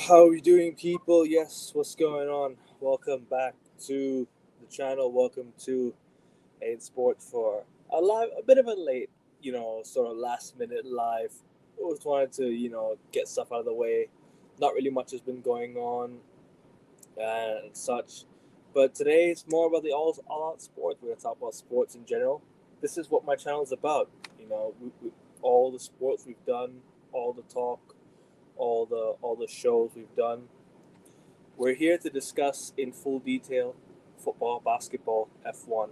How are we doing, people? Yes, what's going on? Welcome back to the channel. Welcome to Aid Sport for a bit of a late, sort of last minute live. Always wanted to, get stuff out of the way. Not really much has been going on and such, but today it's more about the all out sports. We're gonna talk about sports in general. This is what my channel is about. All the sports we've done, all the talk, all the shows we've done. We're here to discuss in full detail football, basketball, F1,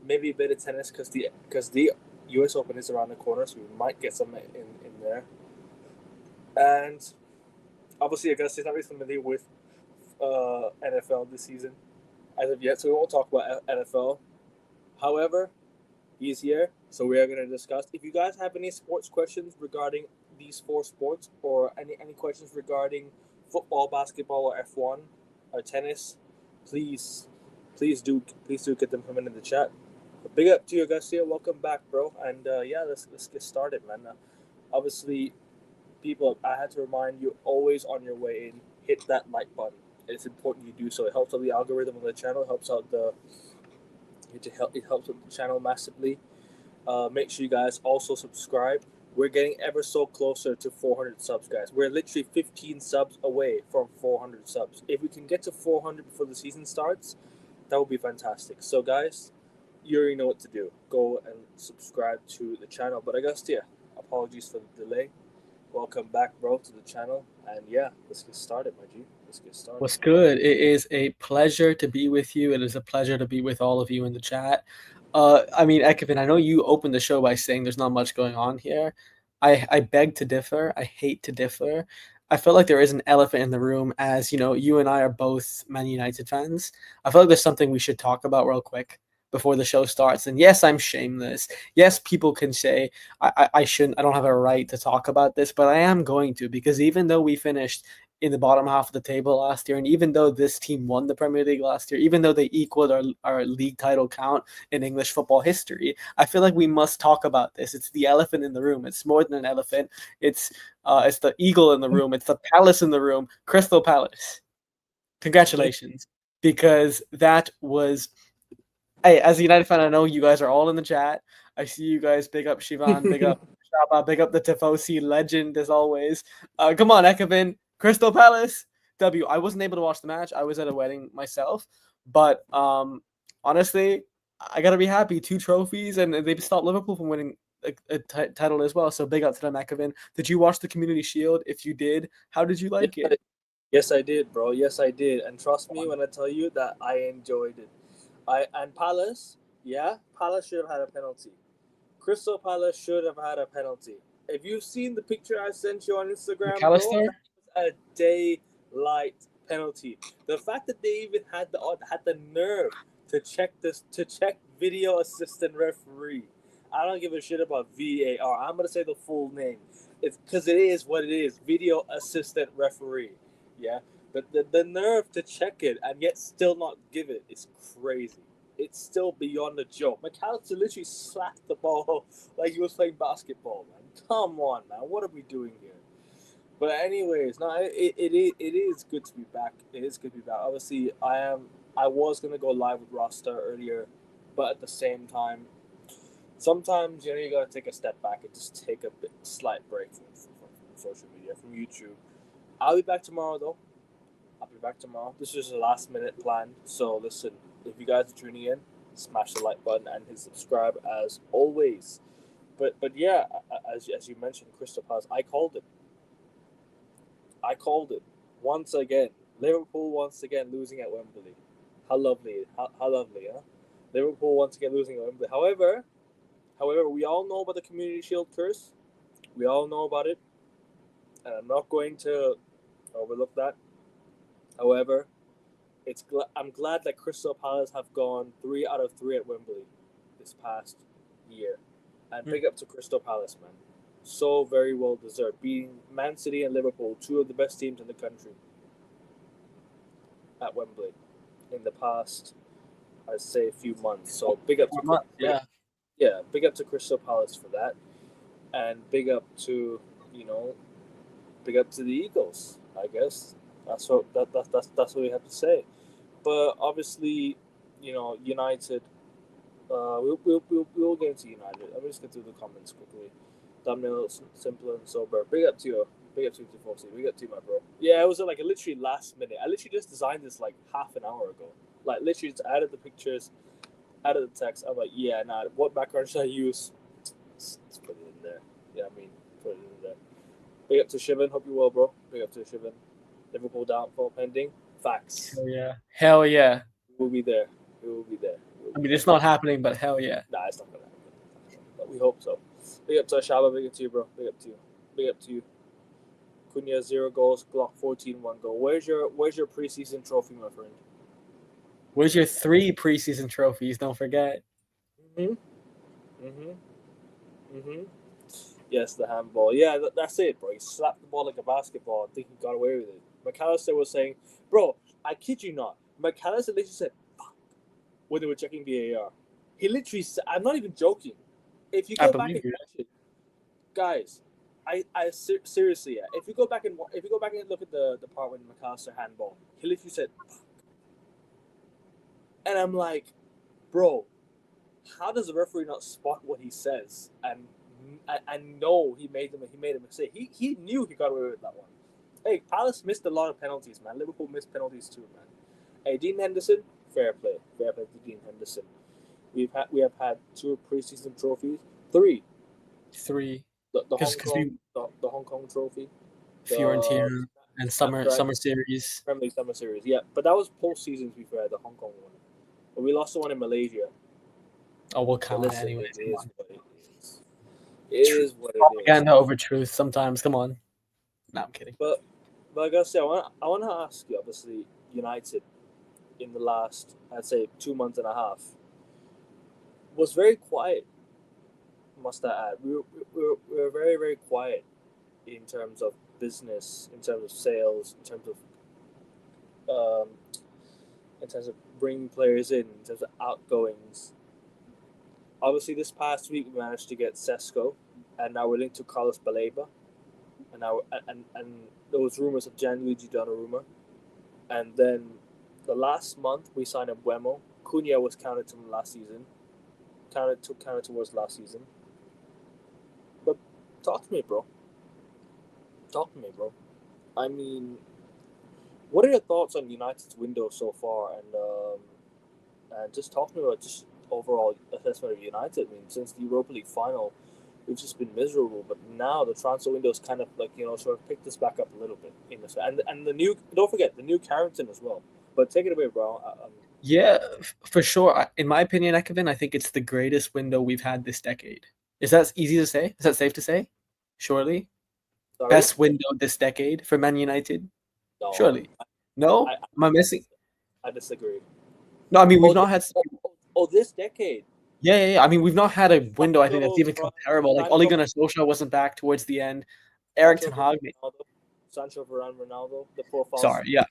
maybe a bit of tennis because the U.S. Open is around the corner, so we might get some in there. And obviously, Augustus not really familiar with NFL this season as of yet, so we won't talk about NFL. However, he's here, so we are going to discuss. If you guys have any sports questions regarding these four sports, or any questions regarding football, basketball, or F1 or tennis, please please do get them coming in the chat. But big up to you, Garcia. Welcome back, bro. And yeah, let's get started, man. Obviously, people, I had to remind you always on your way in, hit that like button. It's important you do so. It helps out the algorithm on the channel. Helps out it helps with the channel massively. Make sure you guys also subscribe. We're getting ever so closer to 400 subs, guys. We're literally 15 subs away from 400 subs. If we can get to 400 before the season starts, that would be fantastic. So, guys, you already know what to do. Go and subscribe to the channel. But Augustia, apologies for the delay. Welcome back, bro, to the channel. And yeah, let's get started, my G. Let's get started. What's good? It is a pleasure to be with you. It is a pleasure to be with all of you in the chat. Ekevin, I know you opened the show by saying there's not much going on here. I beg to differ. I hate to differ. I feel like there is an elephant in the room, as you know, you and I are both Man United fans. I feel like there's something we should talk about real quick before the show starts. And yes, I'm shameless. Yes, people can say I shouldn't, I don't have a right to talk about this, but I am going to, because even though we finished in the bottom half of the table last year, and even though this team won the Premier League last year, even though they equaled our league title count in English football history, I feel like we must talk about this. It's the elephant in the room. It's more than an elephant. It's the eagle in the room. It's the palace in the room. Crystal Palace. Congratulations, because that was. Hey, as a United fan, I know you guys are all in the chat. I see you guys. Big up Shivan. Big up Shaba. Big up the Tifosi legend as always. Come on, Ekevin. Crystal Palace. W. I wasn't able to watch the match. I was at a wedding myself. But honestly, I gotta be happy. 2 trophies, and they stopped Liverpool from winning a title as well. So big up to them, Ekevin. Did you watch the Community Shield? If you did, how did you like it? Yes, I did, bro. Yes, I did. And trust me when I tell you that I enjoyed it. Palace, yeah, Palace should have had a penalty. Crystal Palace should have had a penalty. If you've seen the picture I sent you on Instagram, bro, McAllister? that was a daylight penalty. The fact that they even had the nerve to check video assistant referee. I don't give a shit about VAR. I'm gonna say the full name. It's because it is what it is. Video assistant referee. Yeah. The nerve to check it and yet still not give it is crazy. It's still beyond a joke. McAllister literally slapped the ball like he was playing basketball, man. Come on, man. What are we doing here? But anyways, no, it is good to be back. It is good to be back. Obviously, I was gonna go live with Rasta earlier, but at the same time, sometimes you gotta take a step back and just take a slight break from social media, from YouTube. I'll be back tomorrow though. I'll be back tomorrow. This is just a last minute plan. So listen, if you guys are tuning in, smash the like button and hit subscribe as always. But yeah, as you mentioned, Crystal Palace, I called it. I called it once again. Liverpool once again losing at Wembley. How lovely! How lovely, huh? Liverpool once again losing at Wembley. However, we all know about the Community Shield curse. We all know about it, and I'm not going to overlook that. However, I'm glad that Crystal Palace have gone 3 out of 3 at Wembley this past year, and big up to Crystal Palace, man. So very well deserved, beating Man City and Liverpool, 2 of the best teams in the country, at Wembley in the past, I'd say, a few months. So big up to big up to Crystal Palace for that, and big up to you know big up to the Eagles. I guess that's what we have to say. But obviously, United. We'll get into United. Let me just get through the comments quickly. Thumbnail simple and sober. Big up to you. Big up to you, Foxy. Big up to you, my bro. Yeah, it was like a literally last minute. I literally just designed this like half an hour ago. Like literally just added the pictures, added the text. I'm like, yeah, nah. What background should I use? Let's put it in there. Yeah, I mean, put it in there. Big up to Shivan. Hope you well, bro. Big up to Shivan. Liverpool downfall pending. Facts. Hell yeah. Hell yeah. We'll be there. We will be there. I mean, it's not happening, but hell yeah. Nah, it's not gonna happen. But we hope so. Big up to Ashaba. Big up to you, bro. Big up to you. Big up to you. Cunha 0 goals. Glock 14 1 goal. Where's your preseason trophy, my friend? Where's your 3 preseason trophies? Don't forget. Yes, the handball. Yeah, that's it, bro. He slapped the ball like a basketball. I think he got away with it. McAllister was saying, bro, I kid you not. McAllister literally said, fuck, when they were checking VAR. He literally said, I'm not even joking. If you go back and watch it, guys, I seriously, yeah. If you go back and look at the part when McAllister handball, he literally said, fuck. And I'm like, bro, how does the referee not spot what he says and know he made a mistake? He knew he got away with that one. Hey, Palace missed a lot of penalties, man. Liverpool missed penalties too, man. Hey, Dean Henderson, fair play to Dean Henderson. We have had 2 preseason trophies, 3. The Hong Kong trophy, Fiorentina, and summer series. Premier League summer series, yeah. But that was postseason. To be fair, the Hong Kong one. But we lost the one in Malaysia. Oh, we'll count it anyway. It is what it is. Propaganda over truth sometimes. Come on. No, I'm kidding. But like I said, I want to ask you. Obviously, United in the last, I'd say, 2 months and a half was very quiet. Must I add? We were very, very quiet in terms of business, in terms of sales, in terms of bringing players in terms of outgoings. Obviously, this past week we managed to get Sesko, and now we're linked to Carlos Baleba, and now and there was rumors of Gianluigi Donnarumma, and then the last month we signed a Buemo. Cunha was counted to last season, counted towards last season. But talk to me, bro. I mean, what are your thoughts on United's window so far, and just talk to me about just overall assessment of United? I mean, since the Europa League final, we've just been miserable, but now the transfer window is kind of like, sort of picked us back up a little bit in this, and the new, don't forget the new Carrington as well. But take it away, bro. Yeah, for sure. In my opinion, Ekevin, I think it's the greatest window we've had this decade. Is that easy to say? Is that safe to say? Surely. Sorry? Best window this decade for Man United? No, surely. No? Am I missing? I disagree. No, I mean, we've not had... this decade? Yeah. I mean, we've not had a window, I think, that's even comparable. Like, Ole Gunnar Solskjaer wasn't back towards the end. Erik ten Hag... Sancho, Varane, Ronaldo, the profile. Sorry, yeah.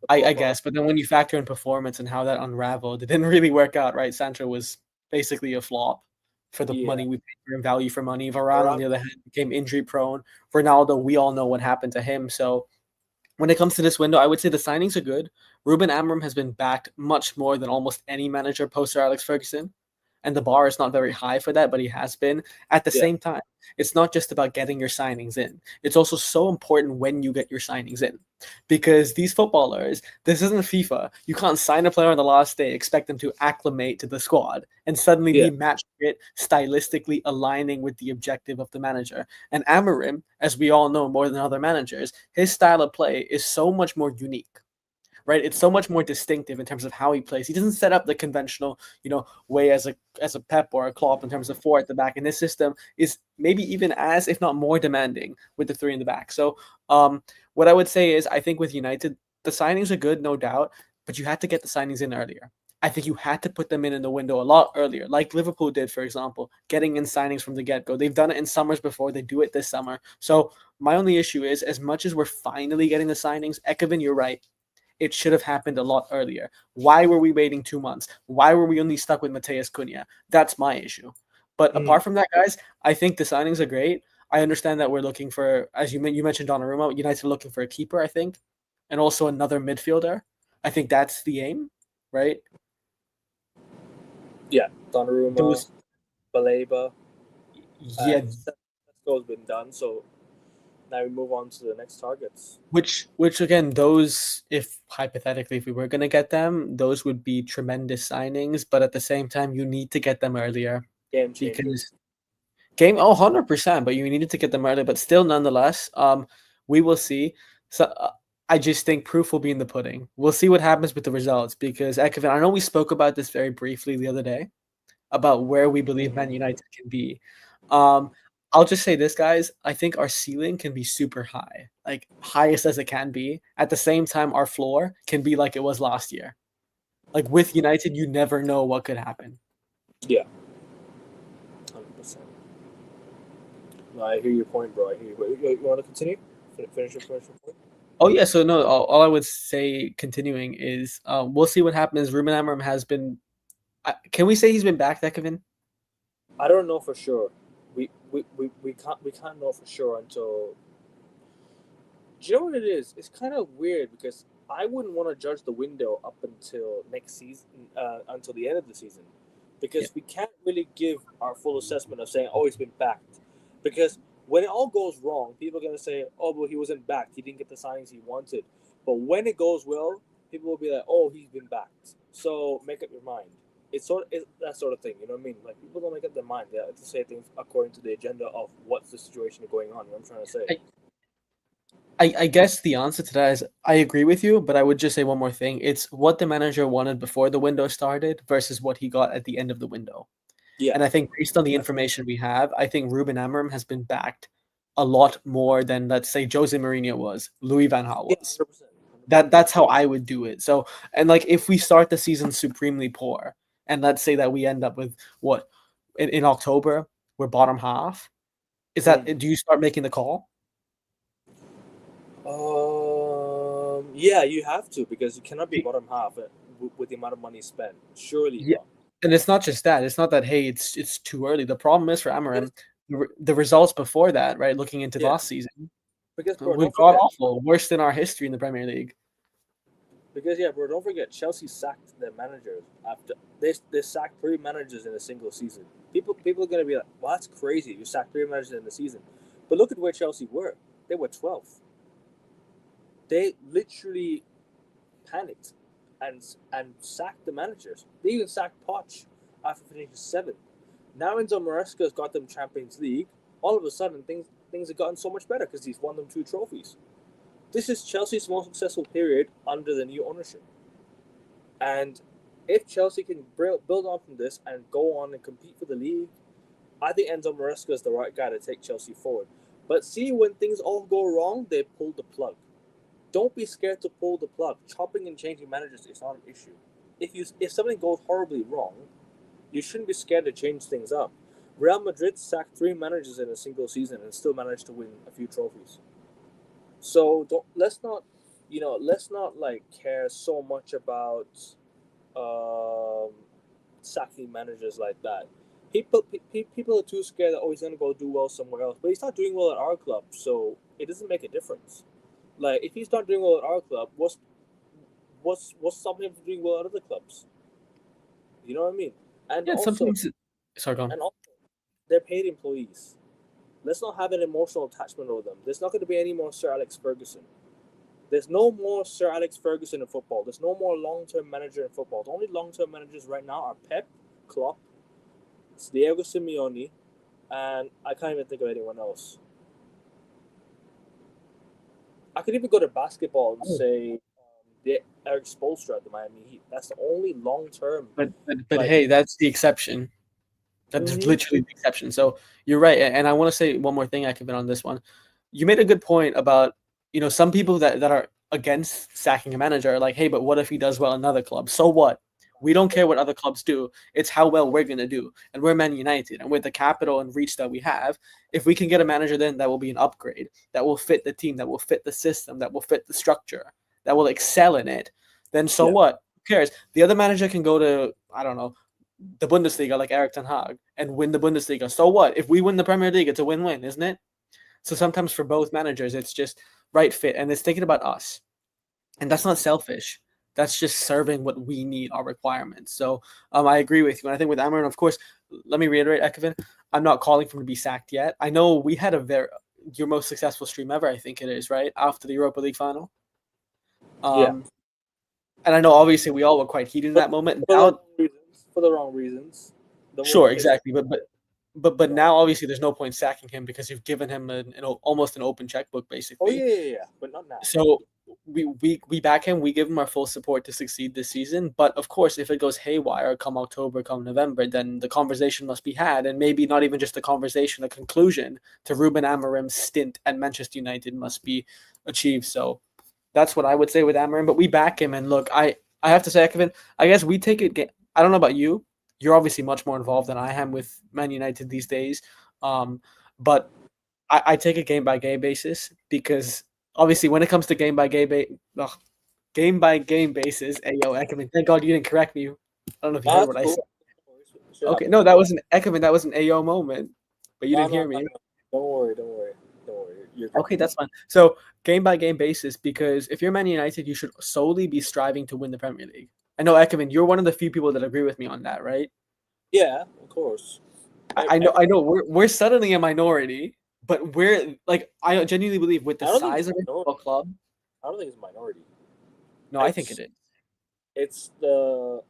I guess, but then when you factor in performance and how that unraveled, it didn't really work out, right? Sancho was basically a flop for the money we paid for him, value for money. Varane, on the other hand, became injury prone. Ronaldo, we all know what happened to him. So when it comes to this window, I would say the signings are good. Ruben Amorim has been backed much more than almost any manager post Sir Alex Ferguson. And the bar is not very high for that, but he has been. At the same time, it's not just about getting your signings in. It's also so important when you get your signings in. Because these footballers, this isn't FIFA. You can't sign a player on the last day, expect them to acclimate to the squad, and suddenly be match fit, stylistically aligning with the objective of the manager. And Amorim, as we all know more than other managers, his style of play is so much more unique. Right, it's so much more distinctive in terms of how he plays. He doesn't set up the conventional, way as a Pep or a Klopp in terms of 4 at the back. And this system is maybe even as, if not more, demanding with the 3 in the back. So, what I would say is, I think with United, the signings are good, no doubt, but you had to get the signings in earlier. I think you had to put them in the window a lot earlier, like Liverpool did, for example, getting in signings from the get-go. They've done it in summers before. They do it this summer. So my only issue is, as much as we're finally getting the signings, Ekevin, you're right. It should have happened a lot earlier. Why were we waiting 2 months? Why were we only stuck with Matheus Cunha? That's my issue. But apart from that, guys, I think the signings are great. I understand that we're looking for, as you mentioned, Donnarumma. United are looking for a keeper, I think, and also another midfielder. I think that's the aim, right? Yeah, Donnarumma, Those, Baleba, yeah, and Sesko's been done. So now we move on to the next targets. which again, those, if hypothetically, if we were going to get them, those would be tremendous signings. But at the same time, you need to get them earlier Game because changers. game, oh, 100%, but you needed to get them early. But still, nonetheless, we will see. So I just think proof will be in the pudding. We'll see what happens with the results because Ekevin, I know we spoke about this very briefly the other day about where we believe Man United can be. I'll just say this, guys. I think our ceiling can be super high, like highest as it can be. At the same time, our floor can be like it was last year. Like with United, you never know what could happen. Yeah, 100%. No, I hear your point, bro. I hear you. You want to continue? Finish your point. Oh yeah, so no, all I would say, continuing, is we'll see what happens. Ruben Amorim has been. Can we say he's been back, Kevin? I don't know for sure. We can't know for sure until. Do you know what it is? It's kind of weird because I wouldn't want to judge the window up until next season, until the end of the season, because we can't really give our full assessment of saying, "Oh, he's been backed," because when it all goes wrong, people are gonna say, "Oh, well, he wasn't backed. He didn't get the signings he wanted." But when it goes well, people will be like, "Oh, he's been backed." So make up your mind. It's that sort of thing. You know what I mean? Like people don't make up their mind. They have to say things according to the agenda of what's the situation going on. You know what I'm trying to say. I guess the answer to that is I agree with you, but I would just say one more thing. It's what the manager wanted before the window started versus what he got at the end of the window. Yeah. And I think based on the information we have, I think Ruben Amorim has been backed a lot more than, let's say, Jose Mourinho was, Louis van Gaal was. 100%. That's how I would do it. So, and like if we start the season supremely poor, and let's say that we end up with what in October, we're bottom half. Is that do you start making the call? Yeah, you have to because you cannot be bottom half with the amount of money spent. Surely, Yeah, and it's not just that. It's not that, hey, it's too early. The problem is for Amorim, the results before that, right? Looking into last season, because bro, we got awful, worst in our history in the Premier League. Because bro, don't forget Chelsea sacked their managers after they sacked 3 managers in a single season. People are gonna be like, well, that's crazy. You sacked 3 managers in the season, but look at where Chelsea were. They were 12th. They literally panicked and sacked the managers. They even sacked Poch after finishing 7th. Now Enzo Maresca's got them Champions League. All of a sudden, things have gotten so much better because he's won them 2 trophies. This is Chelsea's most successful period under the new ownership. And if Chelsea can build on from this and go on and compete for the league, I think Enzo Maresca is the right guy to take Chelsea forward. But see, when things all go wrong, they pull the plug. Don't be scared to pull the plug. Chopping and changing managers is not an issue. If something goes horribly wrong, you shouldn't be scared to change things up. Real Madrid sacked 3 managers in a single season and still managed to win a few trophies. So let's not like care so much about sacking managers like that. People are too scared that he's gonna go do well somewhere else, but he's not doing well at our club, so it doesn't make a difference. Like if he's not doing well at our club, what's stopping him from doing well at other clubs? You know what I mean? And also, they're paid employees. Let's not have an emotional attachment with them. There's not going to be any more Sir Alex Ferguson. There's no more Sir Alex Ferguson in football. There's no more long-term manager in football. The only long-term managers right now are Pep, Klopp, Diego Simeone, and I can't even think of anyone else. I could even go to basketball and say Eric Spoelstra at the Miami Heat. That's the only long-term. But hey, that's the exception. That's literally the exception. So you're right, and I want to say one more thing, Ekevin, on this one. You made a good point about some people that are against sacking a manager are like, hey, but what if he does well in another club? So what? We don't care what other clubs do. It's how well we're going to do. And we're Man United. And with the capital and reach that we have, if we can get a manager then that will be an upgrade, that will fit the team, that will fit the system, that will fit the structure, that will excel in it, then so what? Who cares? The other manager can go to, I don't know, the Bundesliga like Erik ten Hag and win the Bundesliga. So what? If we win the Premier League, it's a win-win, isn't it? So sometimes for both managers, it's just right fit, and it's thinking about us, and that's not selfish. That's just serving what we need, our requirements. So I agree with you. And I think with Amarin, of course, let me reiterate, Ekevin, I'm not calling for him to be sacked yet. I know we had your most successful stream ever, I think it is, right? After the Europa League final. Yeah. And I know obviously we all were quite heated in that moment. For the wrong reasons. Sure, exactly. But now obviously there's no point sacking him because you've given him almost an open checkbook basically. Oh yeah. But not now. So we back him. We give him our full support to succeed this season. But of course, if it goes haywire come October, come November, then the conversation must be had, and maybe not even just a conversation, a conclusion to Ruben Amorim's stint at Manchester United must be achieved. So that's what I would say with Amorim. But we back him, and look, I have to say, Kevin, I guess we take it. I don't know about you. You're obviously much more involved than I am with Man United these days. But I take a game by game basis because obviously when it comes to game by game basis, yo, Ekman, thank God you didn't correct me. I don't know if you heard what I said. Okay, no, that was an Ekman, that was an AO moment, but you didn't hear me. Don't worry. Okay, that's fine. So game by game basis, because if you're Man United, you should solely be striving to win the Premier League. I know, Ekman, you're one of the few people that agree with me on that, right? Yeah, of course. I know. We're suddenly a minority, but we're like, I genuinely believe with the size of a football club. I don't think it's a minority. No, I think it is. It's the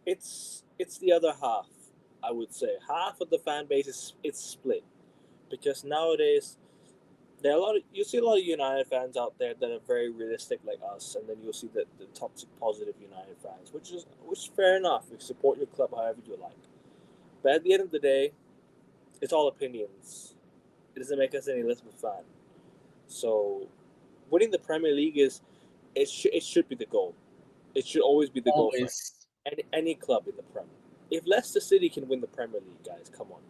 it's the other half. I would say half of the fan base is it's split because nowadays there are you see a lot of United fans out there that are very realistic like us, and then you'll see the toxic positive United fans, which is fair enough. You support your club however you like, but at the end of the day, it's all opinions. It doesn't make us any less of a fan. So, winning the Premier League it should be the goal. It should always be the goal for any club in the Premier. If Leicester City can win the Premier League, guys, come on.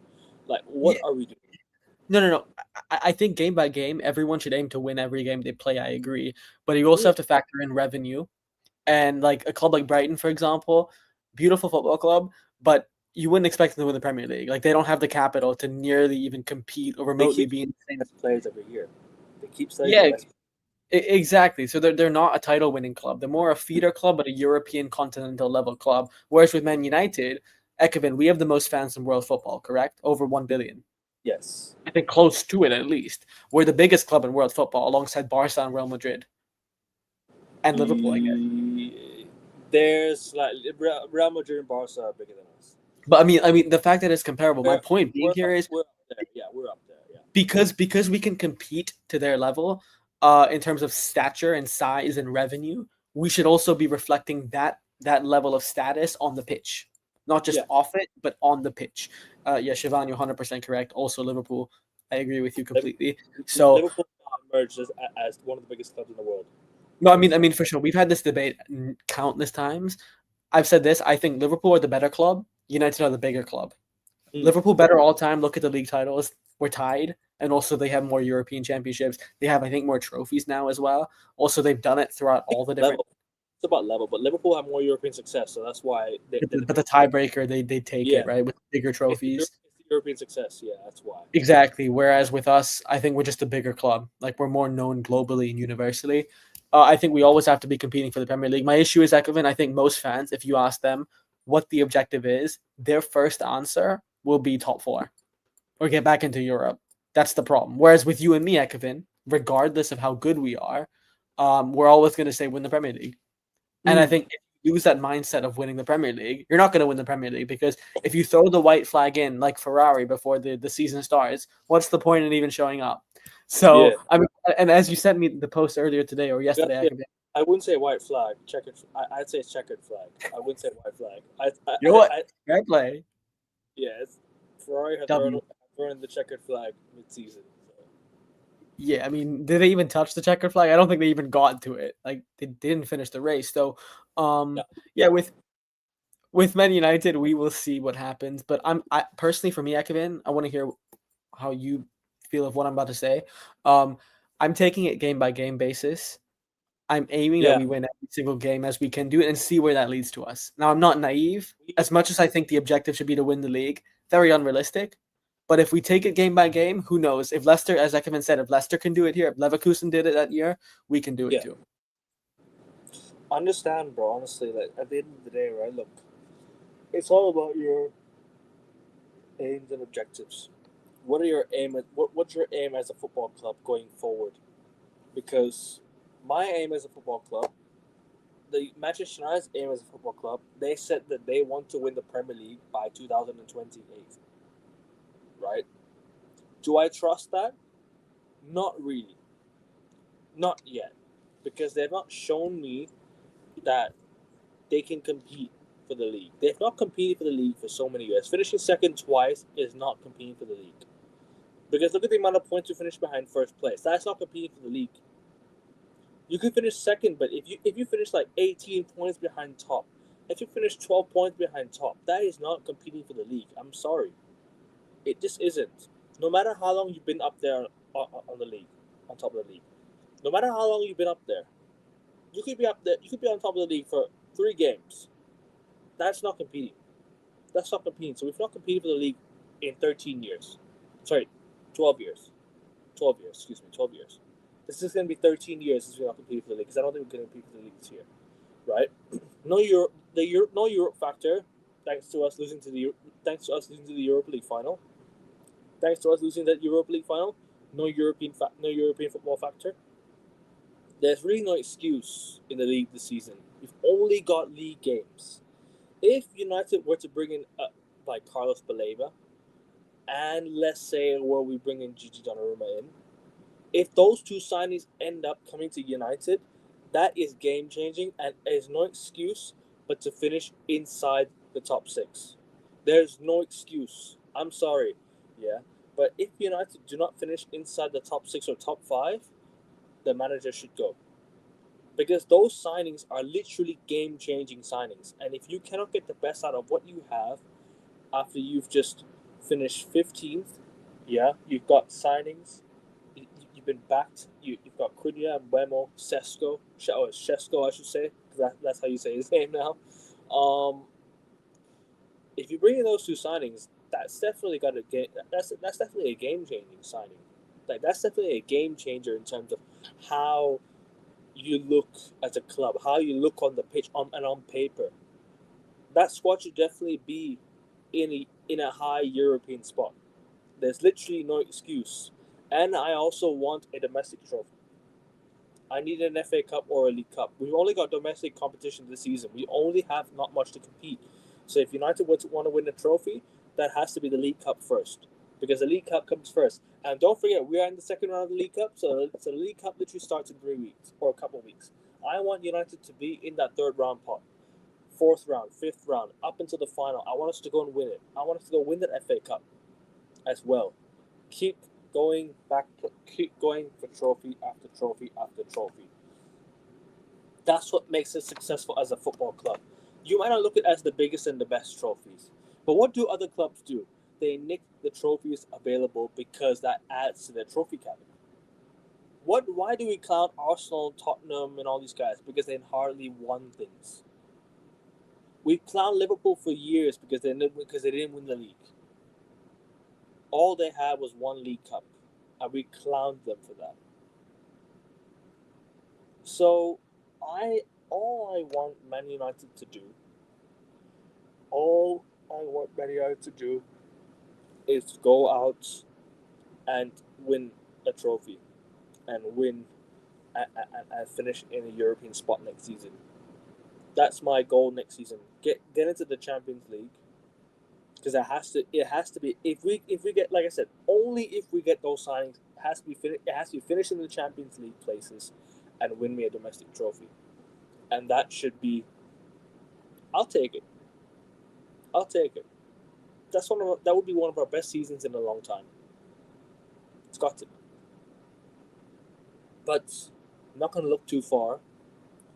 Like, what are we doing? No. I think game by game, everyone should aim to win every game they play. I agree. But you also have to factor in revenue. And like a club like Brighton, for example, beautiful football club, but you wouldn't expect them to win the Premier League. Like, they don't have the capital to nearly even compete or remotely be in the same players every year. They keep saying exactly. So they're not a title-winning club. They're more a feeder club, but a European continental level club. Whereas with Man United, Ekevin, we have the most fans in world football, correct? Over 1 billion. Yes. I think close to it at least. We're the biggest club in world football alongside Barca and Real Madrid. And Liverpool, I guess. There's like Real Madrid and Barca are bigger than us. But I mean the fact that it's comparable, my point being here is we're up there. Yeah, we're up there. Yeah. Because we can compete to their level, in terms of stature and size and revenue, we should also be reflecting that level of status on the pitch. Not just off it, but on the pitch. Siobhan, you're 100% correct. Also, Liverpool, I agree with you completely. So Liverpool emerged as one of the biggest clubs in the world. No, I mean for sure. We've had this debate countless times. I've said this. I think Liverpool are the better club. United are the bigger club. Liverpool better all time. Look at the league titles. We're tied. And also they have more European championships. They have, I think, more trophies now as well. Also, they've done it throughout all the different... It's about level, but Liverpool have more European success, so that's why... But the tiebreaker, they take it, right? With bigger trophies. It's European success, yeah, that's why. Exactly. Whereas with us, I think we're just a bigger club. Like, we're more known globally and universally. I think we always have to be competing for the Premier League. My issue is, Ekevin, I think most fans, if you ask them what the objective is, their first answer will be top 4 or get back into Europe. That's the problem. Whereas with you and me, Ekevin, regardless of how good we are, we're always going to say win the Premier League. And I think if you use that mindset of winning the Premier League, you're not going to win the Premier League, because if you throw the white flag in like Ferrari before the season starts, what's the point in even showing up? So, I mean, and as you sent me the post earlier today or yesterday, I wouldn't say white flag. Checkered. I'd say checkered flag. I wouldn't say white flag. You know what? Fair play. Yes, Ferrari had thrown the checkered flag mid-season. So. Yeah, I mean, did they even touch the checkered flag? I don't think they even got to it. Like, they didn't finish the race. So, with Man United, we will see what happens. But I personally, for me, Ekevin, I want to hear how you feel of what I'm about to say. I'm taking it game by game basis. I'm aiming that we win every single game as we can do it and see where that leads to us. Now, I'm not naive. As much as I think the objective should be to win the league, very unrealistic. But if we take it game by game, who knows? If Leicester, as Ekman said, if Leicester can do it here, if Leverkusen did it that year, we can do it too. Understand, bro. Honestly, like at the end of the day, right? Look, it's all about your aims and objectives. What are your aim? What's your aim as a football club going forward? Because my aim as a football club, the Manchester United's aim as a football club, they said that they want to win the Premier League by 2028. Right? Do I trust that? Not really. Not yet. Because they've not shown me that they can compete for the league. They've not competed for the league for so many years. Finishing second twice is not competing for the league. Because look at the amount of points you finish behind first place. That's not competing for the league. You could finish second, but if you finish like 18 points behind top, if you finish 12 points behind top, that is not competing for the league. I'm sorry. It just isn't. No matter how long you've been up there on the league, on top of the league. No matter how long you've been up there, you could be up there. You could be on top of the league for 3 games. That's not competing. That's not competing. So we've not competed for the league in 13 years. Sorry, 12 years. 12 years. Excuse me, 12 years. This is going to be 13 years since we're not competing for the league because I don't think we're going to compete for the league this year, right? No Europe factor. Thanks to us losing to the Europa League final. Thanks to us losing that Europa League final, no European football factor. There's really no excuse in the league this season. You've only got league games. If United were to bring in like Carlos Baleba, and let's say where we bring in Gigi Donnarumma in, if those 2 signings end up coming to United, that is game changing and there's no excuse but to finish inside the top 6. There's no excuse. I'm sorry, yeah, but if United do not finish inside the top 6 or top 5, the manager should go. Because those signings are literally game-changing signings. And if you cannot get the best out of what you have after you've just finished 15th, yeah, you've got signings, you've been backed, you've got Cunha, Mbeumo, Sesko, Shesko, I should say, because that's how you say his name now. If you bring in those 2 signings, that's definitely got a game. That's definitely a game-changing signing. Like that's definitely a game changer in terms of how you look as a club, how you look on the pitch and on paper. That squad should definitely be in a high European spot. There's literally no excuse. And I also want a domestic trophy. I need an FA Cup or a League Cup. We've only got domestic competition this season. We only have not much to compete. So if United want to win a trophy, that has to be the League Cup first. Because the League Cup comes first. And don't forget, we are in the second round of the League Cup, so the League Cup literally starts in 3 weeks, or a couple of weeks. I want United to be in that 3rd round pot. 4th round, 5th round, up until the final. I want us to go and win it. I want us to go win that FA Cup as well. Keep going for trophy after trophy after trophy. That's what makes us successful as a football club. You might not look at it as the biggest and the best trophies, but what do other clubs do? They nick the trophies available because that adds to their trophy cabinet. Why do we clown Arsenal, Tottenham, and all these guys? Because they hardly won things. We clowned Liverpool for years because they didn't win the league. All they had was 1 League Cup, and we clowned them for that. So, all I want Man United to do, is to go out and win a trophy, and win and finish in a European spot next season. That's my goal next season. Get into the Champions League, because it has to be if we get, like I said, only if we get those signings. It has to be finishing the Champions League places and win me a domestic trophy, and that should be. I'll take it. That would be one of our best seasons in a long time. It's got to be. But I'm not going to look too far.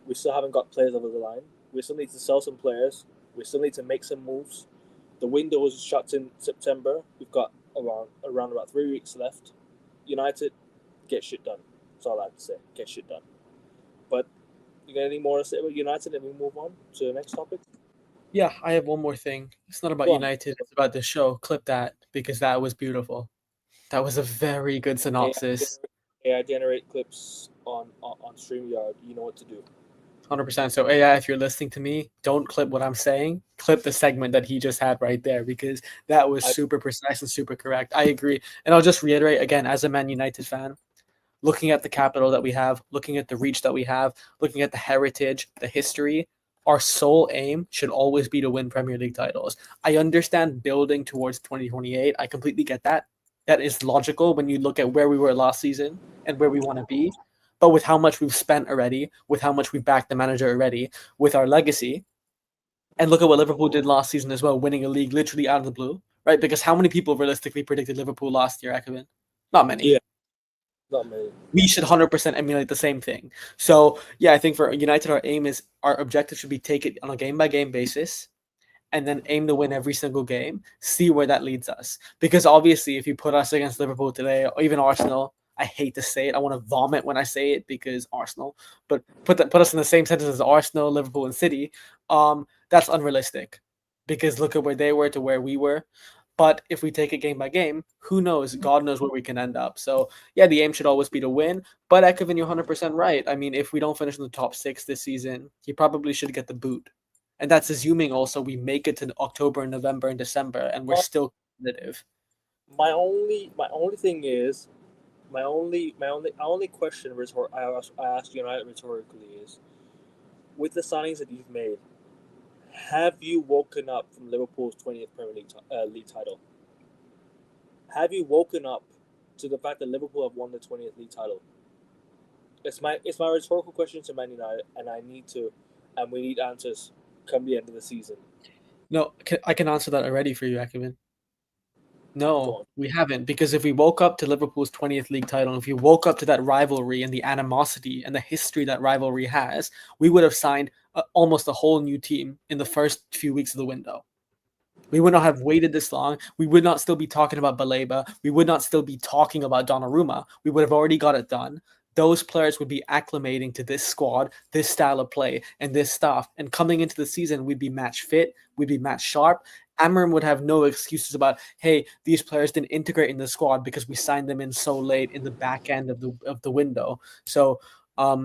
We still haven't got players over the line. We still need to sell some players. We still need to make some moves. The window is shut in September. We've got around about 3 weeks left. United, get shit done. That's all I have to say. Get shit done. But you got any more to say about United, and we move on to the next topic? Yeah, I have one more thing. It's not about United. It's about the show. Clip that. because that was beautiful. That was a very good synopsis. AI generate clips on StreamYard. You know what to do. 100%. So AI, if you're listening to me, don't clip what I'm saying. Clip the segment that he just had right there because that was I super precise and super correct. I agree. And I'll just reiterate again, as a Man United fan, looking at the capital that we have, looking at the reach that we have, looking at the heritage, the history, our sole aim should always be to win Premier League titles. I understand building towards 2028. I completely get that. That is logical when you look at where we were last season and where we want to be. But with how much we've spent already, with how much we backed the manager already, with our legacy, and look at what Liverpool did last season as well, winning a league literally out of the blue, right? Because how many people realistically predicted Liverpool last year, Ekman? Not many. Yeah, not many. We should 100% emulate the same thing. So, yeah, I think for United, our objective should be take it on a game by game basis and then aim to win every single game, see where that leads us. Because obviously, if you put us against Liverpool today or even Arsenal, I hate to say it. I want to vomit when I say it because Arsenal, but put us in the same sentence as Arsenal, Liverpool, and City. That's unrealistic because look at where they were to where we were. But if we take it game by game, who knows? God knows where we can end up. So yeah, the aim should always be to win. But Ekevin, you're 100% right. I mean, if we don't finish in the top 6 this season, he probably should get the boot. And that's assuming also we make it to October, November, and December, and we're still competitive. My only thing is my only question I asked United rhetorically is, with the signings that you've made, have you woken up from Liverpool's 20th Premier League title? Have you woken up to the fact that Liverpool have won the 20th league title? It's my rhetorical question to Man United, and we need answers come the end of the season. No, I can answer that already for you, Ekevin. No, we haven't, because if we woke up to Liverpool's 20th league title, if we woke up to that rivalry and the animosity and the history that rivalry has, we would have signed almost a whole new team in the first few weeks of the window. We would not have waited this long. We would not still be talking about Baleba. We would not still be talking about Donnarumma. We would have already got it done. Those players would be acclimating to this squad, this style of play, and this stuff. And coming into the season, we'd be match fit, we'd be match sharp. Amorim would have no excuses about, hey, these players didn't integrate in the squad because we signed them in so late in the back end of the window. So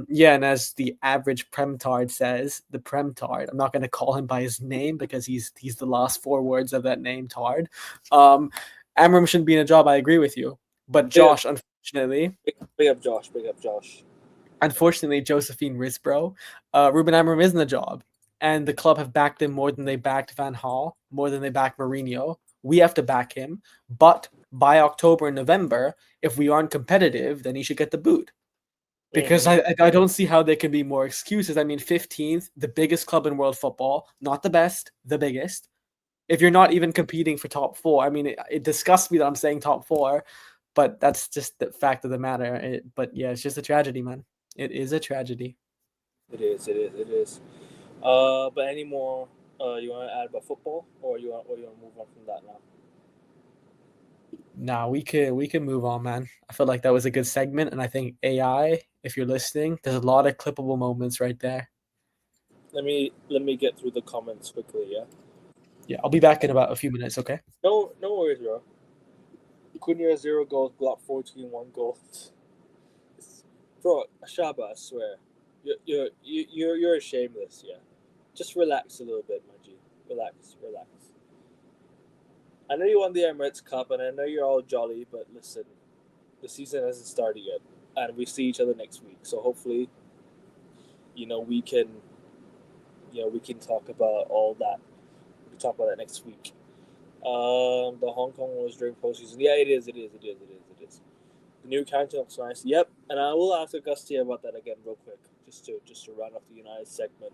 yeah, and as the average Premtard says, the Premtard, I'm not going to call him by his name because he's the last 4 words of that name, Tard. Amorim shouldn't be in a job, I agree with you. But Josh, unfortunately... Big up Josh. Unfortunately, Josephine Risbro, Ruben Amorim is in the job. And the club have backed him more than they backed Van Gaal, more than they backed Mourinho. We have to back him. But by October and November, if we aren't competitive, then he should get the boot. Because I don't see how there can be more excuses. I mean, 15th, the biggest club in world football, not the best, the biggest. If you're not even competing for top 4, I mean, it disgusts me that I'm saying top 4, but that's just the fact of the matter. But yeah, it's just a tragedy, man. It is a tragedy. It is. But any more you want to add about football, or you want to move on from that now? Nah, we can move on, man. I feel like that was a good segment, and I think AI, if you're listening, there's a lot of clippable moments right there. Let me get through the comments quickly, yeah. Yeah, I'll be back in about a few minutes, okay? No worries, bro. Cunha 0 goals, Glock 14 1 goal. Bro, Shaba, I swear, you're ashamed of this, yeah. Just relax a little bit, my G. Relax. I know you won the Emirates Cup, and I know you're all jolly, but listen, the season hasn't started yet, and we see each other next week. So hopefully, we can talk about all that. We can talk about that next week. The Hong Kong was during postseason. Yeah, it is. The new character looks nice. Yep, and I will ask Augustia about that again real quick, just to round off the United segment.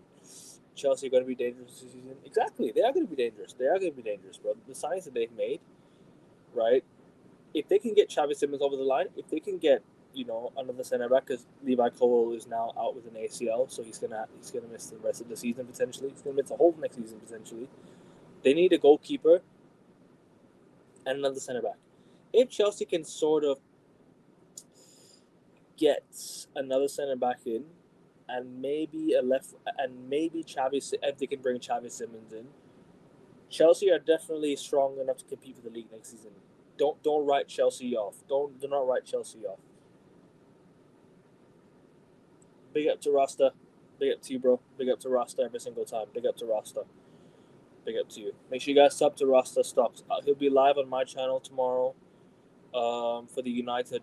Chelsea are going to be dangerous this season. Exactly, they are going to be dangerous. Bro. The signings that they've made, right? If they can get Xavi Simons over the line, if they can get another center back, because Levi Colwill is now out with an ACL, so he's gonna miss the rest of the season potentially. He's gonna miss the whole next season potentially. They need a goalkeeper and another center back. If Chelsea can sort of get another center back in, and maybe Xavi, if they can bring Xavi Simons in, Chelsea are definitely strong enough to compete for the league next season. Don't write Chelsea off. Do not write Chelsea off. Big up to Rasta. Big up to you, bro. Big up to Rasta every single time. Big up to Rasta. Big up to you. Make sure you guys sub to Rasta Stocks. He'll be live on my channel tomorrow. For the United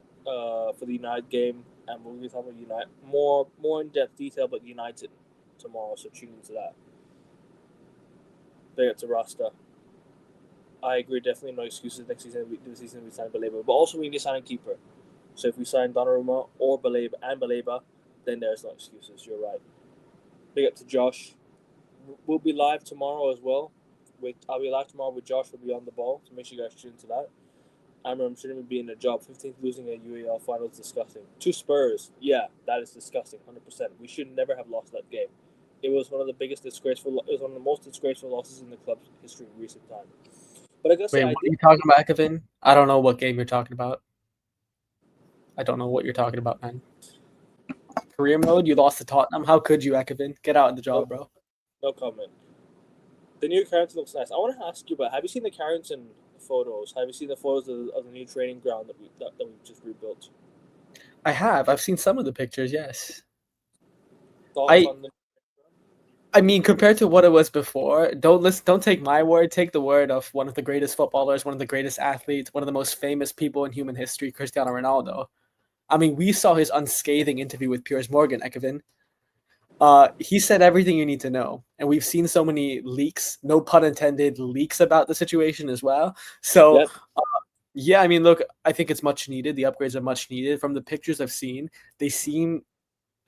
game, and we'll be talking about United more in depth detail about United tomorrow. So tune into that. Big up to Rasta. I agree, definitely no excuses next season. This season we sign Baleba, but also we need to sign a keeper. So if we sign Donnarumma or Baleba, then there's no excuses. You're right. Big up to Josh. We'll be live tomorrow as well. I'll be live tomorrow with Josh. Will be on the ball, so make sure you guys tune into that. Amram shouldn't be in a job. 15th losing a UAL final is disgusting. To Spurs, yeah, that is disgusting. 100%. We should never have lost that game. It was one of the biggest disgraceful. It was one of the most disgraceful losses in the club's history in recent time. But I guess Wait, what are you talking about, Ekavin? I don't know what game you're talking about. I don't know what you're talking about, man. Career mode, you lost to Tottenham. How could you, Ekavin? Get out of the job, bro. No comment. The new Carrington looks nice. I want to ask you about, have you seen the Carrington photos? Have you seen the photos of the new training ground that we just rebuilt? I have. I've seen some of the pictures, yes. I mean, compared to what it was before, don't take my word, take the word of one of the greatest footballers, one of the greatest athletes, one of the most famous people in human history, Cristiano Ronaldo. I mean, we saw his unscathing interview with Piers Morgan, Ekavin. He said everything you need to know, and we've seen so many leaks, no pun intended, leaks about the situation as well. So, yep. Yeah, I mean, look, I think it's much needed. The upgrades are much needed. From the pictures I've seen,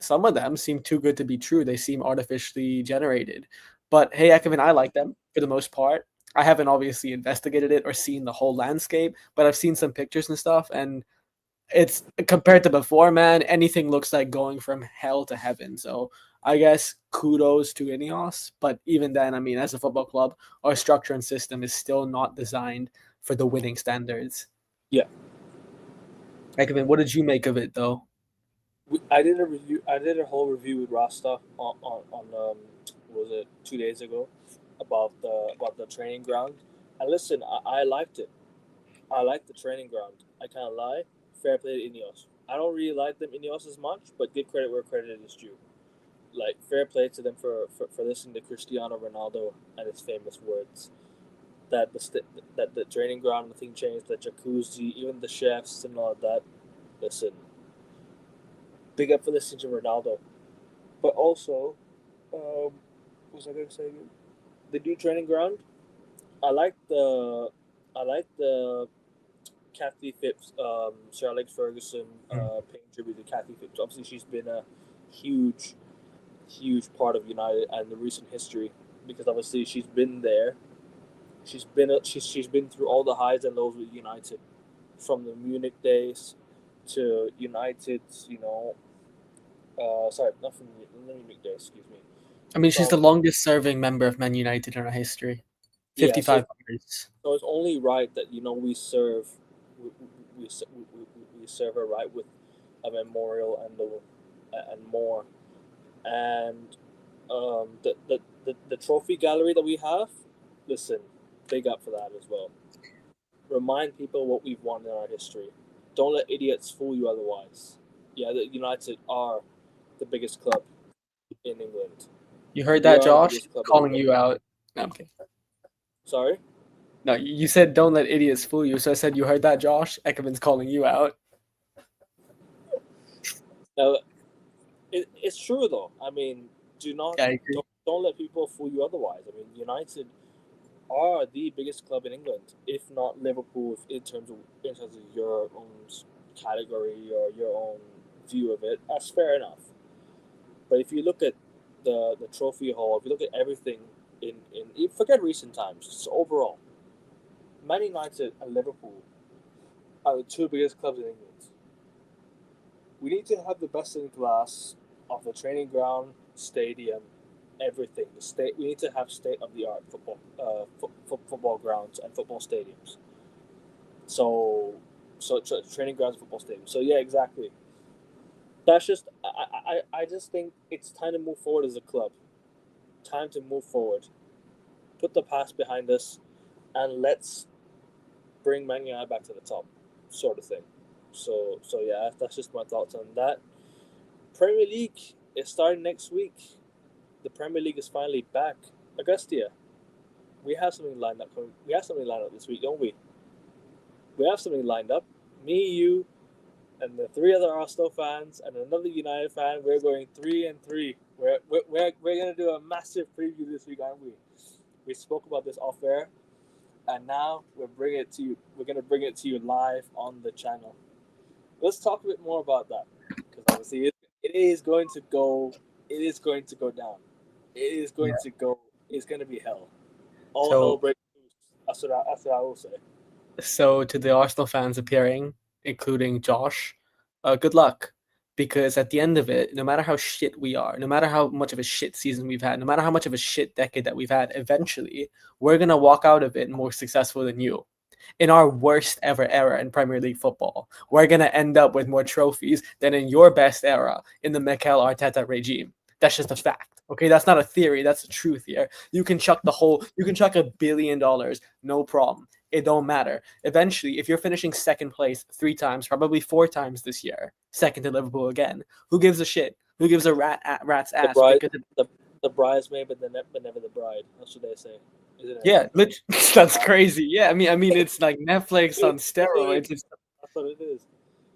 some of them seem too good to be true. They seem artificially generated. But hey, Ekavin, I like them for the most part. I haven't obviously investigated it or seen the whole landscape, but I've seen some pictures and stuff, and it's compared to before, man, anything looks like going from hell to heaven. So I guess kudos to Ineos. But even then, I mean, as a football club, our structure and system is still not designed for the winning standards. Yeah. Ekavin, what did you make of it, though? I did a review. I did a whole review with Rasta on was it 2 days ago about the training ground. And listen, I liked it. I liked the training ground. I can't lie. Fair play to Ineos. I don't really like them Ineos as much, but give credit where credit is due. Like, fair play to them for listening to Cristiano Ronaldo and his famous words. That the training ground, nothing changed. The jacuzzi, even the chefs and all of that. Listen, big up for listening to Ronaldo. But also, what was I going to say again? The new training ground. I like the Kathy Phipps, Sir Alex Ferguson, paying tribute to Kathy Phipps. Obviously, she's been a huge part of United and the recent history because obviously she's been there. She's been through all the highs and lows with United, from the Munich days to United's, sorry, not from the Munich days. Excuse me. I mean, she's the longest serving member of Man United in our history. 55 years. So it's only right that we serve her right with a memorial and more, and the trophy gallery that we have. Listen, big up for that as well. Remind people what we've won in our history. Don't let idiots fool you otherwise. Yeah, the United are the biggest club in England. You heard that, Josh? Calling you out. No, I'm kidding. Sorry? No, you said don't let idiots fool you, so I said you heard that, Josh? Ekavin's calling you out. Now, it's true, though. I mean, don't let people fool you otherwise. I mean, United are the biggest club in England, if not Liverpool, in terms of your own category or your own view of it. That's fair enough. But if you look at the trophy haul, if you look at everything in forget recent times, just overall, Man United and Liverpool are the two biggest clubs in England. We need to have the best in class of the training ground, stadium, everything. We need to have state of the art football grounds and football stadiums. So training grounds, football stadiums. So yeah, exactly. That's just I just think it's time to move forward as a club. Time to move forward. put the past behind us, and let's bring Man United back to the top, sort of thing. So yeah, that's just my thoughts on that. Premier League is starting next week. The Premier League is finally back. Augustia, we have something lined up. We have something lined up this week, don't we? We have something lined up. Me, you, and the three other Arsenal fans and another United fan. We're going 3-3. We're gonna do a massive preview this week, aren't we? We spoke about this off air, and now we're bringing it to you. We're gonna bring it to you live on the channel. Let's talk a bit more about that, because obviously it is going to go. It is going to go down. It is going to go. It's going to be hell. All hell breaks loose. That's what I will say. So to the Arsenal fans appearing, including Josh, good luck. Because at the end of it, no matter how shit we are, no matter how much of a shit season we've had, no matter how much of a shit decade that we've had, eventually we're going to walk out of it more successful than you. In our worst ever era in Premier League football, we're going to end up with more trophies than in your best era in the Mikel Arteta regime. That's just a fact. Okay, that's not a theory. That's the truth here. You can chuck $1 billion, no problem. It don't matter. Eventually, if you're finishing second place 3 times, probably 4 times this year, second to Liverpool again, who gives a shit? Who gives a rat's ass? The bridesmaid, but never the bride. That's what they say. Yeah, that's crazy. Yeah, I mean, it's like Netflix on steroids. That's what it is.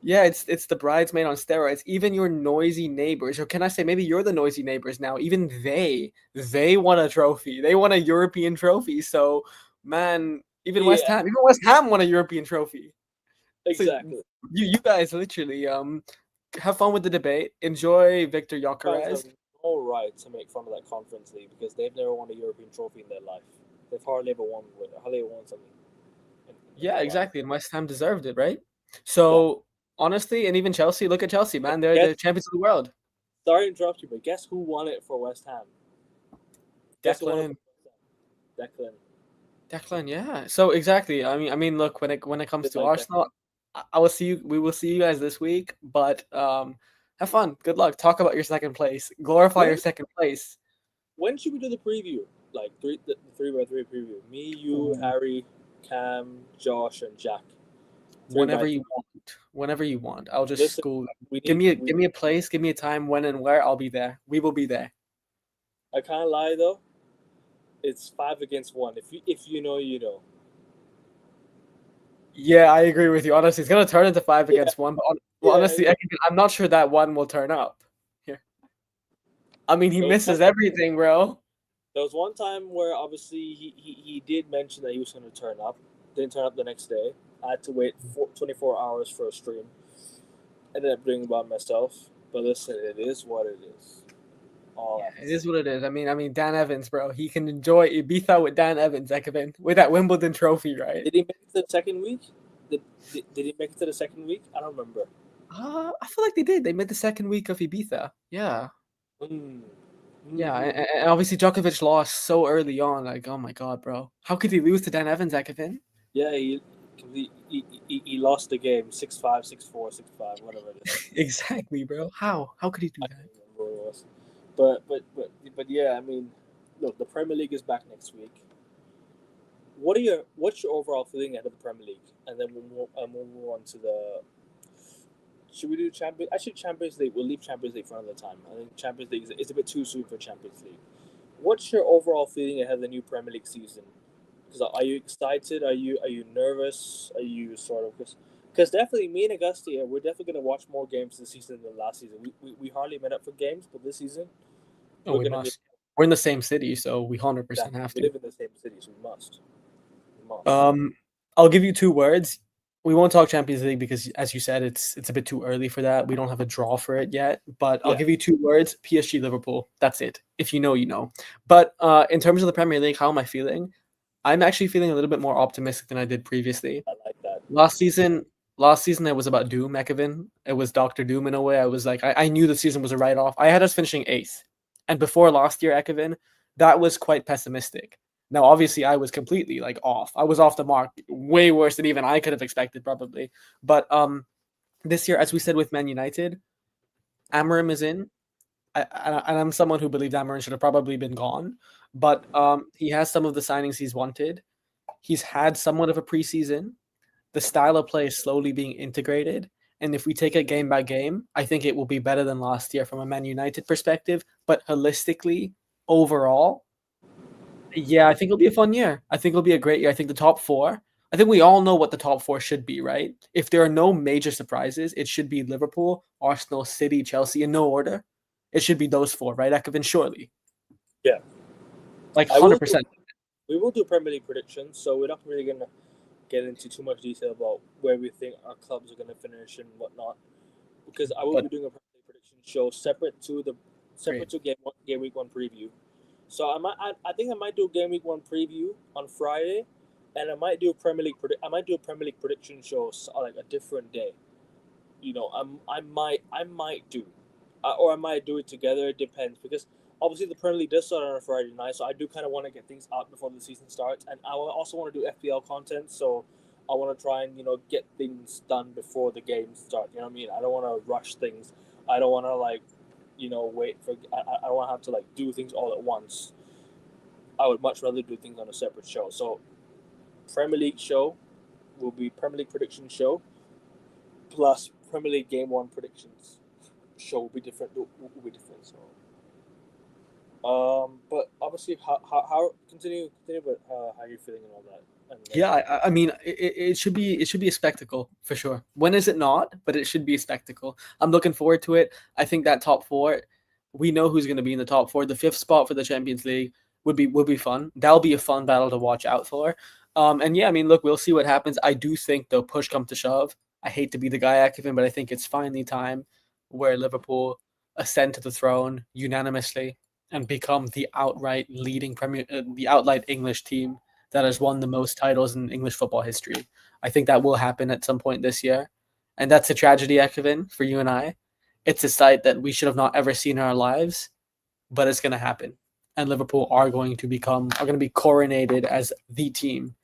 Yeah, it's the bridesmaid on steroids. Even your noisy neighbors, or can I say maybe you're the noisy neighbors now? Even they won a trophy. They won a European trophy. So, man, even West Ham won a European trophy. Exactly. So you guys literally have fun with the debate. Enjoy Victor Gyökeres. No right to make fun of that Conference League because they've never won a European trophy in their life. They've hardly ever won something. Yeah, exactly. And West Ham deserved it, right? So honestly, and even Chelsea, look at Chelsea, man. They're the champions of the world. Sorry to interrupt you, but guess who won it for West Ham? Declan, yeah. So exactly. I mean, look, when it comes to Arsenal, we will see you guys this week. But have fun. Good luck. Talk about your second place. Glorify your second place. When should we do the preview? Like the 3x3 preview. Me, you, Harry, Cam, Josh, and Jack. Whenever you want. I'll just school. Give me a place. Give me a time. When and where. I'll be there. We will be there. I can't lie though. It's 5 against 1. If you know, you know. Yeah, I agree with you. Honestly, it's gonna turn into 5 against 1. But honestly, I'm not sure that 1 will turn up. Here, I mean, he misses everything, bro. There was one time where obviously he did mention that he was going to turn up. Didn't turn up the next day. I had to wait 24 hours for a stream. Ended up doing it by myself. But listen, it is what it is. It is what it is. I mean, Dan Evans, bro. He can enjoy Ibiza with Dan Evans, Ekavin, with that Wimbledon trophy, right? Did he make it to the second week? Did he make it to the second week? I don't remember. I feel like they did. They made the second week of Ibiza. Yeah. Yeah, and obviously Djokovic lost so early on. Like, oh my god, bro. How could he lose to Dan Evans, Ekavin? Yeah, he lost the game 6-5, 6-4, 6-5, whatever it is. Exactly, bro. How could he do that? I don't remember what it was. But yeah, I mean, look, the Premier League is back next week. What's your overall feeling ahead of the Premier League? And then we'll move on to the. Should we do Champions? Actually, Champions League. We'll leave Champions League for another time. I think Champions League is a bit too soon for Champions League. What's your overall feeling ahead of the new Premier League season? Because are you excited? Are you nervous? Are you sort of because definitely me and Augustia, we're definitely going to watch more games this season than last season. We hardly met up for games, but this season we must. We're in the same city, so we 100% have to. We live in the same city, so we must. I'll give you 2 words. We won't talk Champions League because, as you said, it's a bit too early for that. We don't have a draw for it yet. But I'll give you 2 words: PSG, Liverpool. That's it. If you know, you know. But in terms of the Premier League, how am I feeling? I'm actually feeling a little bit more optimistic than I did previously. I like that. Last season it was about Doom, Ekavin. It was Dr. Doom in a way. I was like, I knew the season was a write-off. I had us finishing 8th. And before last year, Ekavin, that was quite pessimistic. Now, obviously, I was completely off. I was off the mark, way worse than even I could have expected, probably. But this year, as we said with Man United, Amorim is in. and I'm someone who believes Amarin should have probably been gone, but he has some of the signings he's wanted. He's had somewhat of a preseason. The style of play is slowly being integrated. And if we take it game by game, I think it will be better than last year from a Man United perspective. But holistically, overall, yeah, I think it'll be a fun year. I think it'll be a great year. I think the top four, I think we all know what the top four should be, right? If there are no major surprises, it should be Liverpool, Arsenal, City, Chelsea in no order. It should be those four, right, Ekevin? Surely. Yeah. Like I will 100%. We will do Premier League predictions, so we're not really going to get into too much detail about where we think our clubs are going to finish and whatnot, because I will be doing a Premier League prediction show separate to game week one preview. So I think I might do game week one preview on Friday, and I might do a Premier League prediction show like a different day. You know, I might do, or I might do it together. It depends, because obviously the Premier League does start on a Friday night, so I do kind of want to get things out before the season starts, and I also want to do FPL content, so I want to try and get things done before the games start. You know what I mean? I don't want to rush things. I don't want to wait for. I don't want to have to do things all at once. I would much rather do things on a separate show. So Premier League show will be Premier League prediction show plus Premier League game one predictions show will be different. So. But obviously, how continue with how you're feeling and all that. Yeah, I mean, it should be a spectacle for sure. When is it not? But it should be a spectacle. I'm looking forward to it. I think that top four, we know who's going to be in the top four. The fifth spot for the Champions League would be fun. That'll be a fun battle to watch out for. And yeah, I mean, look, we'll see what happens. I do think though, push come to shove, I hate to be the guy, Akivin, but I think it's finally time where Liverpool ascend to the throne unanimously and become the outright leading the outright English team that has won the most titles in English football history. I think that will happen at some point this year. And that's a tragedy, Ekevin, for you and I. It's a sight that we should have not ever seen in our lives, but it's going to happen. And Liverpool are going to be coronated as the team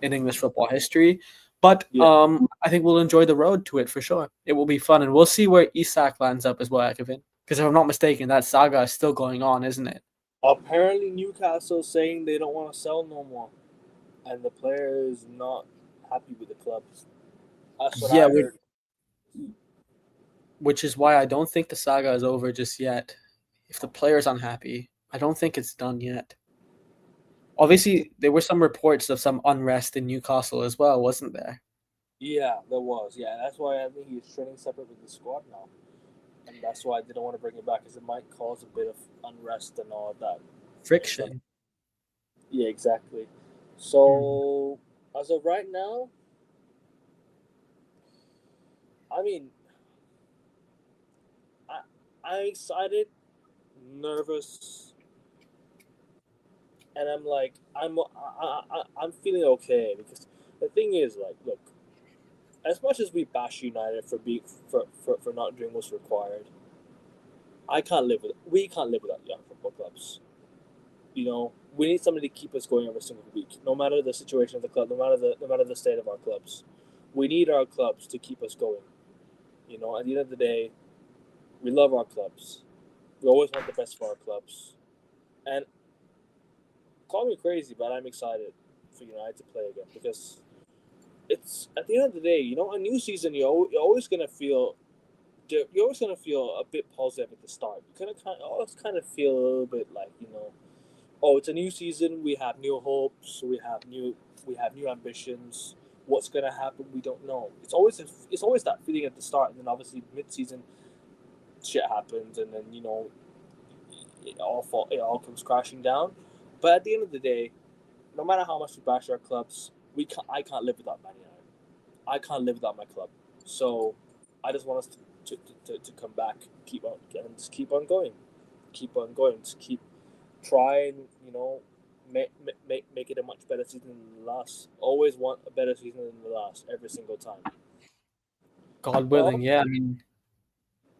in English football history. But I think we'll enjoy the road to it for sure. It will be fun. And we'll see where Isak lands up as well, Ekevin. Because if I'm not mistaken, that saga is still going on, isn't it? Apparently, Newcastle saying they don't want to sell no more, and the player is not happy with the club. That's what I heard. Which is why I don't think the saga is over just yet. If the player's unhappy, I don't think it's done yet. Obviously, there were some reports of some unrest in Newcastle as well, wasn't there? Yeah, there was. Yeah, that's why I think he's training separate with the squad now. And that's why I didn't want to bring him back, because it might cause a bit of unrest and all that. Friction. Yeah, exactly. So, as of right now, I mean, I'm excited, nervous, and I'm feeling okay, because the thing is, look, as much as we bash United for not doing what's required, we can't live without young football clubs. You know, we need somebody to keep us going every single week, no matter the situation of the club, no matter the state of our clubs. We need our clubs to keep us going. You know, at the end of the day, we love our clubs. We always want the best for our clubs. And call me crazy, but I'm excited for United to play again, because it's at the end of the day, a new season. You're always gonna feel a bit positive at the start. You always kind of feel a little bit like, oh, it's a new season. We have new hopes. We have new ambitions. What's gonna happen? We don't know. It's always that feeling at the start, and then obviously mid-season, shit happens, and then it all comes crashing down. But at the end of the day, no matter how much we bash our clubs, I can't live without Man United. I can't live without my club. So I just want us to come back, keep on going, to keep trying, make it a much better season than the last. Always want a better season than the last, every single time. God willing, yeah. I mean,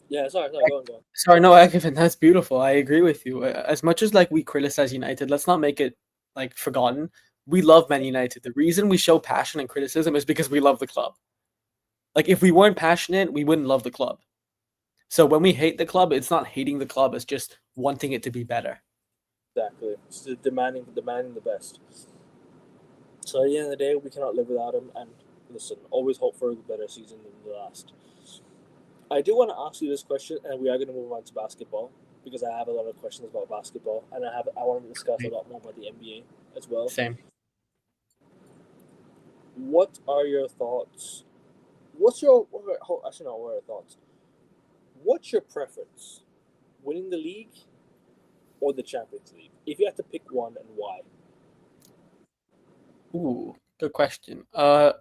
yeah. Sorry, go on. Sorry, no, Ekevin, that's beautiful. I agree with you. As much as we criticize United, let's not make it forgotten. We love Man United. The reason we show passion and criticism is because we love the club. If we weren't passionate, we wouldn't love the club. So when we hate the club, it's not hating the club, it's just wanting it to be better. Exactly. It's demanding the best. So at the end of the day, we cannot live without him. And listen, always hope for a better season than the last. I do want to ask you this question, and we are going to move on to basketball because I have a lot of questions about basketball, and I want to discuss a lot more about the NBA as well. Same. What are your thoughts? What's your actually not what are your thoughts? What's your preference? Winning the league or the Champions League? If you had to pick one, and why? Ooh, good question. I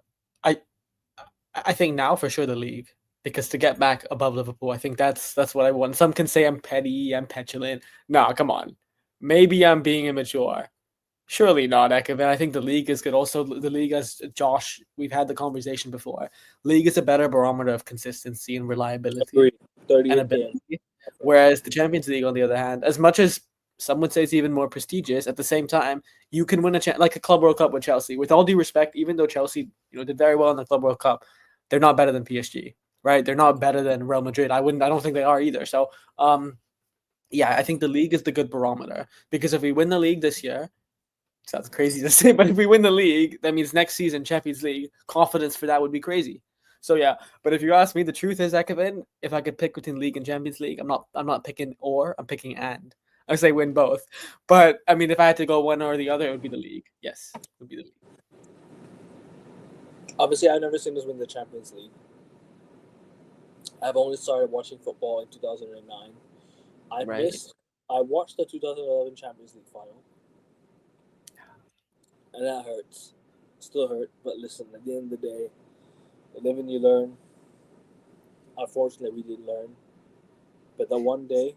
I think now for sure the league, because to get back above Liverpool, I think that's what I want. Some can say I'm petty, I'm petulant. No, come on. Maybe I'm being immature. Surely not, Ekavin. I think the league is good. Also, the league, as Josh, we've had the conversation before. League is a better barometer of consistency and reliability Agreed. 38 and games. ability. Whereas the Champions League, on the other hand, as much as some would say it's even more prestigious, at the same time, you can win like a Club World Cup with Chelsea. With all due respect, even though Chelsea, did very well in the Club World Cup, they're not better than PSG, right? They're not better than Real Madrid. I don't think they are either. So, yeah, I think the league is the good barometer, because if we win the league this year, sounds crazy to say, but if we win the league, that means next season Champions League confidence for that would be crazy. So yeah, but if you ask me, the truth is, Ekavin, if I could pick between league and Champions League, I'm not picking or, I'm picking and. I say win both. But I mean, if I had to go one or the other, it would be the league. Yes, it would be the league. Obviously, I've never seen us win the Champions League. I've only started watching football in 2009. I watched the 2011 Champions League final, and that hurts. Still hurt, but listen, at the end of the day, you live and you learn. Unfortunately, we didn't learn. But the one day,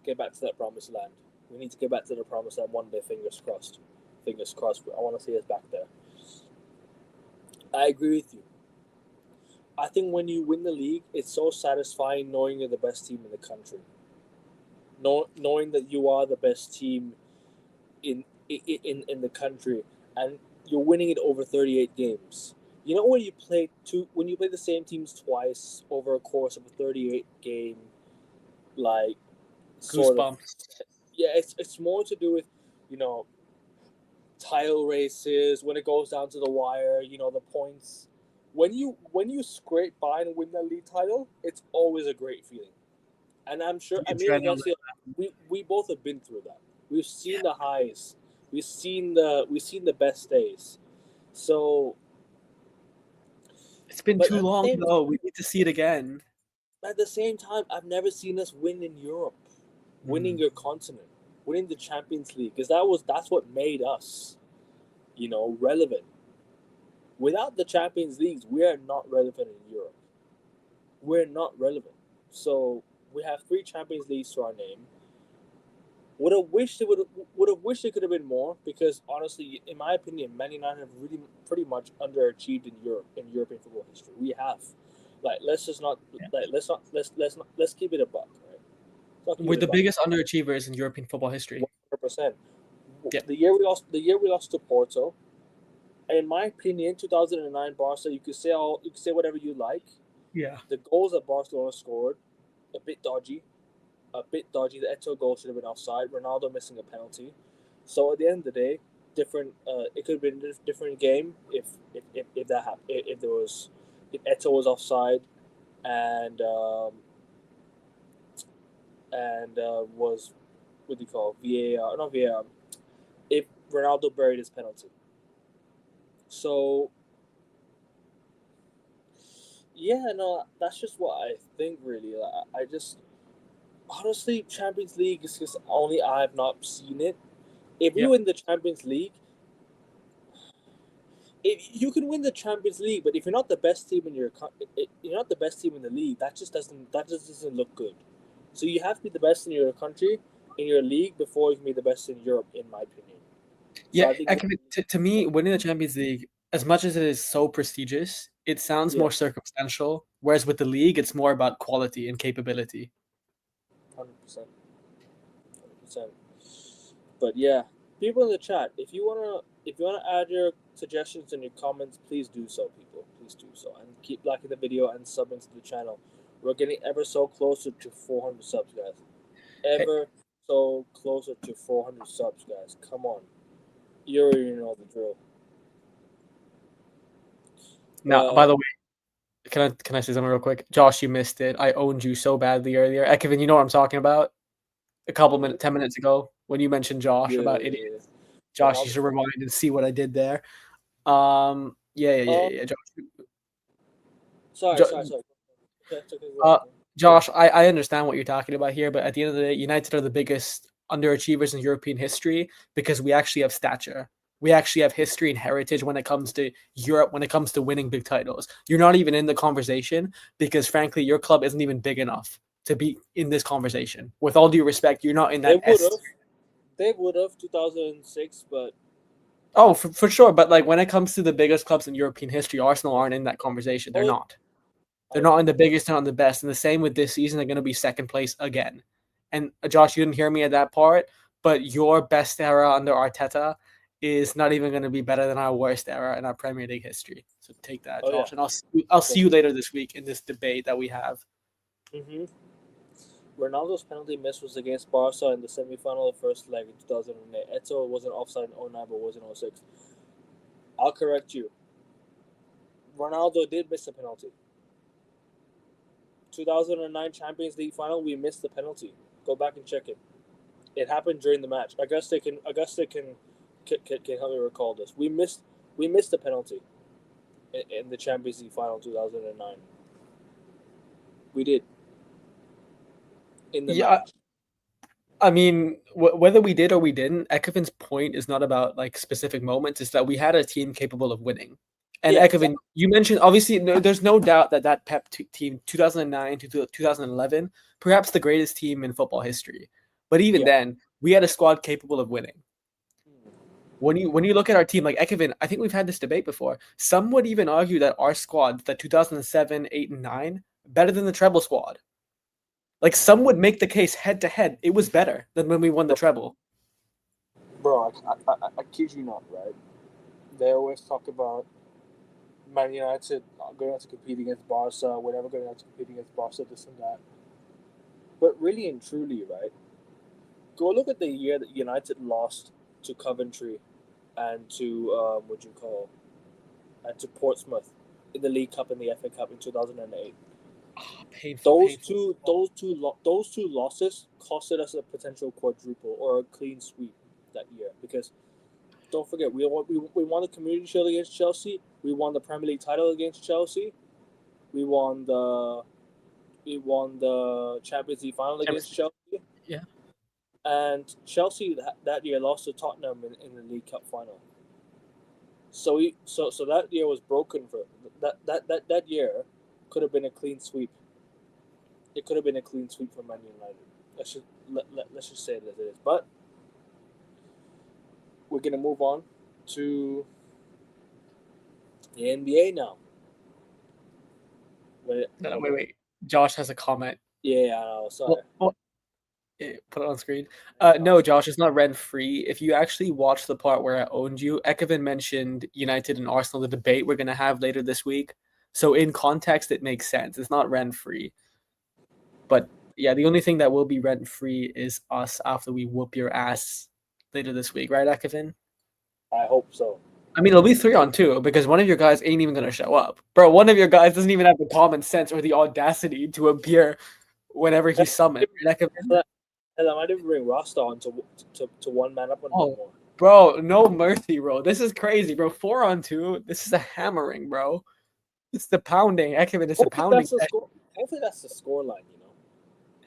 get back to that promised land. We need to get back to the promised land one day, fingers crossed. Fingers crossed. I want to see us back there. I agree with you. I think when you win the league, it's so satisfying knowing you're the best team in the country. Knowing that you are the best team in the country, and you're winning it over 38 games. You know, when you play the same teams twice over a course of a 38 game, like sort of, yeah, it's more to do with, title races, when it goes down to the wire, the points. When you scrape by and win the league title, it's always a great feeling. And I'm sure, we both have been through that. We've seen the highs. We've seen the best days. So it's been too long though. We need to see it again. At the same time, I've never seen us win in Europe, winning your continent, winning the Champions League, because that's what made us, relevant. Without the Champions Leagues, we are not relevant in Europe. We're not relevant. So we have 3 Champions Leagues to our name. Would have wished it could have been more, because honestly, in my opinion, Man United have really pretty much underachieved in Europe, in European football history. We have, let's keep it a buck, right? We're the biggest underachievers in European football history. 100%. Yeah. The year we lost to Porto, and in my opinion, 2009 Barca, you could say whatever you like. Yeah. The goals that Barcelona scored, a bit dodgy. The Eto'o goal should have been offside. Ronaldo missing a penalty. So at the end of the day, different. It could have been a different game if that happened. If Eto'o was offside, and was, what do you call, VAR? Not VAR. If Ronaldo buried his penalty. So yeah, no, that's just what I think. Really, I just. Honestly, Champions League is just only I have not seen it. If we win the Champions League, if you can win the Champions League, but if you're not the best team in you're not the best team in the league, that just doesn't look good. So you have to be the best in your country, in your league, before you can be the best in Europe, in my opinion. Yeah, to me, winning the Champions League, as much as it is so prestigious, it sounds more circumstantial. Whereas with the league, it's more about quality and capability. 100%. But yeah, people in the chat, if you wanna add your suggestions and your comments, please do so, people. Please do so, and keep liking the video and subbing to the channel. We're getting ever so closer to 400 subs, guys. Hey, Ever so closer to 400 subs, guys. Come on. You already know the drill. now, by the way, can I say something real quick? Josh, you missed it. I owned you so badly earlier. Kevin, you know what I'm talking about? A couple minutes, 10 minutes ago, when you mentioned Josh Yeah, about yeah, idiots. yeah. Josh, you should rewind and see what I did there. Yeah. Josh, Sorry. Jo- Okay, uh, Josh, I understand what you're talking about here, but at the end of the day, United are the biggest underachievers in European history because we actually have stature. We actually have history and heritage when it comes to Europe, when it comes to winning big titles. You're not even in the conversation because, frankly, your club isn't even big enough to be in this conversation. With all due respect, you're not in They that would S. have. They would have 2006, but Oh, for sure. But like when it comes to the biggest clubs in European history, Arsenal aren't in that conversation. They're oh, not. They're not in the biggest, they're not in the best. And the same with this season, they're going to be second place again. And Josh, you didn't hear me at that part, but your best era under Arteta is not even going to be better than our worst era in our Premier League history. So take that, oh yeah. Josh, and I'll see you later this week in this debate that we have. Mm-hmm. Ronaldo's penalty miss was against Barca in the semi-final of the first leg in 2008. Eto'o wasn't offside in 09, but was in 06. I'll correct you. Ronaldo did miss the penalty. 2009 Champions League final, we missed the penalty. Go back and check it. It happened during the match. Augusta can help me recall this. We missed the penalty in the Champions League final 2009. We did in the Yeah, match. I mean, whether we did or we didn't, Ekhoven's point is not about like specific moments. It's that we had a team capable of winning. And Yeah, Ekhoven, exactly. you mentioned obviously there's no doubt that Pep team 2009 to 2011, perhaps the greatest team in football history. But even Yeah. then, we had a squad capable of winning. When you look at our team, like Ekhoven, I think we've had this debate before. Some would even argue that our squad, that 2007, 8, and 9, better than the treble squad. Like some would make the case head to head, it was better than when we won the treble. Bro, I kid you not, right? They always talk about Man United going out to compete against Barca, whatever, going out to compete against Barca, this and that. But really and truly, right? Go look at the year that United lost to Coventry and to what you call and to Portsmouth in the League Cup and the FA Cup in 2008. Painful, painful. Those two losses costed us a potential quadruple or a clean sweep that year because don't forget we won the Community Shield against Chelsea, we won the Premier League title against Chelsea, we won the Champions League final against Chelsea. Yeah. And Chelsea that year lost to Tottenham in the League Cup final. So that year was broken for that year could have been a clean sweep. It could have been a clean sweep for Man United. Let's just say it as it is. But we're gonna move on to the NBA now. Wait. Josh has a comment. Yeah, I know. Sorry. Put it on screen. No, Josh, it's not rent free. If you actually watch the part where I owned you, Ekhoven mentioned United and Arsenal, the debate we're going to have later this week. So in context, it makes sense. It's not rent free. But yeah, the only thing that will be rent free is us after we whoop your ass later this week, right, Ekhoven? I hope so. I mean, it'll be 3-on-2 because one of your guys ain't even going to show up. Bro, one of your guys doesn't even have the common sense or the audacity to appear whenever he's summoned. And I might even bring Rasta on to one man up on him more. Bro, no mercy, bro. This is crazy, bro. 4-on-2. This is a hammering, bro. It's the pounding. Ekhoven, it's a pounding. Hopefully that's the scoreline, you know.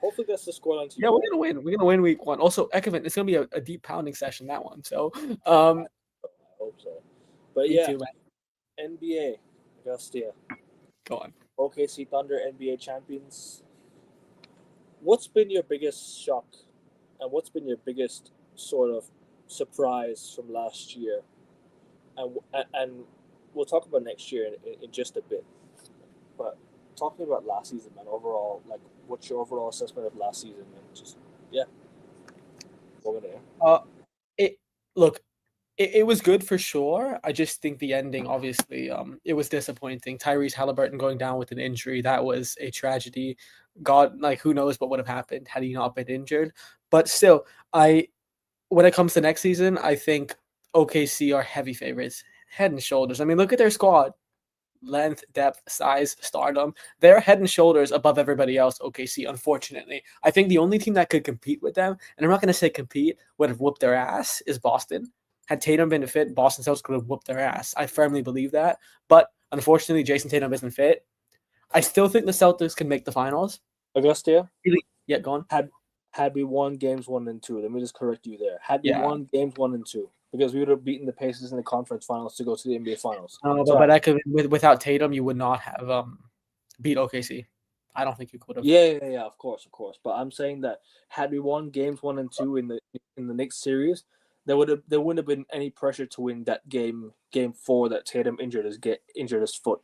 Hopefully that's the scoreline. Yeah, we're gonna win. We're gonna win week 1. Also, Ekhoven, it's gonna be a deep pounding session, that one. So I hope so. But me yeah, too, man. NBA, Augusta. Go on. OKC Thunder, NBA champions. What's been your biggest shock, and what's been your biggest sort of surprise from last year? And we'll talk about next year in just a bit. But talking about last season, man, overall, like, what's your overall assessment of last season? And just over there. Look, It was good for sure. I just think the ending, obviously, it was disappointing. Tyrese Halliburton going down with an injury, that was a tragedy. God, like who knows what would have happened had he not been injured. But still, I when it comes to next season, I think OKC are heavy favorites, head and shoulders. I mean, look at their squad. Length, depth, size, stardom. They're head and shoulders above everybody else, OKC, unfortunately. I think the only team that could compete with them, and I'm not going to say compete, would have whooped their ass, is Boston. Had Tatum been fit, Boston Celtics could have whooped their ass. I firmly believe that. But unfortunately, Jason Tatum isn't fit. I still think the Celtics can make the finals. Augustia, Really? Yeah, go on. had we won games 1 and 2, let me just correct you there. Had we Yeah. won games 1 and 2, because we would have beaten the Pacers in the conference finals to go to the NBA finals. But I could, without Tatum, you would not have beat OKC. I don't think you could have. Yeah, of course. But I'm saying that had we won games 1 and 2 in the next series, there wouldn't have been any pressure to win that game 4 that Tatum injured his foot.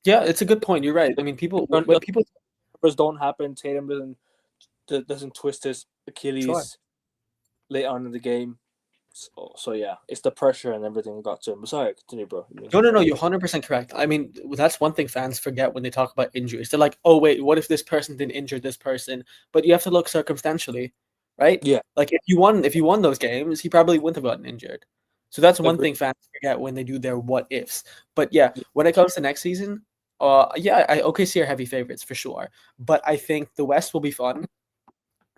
Yeah, it's a good point. You're right. I mean, people numbers don't happen. Tatum doesn't twist his Achilles late on in the game. So yeah, it's the pressure and everything got to him. Sorry, continue, bro. No, you're 100% correct. I mean, that's one thing fans forget when they talk about injuries. They're like, oh, wait, what if this person didn't injure this person? But you have to look circumstantially, right? Yeah. Like if you won those games, he probably wouldn't have gotten injured. So that's one thing fans forget when they do their what ifs. But yeah, when it comes to next season, OKC are heavy favorites for sure. But I think the West will be fun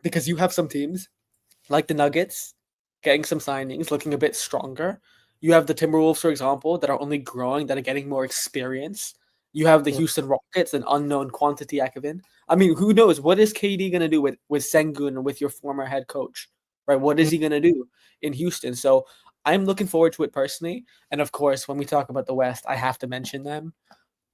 because you have some teams like the Nuggets getting some signings, looking a bit stronger. You have the Timberwolves, for example, that are only growing, that are getting more experience. You have the Houston Rockets, an unknown quantity, Ekavin. I mean, who knows? What is KD going to do with Sengun, with your former head coach? Right? What is he going to do in Houston? So I'm looking forward to it personally. And of course, when we talk about the West, I have to mention them.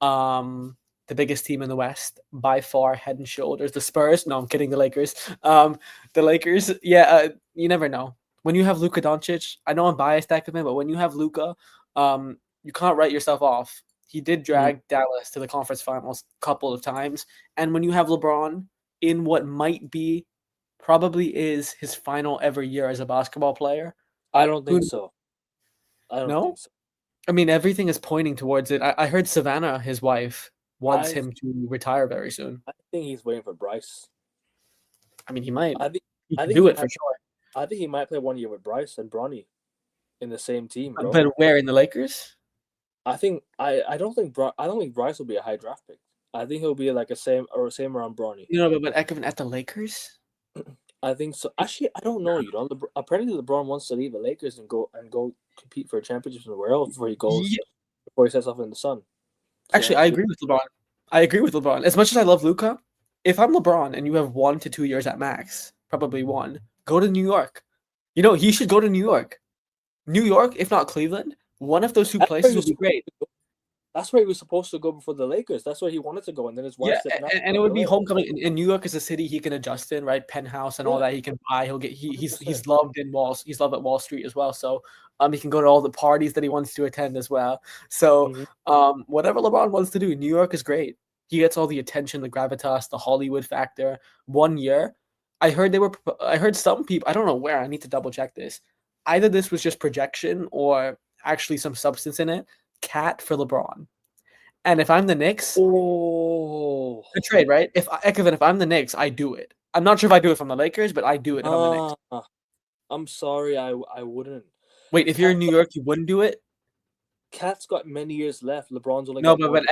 The biggest team in the West by far, head and shoulders. The Spurs. No, I'm kidding. The Lakers. The Lakers. Yeah, you never know. When you have Luka Doncic, I know I'm biased, Ekman, but when you have Luka, you can't write yourself off. He did drag Dallas to the conference finals a couple of times. And when you have LeBron in what might be, probably is his final ever year as a basketball player. I don't think so. I don't think so. I mean, everything is pointing towards it. I heard Savannah, his wife, wants him to retire very soon. I think he's waiting for Bryce. I mean, he might. I think do it for sure. I think he might play 1 year with Bryce and Bronny in the same team, bro. But where, in the Lakers? I don't think Bryce will be a high draft pick. I think he'll be like same around Bronny. You know, but Ekman at the Lakers? I think so. Actually, I don't know. You know, apparently LeBron wants to leave the Lakers and go compete for a championship somewhere else before he sets off in the sun. So, actually, I agree with LeBron. As much as I love Luka, if I'm LeBron and you have 1 to 2 years at max, probably 1, go to New York. You know, he should go to New York. New York, if not Cleveland, one of those two places would be great. That's where he was supposed to go before the Lakers. That's where he wanted to go, and then his wife said no. And it would be homecoming. In New York is a city he can adjust in, right? Penthouse and all that he can buy. He's loved in Wall. He's loved at Wall Street as well. So he can go to all the parties that he wants to attend as well. So whatever LeBron wants to do, New York is great. He gets all the attention, the gravitas, the Hollywood factor. 1 year, I heard some people. I don't know where. I need to double check this. Either this was just projection or actually some substance in it. Cat for LeBron. And if I'm the Knicks, the trade, right? If I'm the Knicks, I do it. I'm not sure if I do it from the Lakers, but I do it if I'm the Knicks. I'm sorry, I wouldn't. Wait, if you're in New York, you wouldn't do it? Cat's got many years left. LeBron's only got but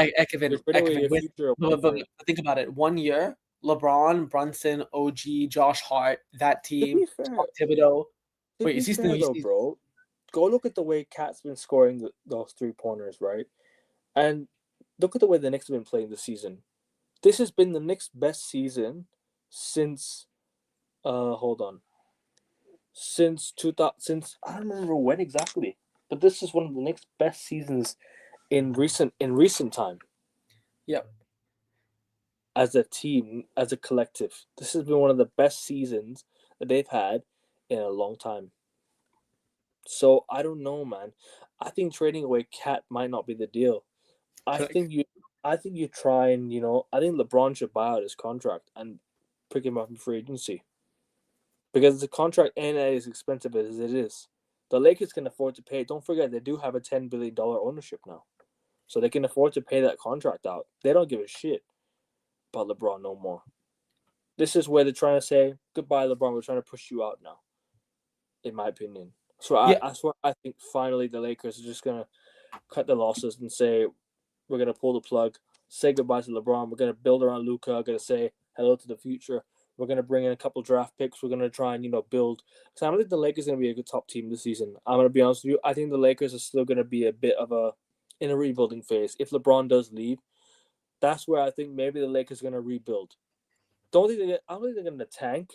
think about it. 1 year, LeBron, Brunson, OG, Josh Hart, that team, Thibodeau. Wait, is he still, bro? Go look at the way Cat's been scoring those 3-pointers, right? And look at the way the Knicks have been playing this season. This has been the Knicks' best season since since I don't remember when exactly, but this is one of the Knicks' best seasons in recent time. Yep. As a team, as a collective, this has been one of the best seasons that they've had in a long time. So I don't know, man. I think trading away Cat might not be the deal. I think you try and I think LeBron should buy out his contract and pick him up in free agency, because the contract ain't as expensive as it is. The Lakers can afford to pay. Don't forget, they do have a $10 billion ownership now. So they can afford to pay that contract out. They don't give a shit about LeBron no more. This is where they're trying to say, goodbye, LeBron. We're trying to push you out now, in my opinion. So Yeah, that's why I think finally the Lakers are just going to cut the losses and say, we're going to pull the plug, say goodbye to LeBron. We're going to build around Luka. We're going to say hello to the future. We're going to bring in a couple draft picks. We're going to try and, build. Because I don't think the Lakers are going to be a good top team this season. I'm going to be honest with you. I think the Lakers are still going to be a bit of in a rebuilding phase. If LeBron does leave, that's where I think maybe the Lakers are going to rebuild. I don't think they're going to tank.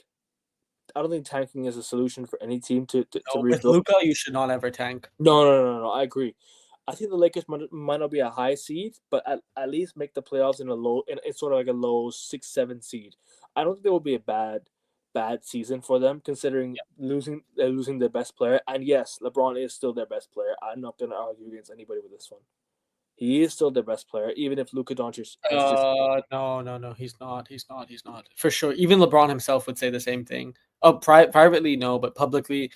I don't think tanking is a solution for any team to no, with rebuild. Luka, you should not ever tank. No. I agree. I think the Lakers might not be a high seed, but at least make the playoffs in it's sort of like a low 6-7 seed. I don't think there will be a bad season for them considering losing their best player. And yes, LeBron is still their best player. I'm not going to argue against anybody with this one. He is still their best player, even if Luka Doncic has just. No, he's not. He's not. For sure. Even LeBron himself would say the same thing. Privately, no, but publicly,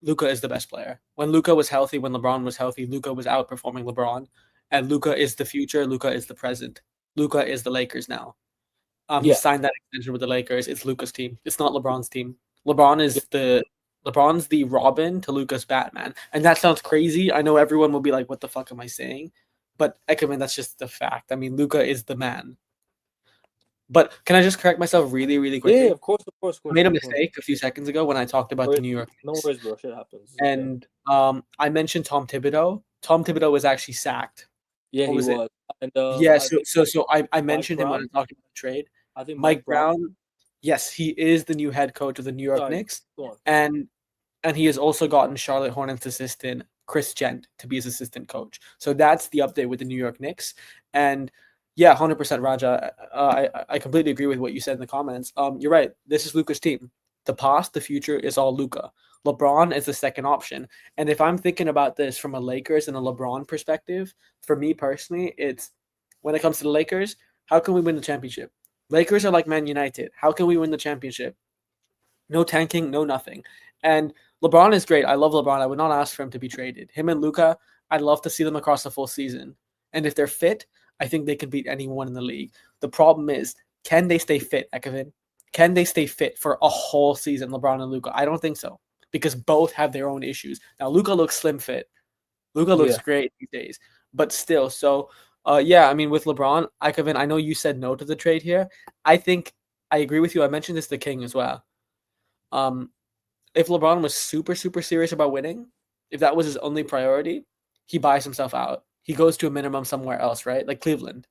Luka is the best player. When Luka was healthy, when LeBron was healthy, Luka was outperforming LeBron. And Luka is the future. Luka is the present. Luka is the Lakers now. He signed that extension with the Lakers. It's Luka's team. It's not LeBron's team. LeBron's the Robin to Luka's Batman. And that sounds crazy. I know everyone will be like, what the fuck am I saying? But Ekman, that's just the fact. I mean, Luka is the man. But can I just correct myself really, really quickly? Yeah, of course. I made a mistake a few seconds ago when I talked about the New York Knicks. No worries, bro. Shit happens. And I mentioned Tom Thibodeau. Tom Thibodeau was actually sacked. Yeah, he was. And, so I mentioned him when I talked about the trade. I think Mike Brown, yes, he is the new head coach of the New York Knicks. And he has also gotten Charlotte Hornets assistant Chris Gent to be his assistant coach. So that's the update with the New York Knicks. And yeah, 100% Raja. I completely agree with what you said in the comments. You're right. This is Luka's team. The past, the future is all Luka. LeBron is the second option. And if I'm thinking about this from a Lakers and a LeBron perspective, for me personally, it's when it comes to the Lakers, how can we win the championship? Lakers are like Man United. How can we win the championship? No tanking, no nothing. And LeBron is great. I love LeBron. I would not ask for him to be traded. Him and Luka, I'd love to see them across the full season. And if they're fit, I think they can beat anyone in the league. The problem is, can they stay fit, Ekavin? Can they stay fit for a whole season, LeBron and Luka? I don't think so, because both have their own issues. Now, Luka looks slim fit. Luka looks great these days, but still. So, I mean, with LeBron, Ekavin, I know you said no to the trade here. I think I agree with you. I mentioned this to King as well. If LeBron was super, super serious about winning, if that was his only priority, he buys himself out. He goes to a minimum somewhere else, right? Like Cleveland.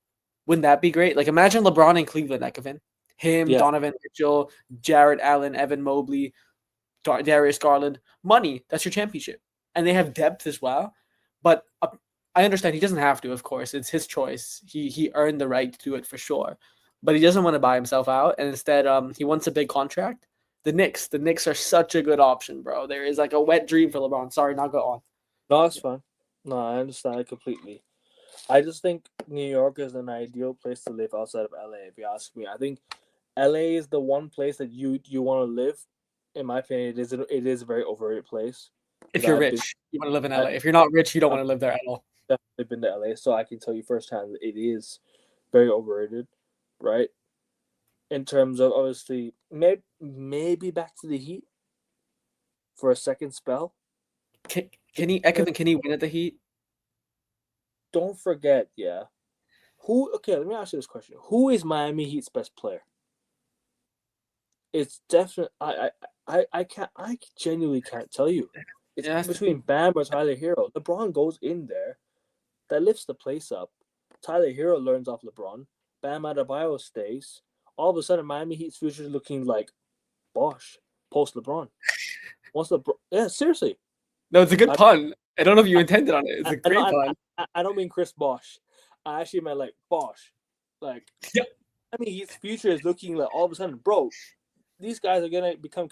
Wouldn't that be great? Like imagine LeBron in Cleveland, Ekavin. Him, Donovan Mitchell, Jared Allen, Evan Mobley, Darius Garland. Money. That's your championship. And they have depth as well. But I understand he doesn't have to, of course. It's his choice. He earned the right to do it for sure. But he doesn't want to buy himself out. And instead, he wants a big contract. The Knicks are such a good option, bro. There is like a wet dream for LeBron. Sorry, now go on. No, it's fine. No, I understand it completely. I just think New York is an ideal place to live outside of LA, if you ask me. I think LA is the one place that you want to live. In my opinion, it is a very overrated place. If you're rich, you want to live in LA. If you're not rich, you don't want to live there at all. Definitely been to LA, so I can tell you firsthand that it is very overrated, right? In terms of obviously maybe back to the Heat for a second spell. Can he win at the Heat? Don't forget, let me ask you this question. Who is Miami Heat's best player? It's definitely I genuinely can't tell you. It's between Bam or Tyler Hero. LeBron goes in there, that lifts the place up. Tyler Hero learns off LeBron. Bam Adebayo stays. All of a sudden, Miami Heat's future is looking like Bosh post LeBron. Once LeBron, yeah, seriously. No, it's a good pun. I don't know if you intended on it. It's a great pun. I don't mean Chris Bosh. I actually meant like Bosh. Like, yep. I mean, his future is looking like all of a sudden, bro. These guys are gonna become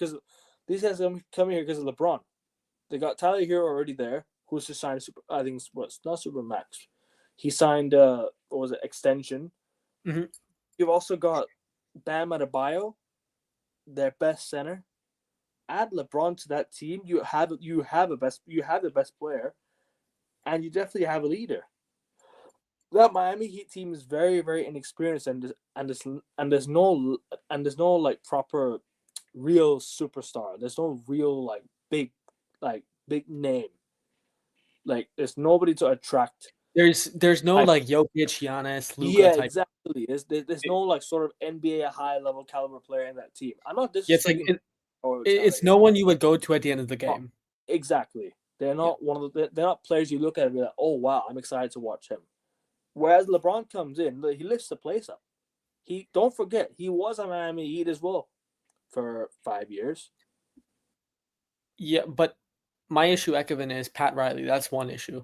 these guys are coming here because of LeBron. They got Tyler Hero already there, who's just signed I think it's not super max. He signed extension. Mm-hmm. You've also got Bam Adebayo, their best center. add LeBron to that team, you have the best player, and you definitely have a leader. That Miami Heat team is very, very inexperienced, and there's no like proper real superstar. There's no real big name. Like there's nobody to attract. There's no Like like Jokic, Giannis, Luka yeah, type. exactly. There's no like sort of NBA high level caliber player in that team. I'm not Yeah, it's like disrespecting or it's retaliate. no one you would go to at the end of the Oh, game. exactly. They're Yeah. not one of the. They're not players you look at and be like, oh wow, I'm excited to watch him. Whereas LeBron comes in, he lifts the place up. He don't forget he was a Miami Heat as well for 5 years. Yeah, but my issue, Ekevin, is Pat Riley. That's one issue.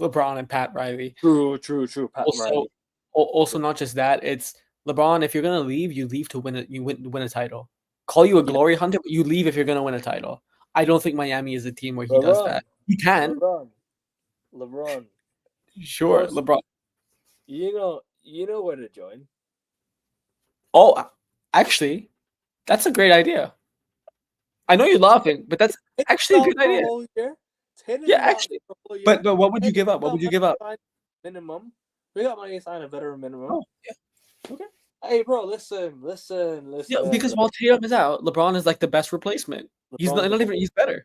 LeBron and Pat Riley. True, Pat Also, Riley. also not just that. It's LeBron. If you're gonna leave, you leave to win it. You win a title. Call you a Yeah, glory hunter, but you leave if you're gonna win a title. I don't think Miami is a team where he does LeBron, that. He can, LeBron. sure, Boss, LeBron. you know where to join. Oh, actually, that's a great idea. I know you're laughing, but that's actually a Out good for a idea. whole year. Yeah, Him out actually. for a whole year. But what would you Hey, give up? What would you give up? minimum. We got money to sign a veteran minimum. Oh, yeah. Okay. Hey, bro, listen. Yeah, because while Tatum is out, LeBron is like the best replacement. He's LeBron, not even. He's better.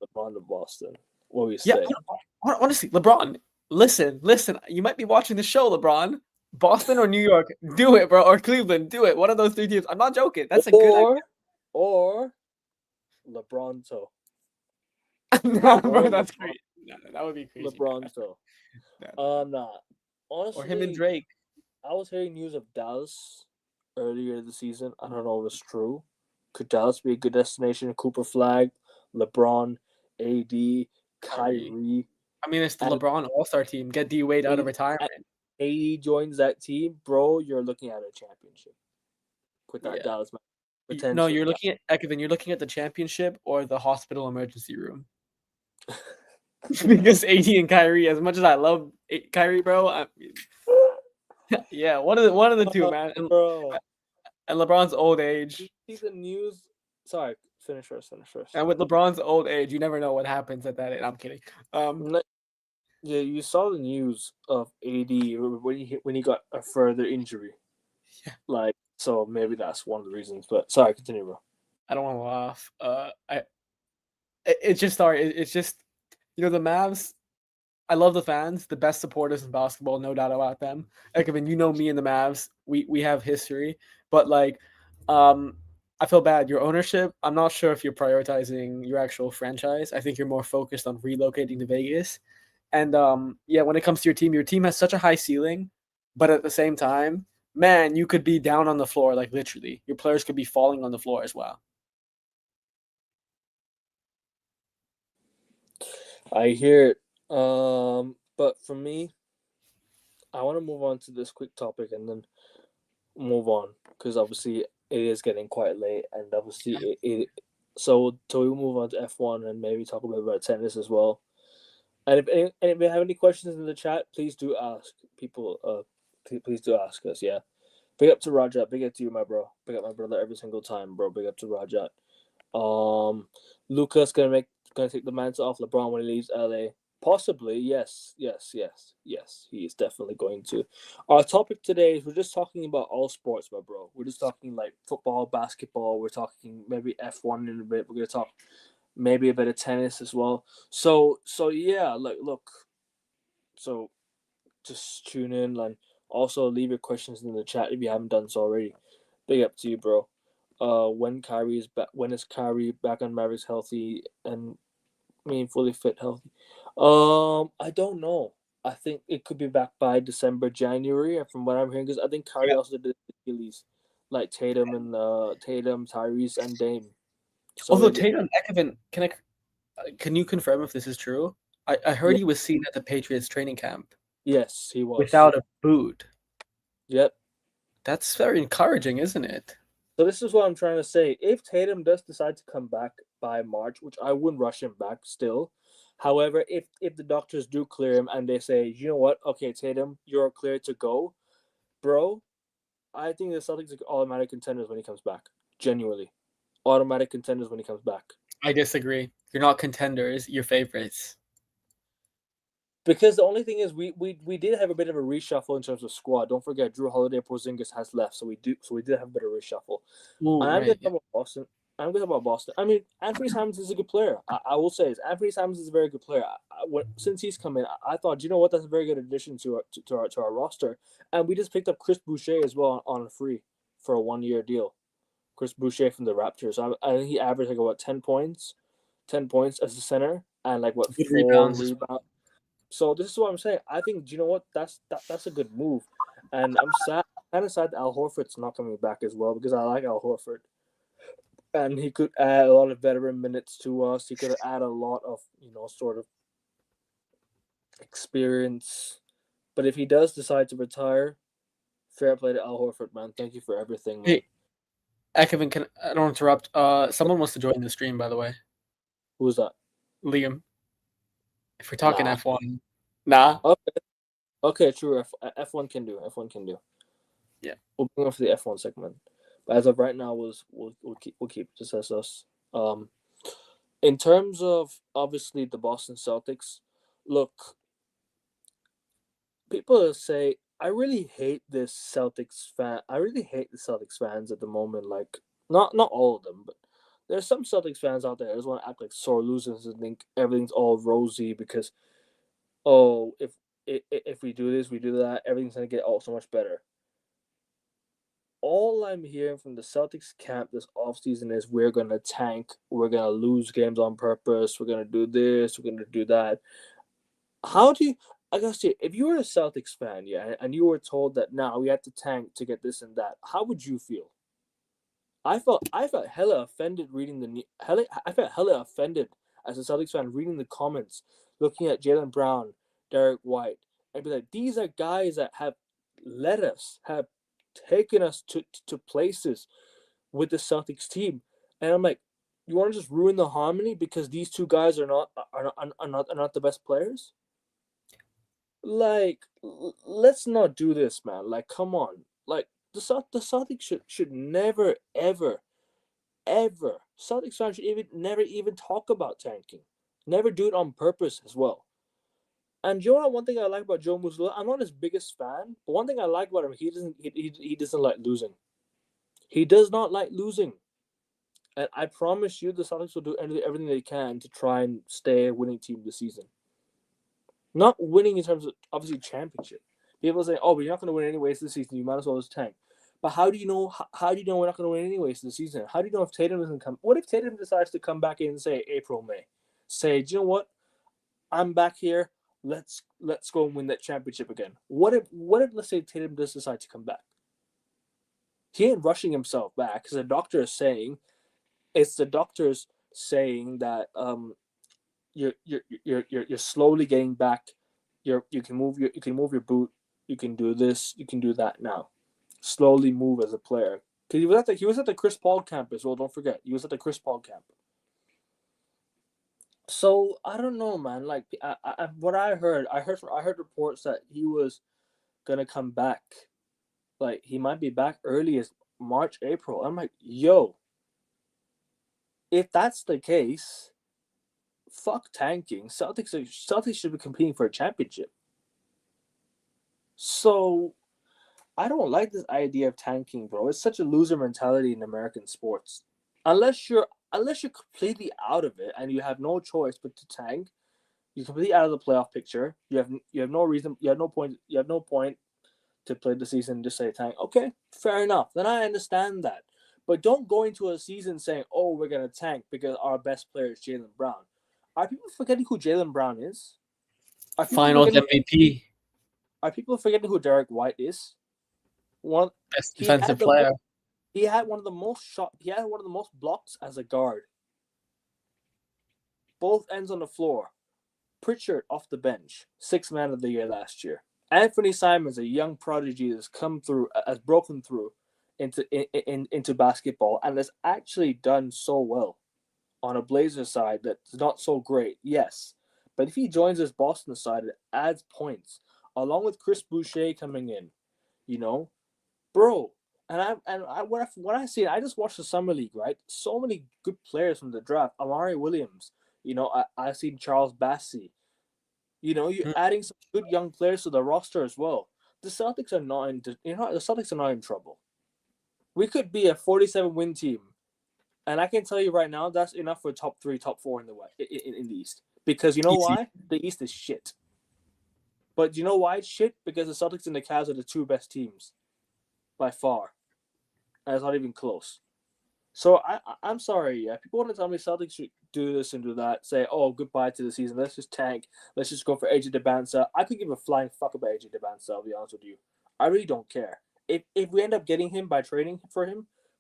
LeBron to Boston. What we Yeah, say? honestly, LeBron. Listen. You might be watching the show, LeBron. Boston or New York, do it, bro. Or Cleveland, do it. One of those three teams. I'm not joking. That's a good idea. Or LeBronto. No, bro, that's great. No, that would be crazy. LeBronto. Nah. Honestly, Or him and Drake. I was hearing news of Dallas earlier this season. I don't know if it's true. Could Dallas be a good destination? Cooper Flag, LeBron, AD, Kyrie. I mean, it's the LeBron All-Star team. Get D Wade out of retirement. AD joins that team, bro. You're looking at a championship with that Dallas. No, you're looking at Ekevin. You're looking at the championship or the hospital emergency room. Because AD and Kyrie, as much as I love Kyrie, bro, yeah, one of the two, man. And LeBron's old age. You see the news? Sorry, finish first. And with LeBron's old age, you never know what happens at that age. I'm kidding. Yeah, you saw the news of AD when he got a further injury. Yeah. So maybe that's one of the reasons. But sorry, continue, bro. I don't want to laugh. It's just the Mavs. I love the fans, the best supporters in basketball, no doubt about them. Ekevin, you know me and the Mavs. We have history, but I feel bad. Your ownership, I'm not sure if you're prioritizing your actual franchise. I think you're more focused on relocating to Vegas. And when it comes to your team has such a high ceiling, but at the same time, man, you could be down on the floor, like literally. Your players could be falling on the floor as well. I hear it. But for me, I want to move on to this quick topic and then move on because obviously it is getting quite late, and obviously so we move on to F1 and maybe talk a bit about tennis as well. And if you have any questions in the chat, please do ask people. Please do ask us. Yeah, big up to Rajat. Big up to you, my bro. Big up my brother every single time, bro. Big up to Rajat. Luka's gonna take the mantle off LeBron when he leaves LA. Possibly, yes. He is definitely going to. Our topic today is we're just talking about all sports, my bro. We're just talking like football, basketball. We're talking maybe F1 in a bit. We're gonna talk maybe a bit of tennis as well. So yeah, look. So just tune in and also leave your questions in the chat if you haven't done so already. Big up to you, bro. When is Kyrie back on Mavericks healthy and fully fit, healthy? I don't know. I think it could be back by December, January, from what I'm hearing, because I think Kyrie also did the Achilles, like Tatum, Tyrese, and Dame. So although Tatum, Ekevin, can you confirm if this is true? I heard he was seen at the Patriots training camp. Yes, he was. Without a boot. Yep. That's very encouraging, isn't it? So this is what I'm trying to say. If Tatum does decide to come back by March, which I wouldn't rush him back still. However, if the doctors do clear him and they say, you know what, okay, Tatum, you're clear to go, bro, I think the Celtics are automatic contenders when he comes back. Genuinely. automatic contenders when he comes back. I disagree. You're not contenders. You're favorites. Because the only thing is, we did have a bit of a reshuffle in terms of squad. Don't forget, Drew Holiday, Porzingis has left, so we did have a bit of a reshuffle. Ooh, And I'm right. going to talk about Boston. I mean, Anthony Simons is a good player. I will say, Anthony Simons is a very good player. Since he's come in, I thought, you know what, that's a very good addition to our roster. And we just picked up Chris Boucher as well on a free for a 1-year deal. Chris Boucher from the Raptors. I think he averaged like what 10 points as a center, and like what Good 4 rebounds. rebounds. So this is what I'm saying. I think, you know what, that's a good move, and I'm kind of sad that Al Horford's not coming back as well, because I like Al Horford, and he could add a lot of veteran minutes to us. He could add a lot of, sort of experience. But if he does decide to retire, fair play to Al Horford, man. Thank you for everything, man. Hey, Kevin, I don't interrupt. Someone wants to join the stream, by the way. Who's that? Liam. If we're talking Nah. F1. Nah. Okay, true. F1 can do. F1 can do. Yeah. We'll bring up for the F1 segment. But as of right now, we'll keep this as us. In terms of obviously the Boston Celtics, look, people say I really hate this Celtics fan. I really hate the Celtics fans at the moment. Like, not all of them, but there's some Celtics fans out there that just want to act like sore losers and think everything's all rosy because, if we do this, we do that, everything's gonna get so much better. All I'm hearing from the Celtics camp this offseason is we're gonna tank, we're gonna lose games on purpose, we're gonna do this, we're gonna do that. I gotta say, if you were a Celtics fan, yeah, and you were told that now we have to tank to get this and that, how would you feel? I felt hella offended I felt hella offended as a Celtics fan reading the comments, looking at Jaylen Brown, Derek White, and be like, these are guys that have taken us to places with the Celtics team, and I'm like, you want to just ruin the harmony because these two guys are not the best players? Like, let's not do this, man. Like, come on. Like, the Celtics should never, ever, ever. Celtics fans should never even talk about tanking. Never do it on purpose as well. And you know what? One thing I like about Joe Mazzulla, I'm not his biggest fan, but one thing I like about him, he doesn't like losing. He does not like losing. And I promise you, the Celtics will do everything they can to try and stay a winning team this season. Not winning in terms of, obviously, championship. People say, "Oh, but you're not going to win anyways this season. You might as well just tank." But how do you know? How do you know we're not going to win anyways this season? How do you know if Tatum doesn't come? What if Tatum decides to come back in, say April, May? Say, do you know what? I'm back here. Let's go and win that championship again. What if let's say Tatum does decide to come back? He ain't rushing himself back because the doctor is saying, it's the doctors saying that you're slowly getting back. You can move your boot. You can do this. You can do that now. Slowly move as a player. Because he was at the Chris Paul camp as well. Don't forget, he was at the Chris Paul camp. So I don't know, man. Like, what I heard reports that he was gonna come back. Like, he might be back early as March, April. I'm like, yo. If that's the case, fuck tanking. Celtics should be competing for a championship. So I don't like this idea of tanking, bro. It's such a loser mentality in American sports. Unless you're completely out of it and you have no choice but to tank, you're completely out of the playoff picture. You have no reason. You have no point to play the season and just say tank. Okay, fair enough. Then I understand that. But don't go into a season saying, "Oh, we're gonna tank because our best player is Jaylen Brown." Are people forgetting who Jaylen Brown is? Finals MVP. Are people forgetting who Derek White is? Best defensive player. He had one of the most blocks as a guard. Both ends on the floor. Pritchard off the bench, 6th man of the year last year. Anthony Simons, a young prodigy, has broken through into basketball and has actually done so well on a Blazers side that's not so great, yes. But if he joins this Boston side, it adds points. Along with Chris Boucher coming in, bro, What I see, I just watched the summer league, right? So many good players from the draft. Amari Williams, I seen Charles Bassey. You're Mm. adding some good young players to the roster as well. The Celtics are not in. The Celtics are not in trouble. We could be a 47 win team, and I can tell you right now that's enough for top 3, top 4 in the West, in the East. Because you know Easy. why? The East is shit. But you know why it's shit? Because the Celtics and the Cavs are the 2 best teams by far. And it's not even close. So I'm sorry. Yeah, people want to tell me Celtics should do this and do that. Say, oh, goodbye to the season. Let's just tank. Let's just go for AJ DeBanza. I could give a flying fuck about AJ DeBanza. I'll be honest with you. I really don't care. If we end up getting him by trading for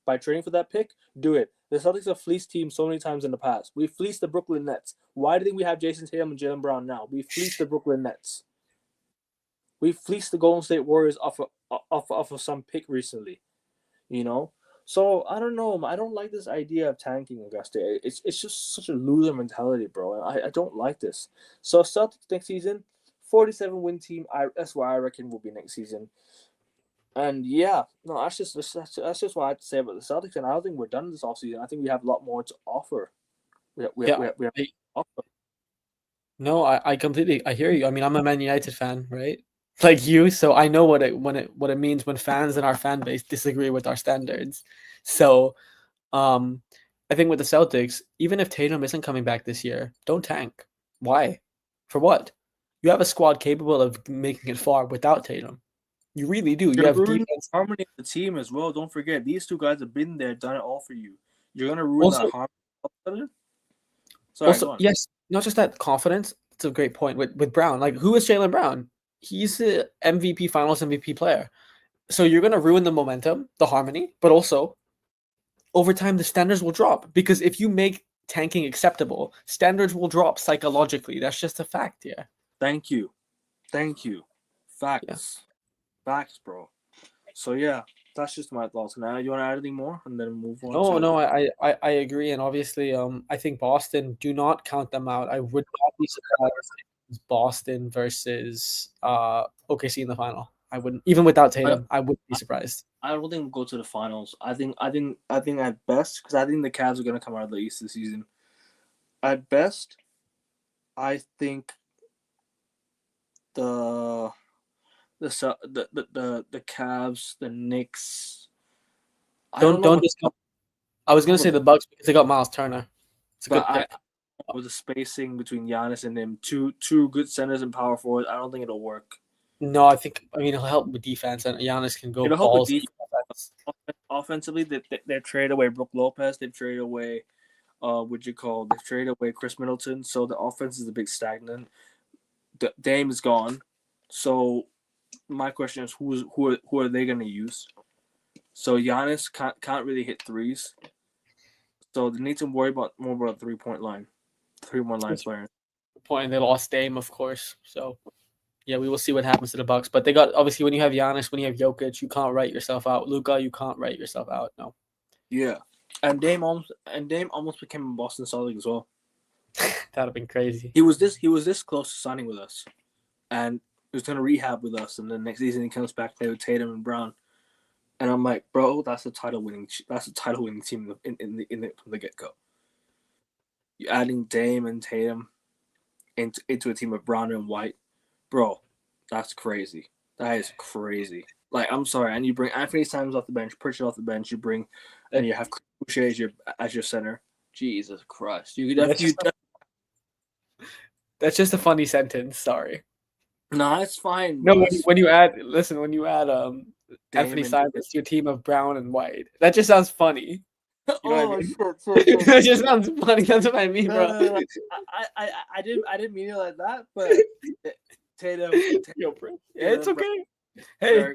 that pick, do it. The Celtics have fleeced teams so many times in the past. We fleeced the Brooklyn Nets. Why do we have Jason Tatum and Jaylen Brown now? We fleeced the Brooklyn Nets. We fleeced the Golden State Warriors off of some pick recently. So I don't know. I don't like this idea of tanking Augusta. It's just such a loser mentality, bro. I don't like this. So Celtics next season, 47 win team. That's what I reckon will be next season. And yeah, no, that's just what I have to say about the Celtics. And I don't think we're done this offseason. I think we have a lot more to offer. We Yeah. have to offer. No, I completely I hear you. I mean, I'm a Man United fan, right? Like you, so I know what it means when fans in our fan base disagree with our standards. So, I think with the Celtics, even if Tatum isn't coming back this year, don't tank. Why? For what? You have a squad capable of making it far without Tatum. You really do. You You're have ruining defense. the harmony of the team as well. Don't forget, these 2 guys have been there, done it all for you. You're gonna ruin that Also, harmony. Sorry, go on. yes, not just that confidence. It's a great point with Brown. Like, who is Jaylen Brown? He's the MVP, Finals MVP player. So you're gonna ruin the momentum, the harmony, but also over time the standards will drop because if you make tanking acceptable, standards will drop psychologically. That's just a fact. Yeah. Thank you. Yeah. Facts, bro. So yeah, that's just my thoughts. Now, you want to add anything more, and then move on No, to no, I agree, and obviously, I think Boston. Do not count them out. I would not be surprised if it was Boston versus OKC in the final. I wouldn't, even without Tatum. I wouldn't be surprised. I don't think we'll go to the finals. I think at best, because I think the Cavs are gonna come out of the East this season. At best, I think the Cavs, the Knicks. Don't discount. I was gonna say the Bucks because they got Miles Turner. It's a good pick. With the spacing between Giannis and him, two good centers and power forwards, I don't think it'll work. No, I mean he'll help with defense, and Giannis can go balls. Offensively, they traded away Brook Lopez. They've traded away, they've traded away Chris Middleton. So the offense is a bit stagnant. Dame is gone. So my question is, who are they going to use? So Giannis can't really hit threes. So they need to worry more about 3-point line, 3-1 line player. Point, and they lost Dame, of course. So yeah, we will see what happens to the Bucks. But they got, obviously, when you have Giannis, when you have Jokic, you can't write yourself out. Luka, you can't write yourself out. No. Yeah, and Dame almost became a Boston Celtic as well. That'd have been crazy. He was this close to signing with us, and he was going to rehab with us. And then next season he comes back play with Tatum and Brown, and I'm like, bro, that's a title winning team from the get go. You're adding Dame and Tatum into a team of Brown and White. Bro, that's crazy. That is crazy. Like, I'm sorry, and you bring Anthony Simons off the bench, Pritchard off the bench. And you have Boucher as your center. Jesus Christ, That's just a funny sentence. Sorry. No, it's fine. No, when you add Anthony Simons to a team of Brown and White, that just sounds funny. You know what I mean? It just sounds funny. That's what I mean, bro. I didn't mean it like that, but Tatum, it's okay. Hey,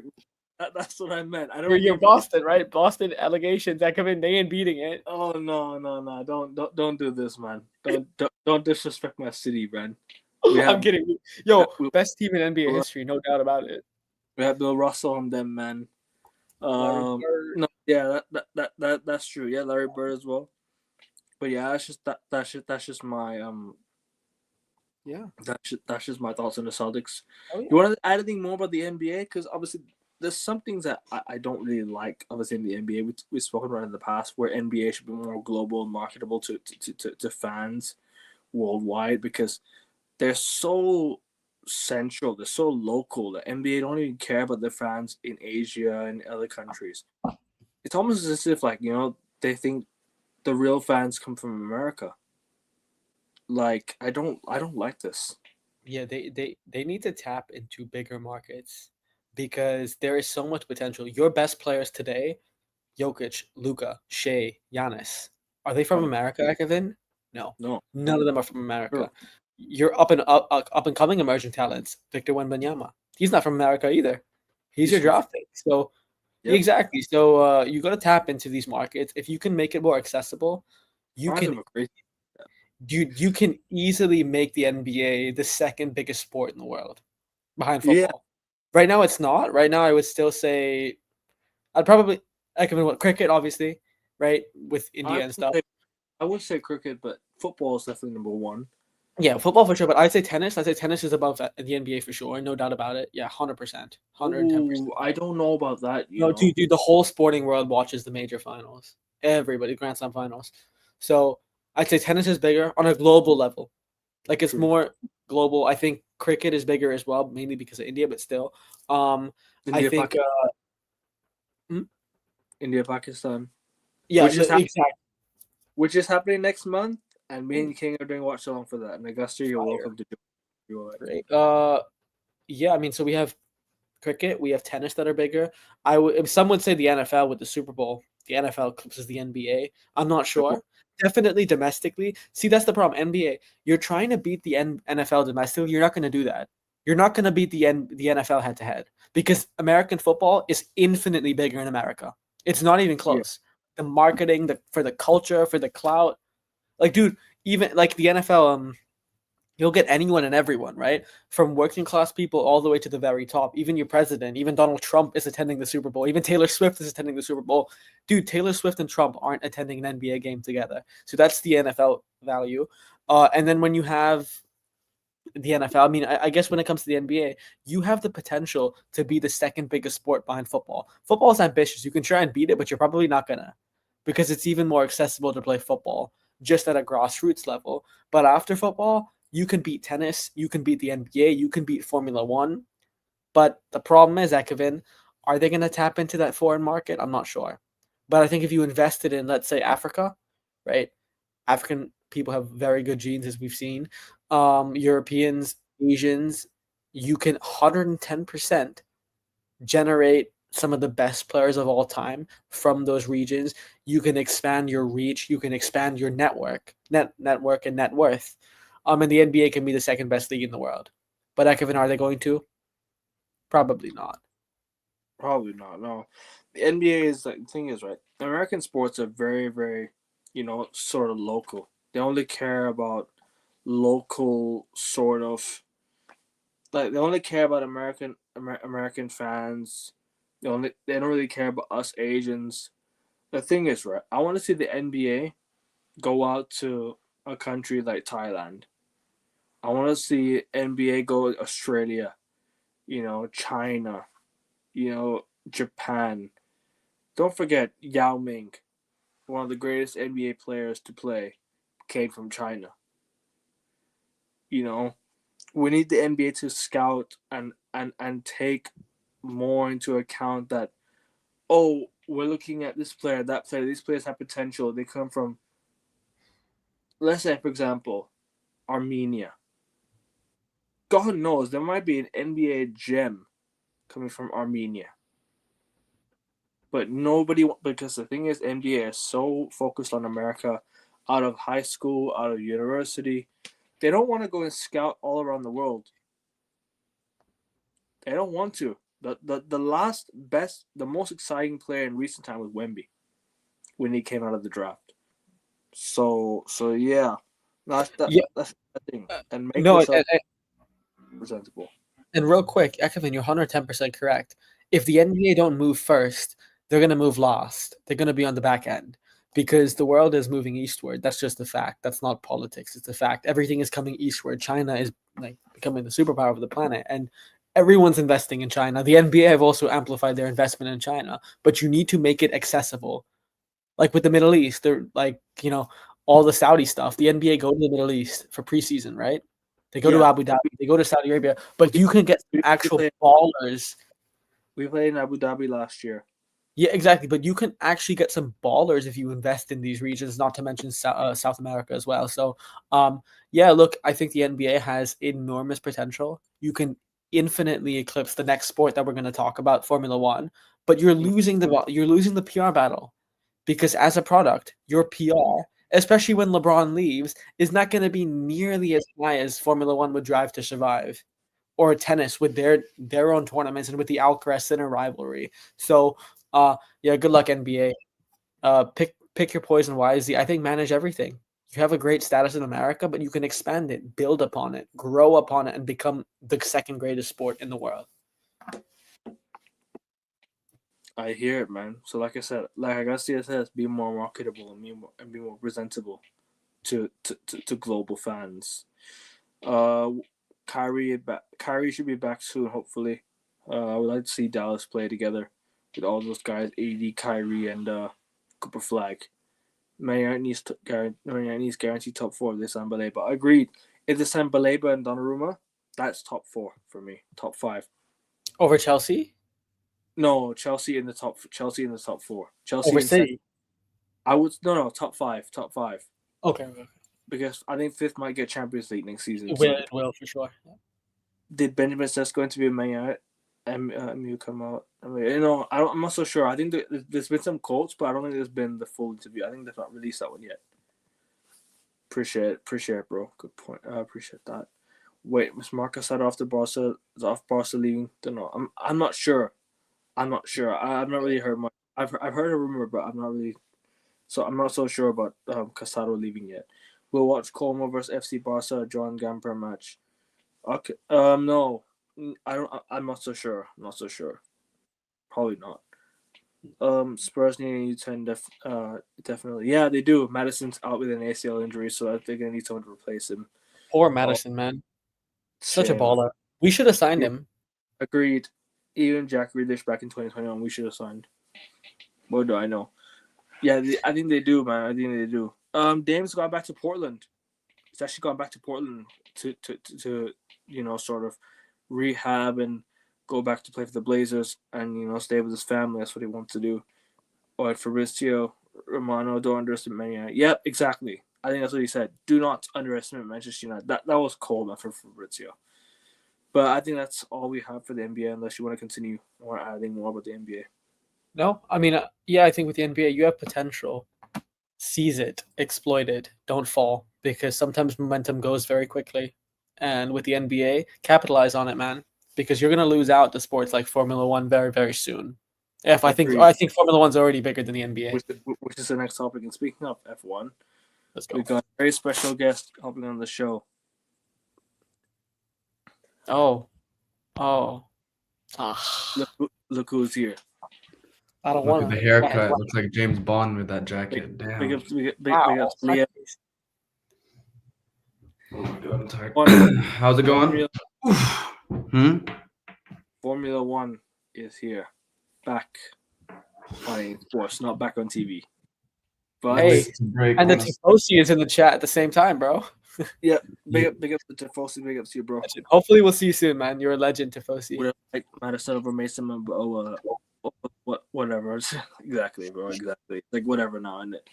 that's what I meant. I don't. You're Boston, right? Boston allegations that come in, they ain't beating it. Oh no! Don't do this, man. Don't disrespect my city, man. I'm kidding. Yo, best team in NBA history, no doubt about it. We have Bill Russell on them, man. No, yeah, that's true. Yeah, Larry Bird as well. But yeah, that's just my Yeah, that's just my thoughts on the Celtics. Oh, yeah. You want to add anything more about the NBA? Because obviously there's some things that I don't really like, obviously, in the NBA. We've spoken about in the past, where NBA should be more global and marketable to fans worldwide, because they're so central, they're so local. The NBA don't even care about their fans in Asia and other countries. It's almost as if, like, they think the real fans come from America. Like, I don't like this. Yeah, they need to tap into bigger markets because there is so much potential. Your best players today, Jokic, Luka, Shea, Giannis, are they from Um, America, Kevin? No, no, none of them are from true. America. Your up and coming emerging talents, Victor Wembanyama. He's not from America either. He's He's your from. draft pick. So Yep. exactly. So you got to tap into these markets. If you can make it more accessible, you Fans can are crazy. you can easily make the NBA the second biggest sport in the world behind Yeah, football. Right now, it's not. Right now, I would still say I'd probably I can what cricket, obviously, right, with I India and would stuff. say I would say cricket, but football is definitely number one. Yeah, football for sure, but I'd say tennis. I'd say tennis is above the NBA for sure, no doubt about it. Yeah, 100%, 110%. Ooh, I don't know about that. No, dude, the whole sporting world watches the major finals. Everybody, Grand Slam finals. So I'd say tennis is bigger on a global level. Like it's True. more global. I think cricket is bigger as well, mainly because of India, but still. I India, think Pakistan, hmm? India, Pakistan, Yeah, which is exactly. which is happening next month, and me Ooh, and King are doing watch along for that. And Augusta, you're fire. welcome to do it. Great. Yeah, I mean, so we have cricket, we have tennis that are bigger. If some would say the NFL with the Super Bowl, the NFL eclipses the NBA. I'm not True. sure. Definitely domestically. See, that's the problem. NBA, you're trying to beat the NFL domestically. You're not going to do that. You're not going to beat the NFL head to head because American football is infinitely bigger in America. It's not even Yeah, close. The marketing, for the culture, for the clout, like, dude, even like the NFL, you'll get anyone and everyone, right? From working class people all the way to the very top. Even your president, even Donald Trump is attending the Super Bowl. Even Taylor Swift is attending the Super Bowl. Dude, Taylor Swift and Trump aren't attending an NBA game together. So that's the NFL value. And then when you have the NFL, I mean, I guess when it comes to the NBA, you have the potential to be the second biggest sport behind football. Football is ambitious. You can try and beat it, but you're probably not gonna because it's even more accessible to play football just at a grassroots level. But after football, you can beat tennis, you can beat the NBA, you can beat Formula One. But the problem is, Ekevin, are they going to tap into that foreign market? I'm not sure. But I think if you invested in, let's say, Africa, right? African people have very good genes, as we've seen. Europeans, Asians, you can 110% generate some of the best players of all time from those regions. You can expand your reach. You can expand your network and net worth. And the NBA can be the second best league in the world. But Ekevin, are they going to? Probably not. probably not. No, the NBA is like, the thing is, right. American sports are very, very, sort of local. They only care about local sort of, like, they only care about American fans. They don't really care about us Asians. The thing is, right, I want to see the NBA go out to a country like Thailand. I want to see NBA go to Australia, China, Japan. Don't forget Yao Ming, one of the greatest NBA players to play, came from China. You know, we need the NBA to scout and take more into account that, oh, we're looking at this player, that player, these players have potential. They come from, let's say, for example, Armenia. God knows there might be an NBA gem coming from Armenia. But nobody, because the thing is, NBA is so focused on America out of high school, out of university. They don't want to go and scout all around the world. They don't want to. The last best, the most exciting player in recent time was Wemby when he came out of the draft. So yeah, Yeah, that's the thing, and make no, yourself presentable. and real quick, Ekevin, you're 110% correct. If the NBA don't move first, they're going to move last. They're going to be on the back end because the world is moving eastward. That's just a fact. That's not politics. It's a fact. Everything is coming eastward. China is like becoming the superpower of the planet. And everyone's investing in China. The NBA have also amplified their investment in China, but you need to make it accessible. Like with the Middle East, they're like, all the Saudi stuff. The NBA go to the Middle East for preseason, right? They go to Yeah, Abu Dhabi, they go to Saudi Arabia, but you can get some we actual played ballers. we played in Abu Dhabi last year. Yeah, exactly. But you can actually get some ballers if you invest in these regions, not to mention South America as well. So, yeah, look, I think the NBA has enormous potential. You can infinitely eclipse the next sport that we're going to talk about, Formula One. But you're losing the PR battle because as a product, your PR, especially when LeBron leaves, is not going to be nearly as high as Formula One would drive to survive, or tennis with their own tournaments and with the Alcaraz Sinner rivalry. So, yeah, good luck NBA. Pick your poison wisely. I think manage everything. You have a great status in America, but you can expand it, build upon it, grow upon it, and become the second greatest sport in the world. I hear it, man. So like I said, like I got CSS be more marketable and be more presentable to global fans. Uh, Kyrie should be back soon, hopefully. I would like to see Dallas play together with all those guys, AD, Kyrie, and Cooper Flag. Man needs guaranteed top four if they sign Baleba. Agreed. If they sign Baleba and Donnarumma, that's top four for me. Top five. Over Chelsea? No, Chelsea in the top four. Chelsea Over in second. City? I would no top five. Okay. Because I think fifth might get Champions League next season. It will for sure. Did Benjamin Sesko going to be Man United? MU come out. I mean, I'm not so sure. I think there's been some quotes, but I don't think there's been the full interview. I think they've not released that one yet. Appreciate it, bro. Good point. I appreciate that. Wait, Miss Marcus said off Barca leaving. Don't know. I'm not sure. I've not really heard much. I've heard a rumor, but I'm not really. So I'm not so sure about Casado leaving yet. We'll watch Como versus FC Barca John Gamper match. Okay. No, I don't. I'm not so sure. Probably not. Spurs need a new 10 definitely. Yeah, they do. Madison's out with an ACL injury, so they're gonna need someone to replace him. Poor Madison, man. Such a Shame. baller. We should have signed him. Agreed. Even Jack Grealish back in 2021, we should have signed. What do I know? Yeah, I think they do, man. I think they do. Dame's gone back to Portland. He's actually gone back to Portland to sort of rehab and go back to play for the Blazers and stay with his family. That's what he wants to do. But Fabrizio Romano, don't underestimate Man United. Yep, exactly. I think that's what he said. Do not underestimate Manchester United. That was cold, man, for Fabrizio. But I think that's all we have for the NBA, unless you want to continue or adding more about the NBA. No, I mean, yeah, I think with the NBA, you have potential. Seize it, exploit it, don't fall, because sometimes momentum goes very quickly. And with the NBA, capitalize on it, man, because you're gonna lose out to sports like Formula One very, very soon. I think Formula One's already bigger than the NBA. Which is the next topic. And speaking of F1, let's go. We've got a very special guest helping on the show. Oh. Look who's here. I don't want the haircut. Looks like James Bond with that jacket. Damn. Big ups, Liam. Oh my god, I'm tired. How's it going? Formula One is here. Back on sports, not back on TV. But hey, and the Tifosi is in the chat at the same time, bro. Yeah, big up to Tifosi, big up to you, bro. Hopefully we'll see you soon, man. You're a legend, Tifosi. Like Madison over Mason, whatever. Exactly, bro. Exactly. Like whatever now, isn't it?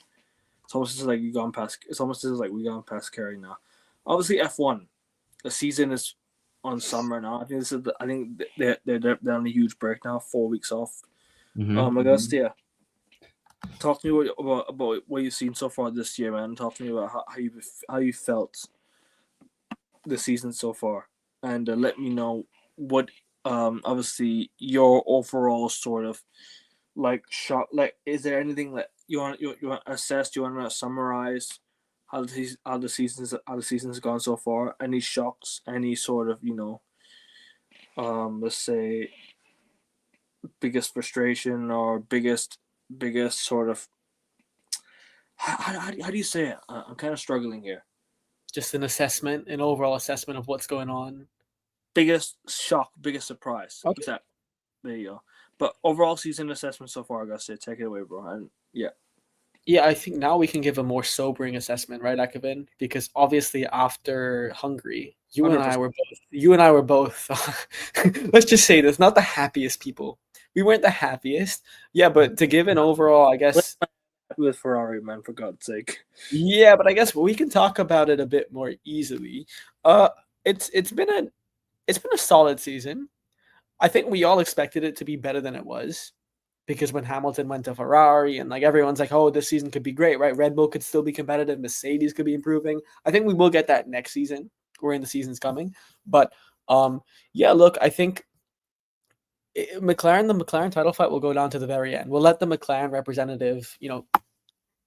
It's almost like we gone past Kerry now. Obviously, F1. The season is on summer now. I think they're on a huge break now. 4 weeks off. Augustia, talk to me about what you've seen so far this year, man. Talk to me about how you felt the season so far, and let me know what obviously your overall sort of shock. Is there anything that you want to assess? Do you want to summarize how the season's gone so far? Any shocks? Any sort of let's say biggest frustration or biggest sort of how do you say it? I'm kind of struggling here. Just an overall assessment of what's going on. biggest shock, biggest surprise. Okay. Except, there you go. But overall season assessment so far, I gotta say, take it away, bro. And yeah. Yeah, I think now we can give a more sobering assessment, right, Akavin? Because obviously after Hungary, you and I 100%. were both let's just say this, not the happiest people. We weren't the happiest. Yeah, but to give an overall, I guess With Ferrari, man, for God's sake. yeah, but I guess we can talk about it a bit more easily. It's been a solid season. I think we all expected it to be better than it was. Because when Hamilton went to Ferrari and like everyone's like, oh, this season could be great, right? Red Bull could still be competitive. Mercedes could be improving. I think we will get that next season or in the season's coming. But yeah, look, I think the McLaren title fight will go down to the very end. We'll let the McLaren representative,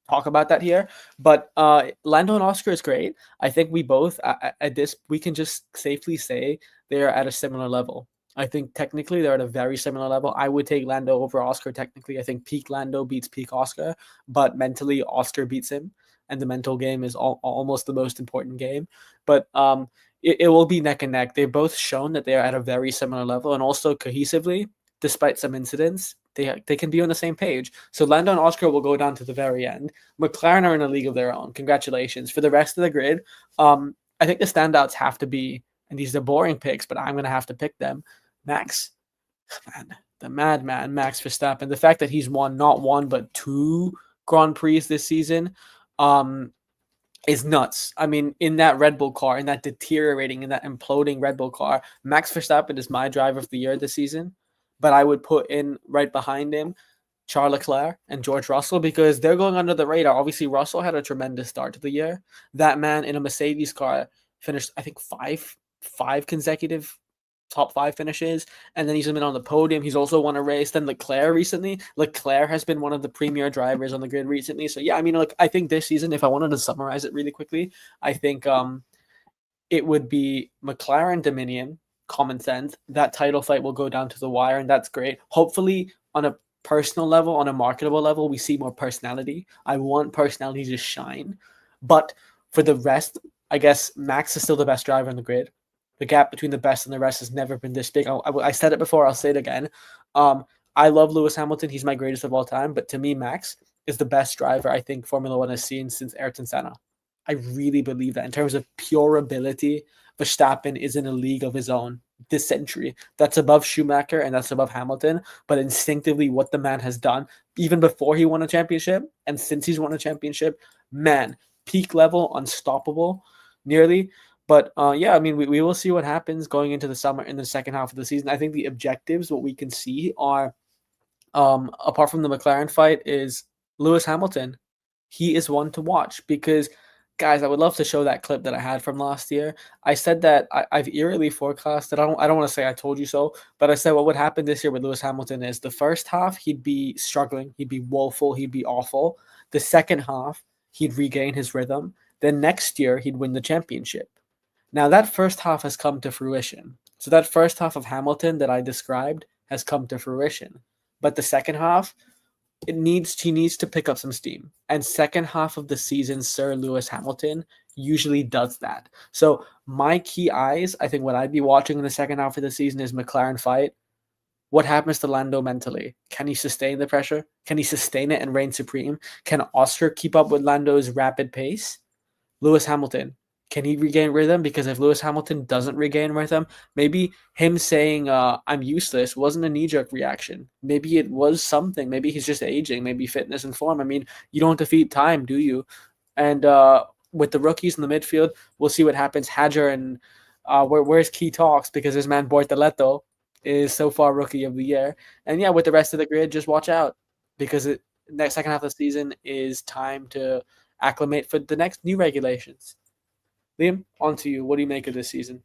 talk about that here. But Lando and Oscar is great. I think we both at this we can just safely say they are at a similar level. I think technically they're at a very similar level. I would take Lando over Oscar technically. I think peak Lando beats peak Oscar, but mentally Oscar beats him, and the mental game is almost the most important game. But it will be neck and neck. They've both shown that they are at a very similar level, and also cohesively, despite some incidents, they can be on the same page. So Lando and Oscar will go down to the very end. McLaren are in a league of their own. Congratulations. For the rest of the grid, I think the standouts have to be, and these are boring picks, but I'm going to have to pick them. Max, man, the madman, Max Verstappen. The fact that he's won not one but 2 Grand Prix this season is nuts. I mean, in that Red Bull car, in that deteriorating, in that imploding Red Bull car, Max Verstappen is my driver of the year this season. But I would put in right behind him Charles Leclerc and George Russell because they're going under the radar. Obviously, Russell had a tremendous start to the year. That man in a Mercedes car finished, I think, five consecutive top 5 finishes, and then he's been on the podium. He's also won a race. Then Leclerc recently. Leclerc has been one of the premier drivers on the grid recently. So yeah, I mean, I think this season, if I wanted to summarize it really quickly, I think it would be McLaren Dominion, common sense. That title fight will go down to the wire, and that's great. Hopefully, on a personal level, on a marketable level, we see more personality. I want personality to shine. But for the rest, I guess Max is still the best driver on the grid. The gap between the best and the rest has never been this big. I said it before. I'll say it again. I love Lewis Hamilton. He's my greatest of all time. But to me, Max is the best driver I think Formula One has seen since Ayrton Senna. I really believe that. In terms of pure ability, Verstappen is in a league of his own this century. That's above Schumacher and that's above Hamilton. But instinctively, what the man has done, even before he won a championship and since he's won a championship, man, peak level, unstoppable, nearly. But yeah, I mean, we will see what happens going into the summer in the second half of the season. I think the objectives, what we can see are, apart from the McLaren fight, is Lewis Hamilton. He is one to watch because, guys, I would love to show that clip that I had from last year. I said that I've eerily forecasted. I don't want to say I told you so, but I said what would happen this year with Lewis Hamilton is the first half he'd be struggling, he'd be woeful, he'd be awful. The second half he'd regain his rhythm. Then next year he'd win the championship. Now, that first half has come to fruition. So that first half of Hamilton that I described has come to fruition. But the second half, he needs to pick up some steam. And second half of the season, Sir Lewis Hamilton usually does that. So my key eyes, I think what I'd be watching in the second half of the season is McLaren fight. What happens to Lando mentally? Can he sustain the pressure? Can he sustain it and reign supreme? Can Oscar keep up with Lando's rapid pace? Lewis Hamilton, can he regain rhythm? Because if Lewis Hamilton doesn't regain rhythm, maybe him saying I'm useless wasn't a knee-jerk reaction. Maybe it was something. Maybe he's just aging. Maybe fitness and form. I mean, you don't defeat time, do you? And with the rookies in the midfield, we'll see what happens. Hadjar and where's Key Talks? Because this man Bortoleto is so far rookie of the year. And yeah, with the rest of the grid, just watch out. Because next second half of the season is time to acclimate for the next new regulations. Liam, on to you. What do you make of this season?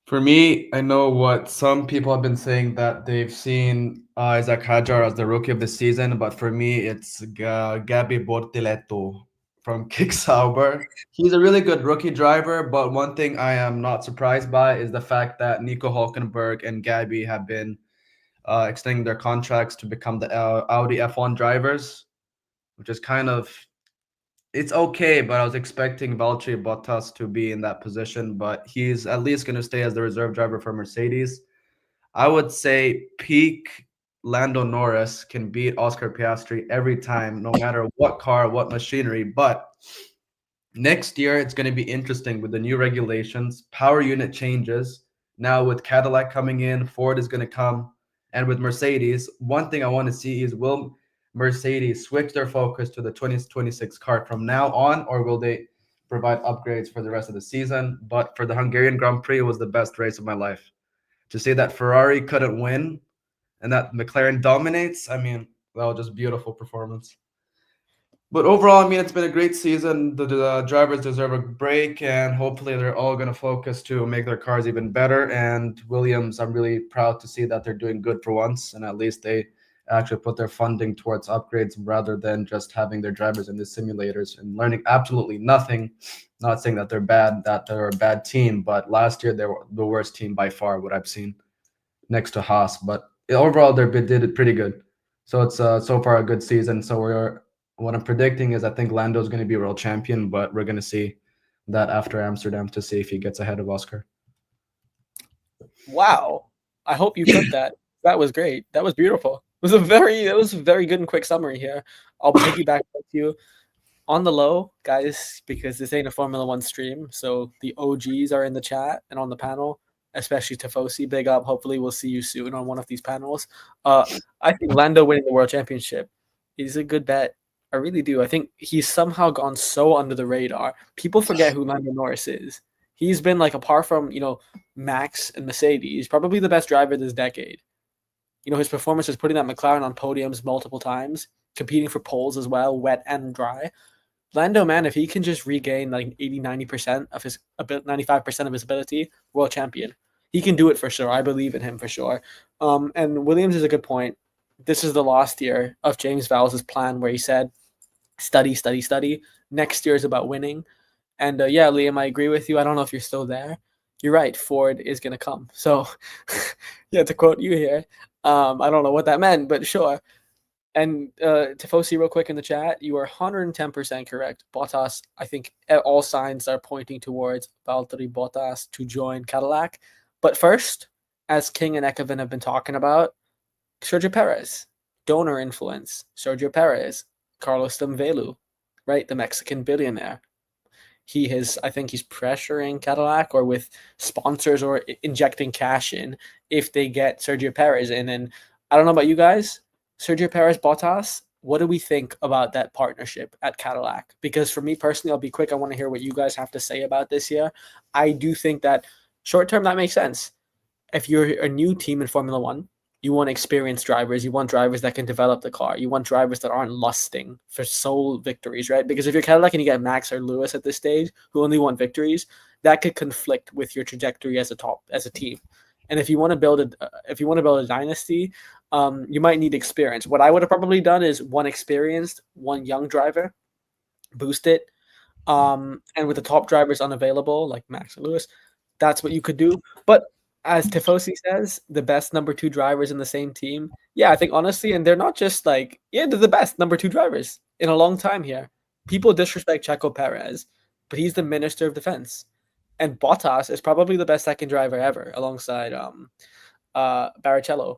For me, I know what some people have been saying that they've seen Isack Hadjar as the rookie of the season, but for me, it's Gabi Bortoleto from Kick Sauber. He's a really good rookie driver, but one thing I am not surprised by is the fact that Nico Hülkenberg and Gabi have been extending their contracts to become the Audi F1 drivers, which is kind of it's okay, but I was expecting Valtteri Bottas to be in that position, but he's at least going to stay as the reserve driver for Mercedes. I would say peak Lando Norris can beat Oscar Piastri every time, no matter what car, what machinery. But next year, it's going to be interesting with the new regulations, power unit changes. Now, with Cadillac coming in, Ford is going to come. And with Mercedes, one thing I want to see is will Mercedes switch their focus to the 2026 car from now on, or will they provide upgrades for the rest of the season? But for the Hungarian Grand Prix, it was the best race of my life. To say that Ferrari couldn't win and that McLaren dominates, I mean, that was just beautiful performance. But overall, I mean, it's been a great season. The drivers deserve a break, and hopefully, they're all going to focus to make their cars even better. And Williams, I'm really proud to see that they're doing good for once, and at least they actually put their funding towards upgrades rather than just having their drivers in the simulators and learning absolutely nothing. Not saying that they're bad, that they're a bad team, but last year they were the worst team by far, what I've seen, next to Haas. But overall, they did it pretty good. So it's so far a good season. So what I'm predicting is I think Lando's going to be world champion, but we're going to see that after Amsterdam to see if he gets ahead of Oscar. Wow. I hope you clipped that. That was great. That was beautiful. It was a very good and quick summary here. I'll piggyback with you on the low, guys, because this ain't a Formula One stream. So the OGs are in the chat and on the panel, especially Tifosi. Big up. Hopefully we'll see you soon on one of these panels. I think Lando winning the World Championship is a good bet. I really do. I think he's somehow gone so under the radar. People forget who Lando Norris is. He's been like, apart from, Max and Mercedes, probably the best driver this decade. His performance is putting that McLaren on podiums multiple times, competing for poles as well, wet and dry. Lando, man, if he can just regain like 80-90% of his 95% of his ability, world champion. He can do it for sure. I believe in him for sure. And Williams is a good point. This is the last year of James Vowles' plan where he said, study, study, study. Next year is about winning. And yeah, Liam, I agree with you. I don't know if you're still there. You're right. Ford is going to come. So yeah, to quote you here, I don't know what that meant, but sure. And Tifosi, real quick in the chat, you are 110% correct. Bottas, I think all signs are pointing towards Valtteri Bottas to join Cadillac. But first, as King and Ekevin have been talking about, Sergio Perez, donor influence. Sergio Perez, Carlos Demvelu, right? The Mexican billionaire. I think he's pressuring Cadillac or with sponsors or injecting cash in if they get Sergio Perez in. And I don't know about you guys, Sergio Perez, Bottas, what do we think about that partnership at Cadillac? Because for me personally, I'll be quick. I want to hear what you guys have to say about this year. I do think that short term, that makes sense. If you're a new team in Formula One, you want experienced drivers. You want drivers that can develop the car. You want drivers that aren't lusting for sole victories, right? Because if you're Cadillac and you get Max or Lewis at this stage who only want victories, that could conflict with your trajectory as a team. And if you want to build a dynasty, you might need experience. What I would have probably done is one experienced, one young driver, boost it. And with the top drivers unavailable, like Max and Lewis, that's what you could do. But as Tifosi says, the best number 2 drivers in the same team. Yeah, I think honestly, and they're not just like, they're the best number 2 drivers in a long time here. People disrespect Checo Perez, but he's the Minister of Defense. And Bottas is probably the best second driver ever alongside Barrichello.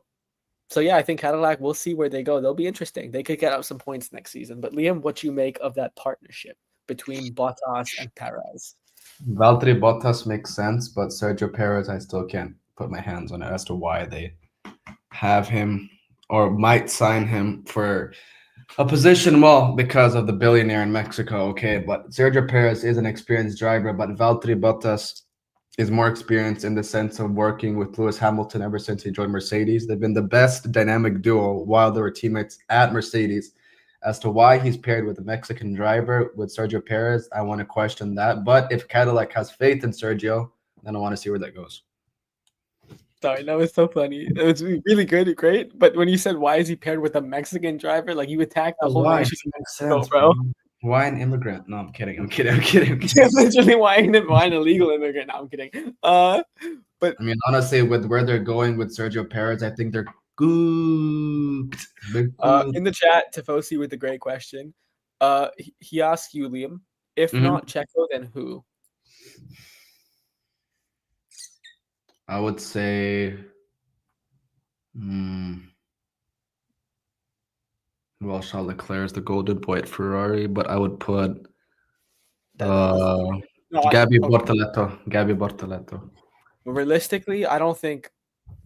So yeah, I think Cadillac, we'll see where they go. They'll be interesting. They could get up some points next season. But Liam, what you make of that partnership between Bottas and Perez? Valtteri Bottas makes sense, but Sergio Perez, I still can't put my hands on it as to why they have him or might sign him for a position, well, because of the billionaire in Mexico, okay, but Sergio Perez is an experienced driver, but Valtteri Bottas is more experienced in the sense of working with Lewis Hamilton ever since he joined Mercedes. They've been the best dynamic duo while they were teammates at Mercedes. As to why he's paired with a Mexican driver with Sergio Perez, I want to question that. But if Cadillac has faith in Sergio, then I want to see where that goes. Sorry, that was so funny. It was really good, great. But when you said why is he paired with a Mexican driver, like you attacked the whole nation. Makes sense, bro. Why an immigrant? No, I'm kidding. Literally, why an illegal immigrant? No, I'm kidding. But I mean, honestly, with where they're going with Sergio Perez, I think they're good. In the chat, Tifosi with the great question. He asked you, Liam. If not Checo, then who? I would say, well, Charles Leclerc is the golden boy at Ferrari, but I would put Gabby Bortoleto. Realistically, I don't think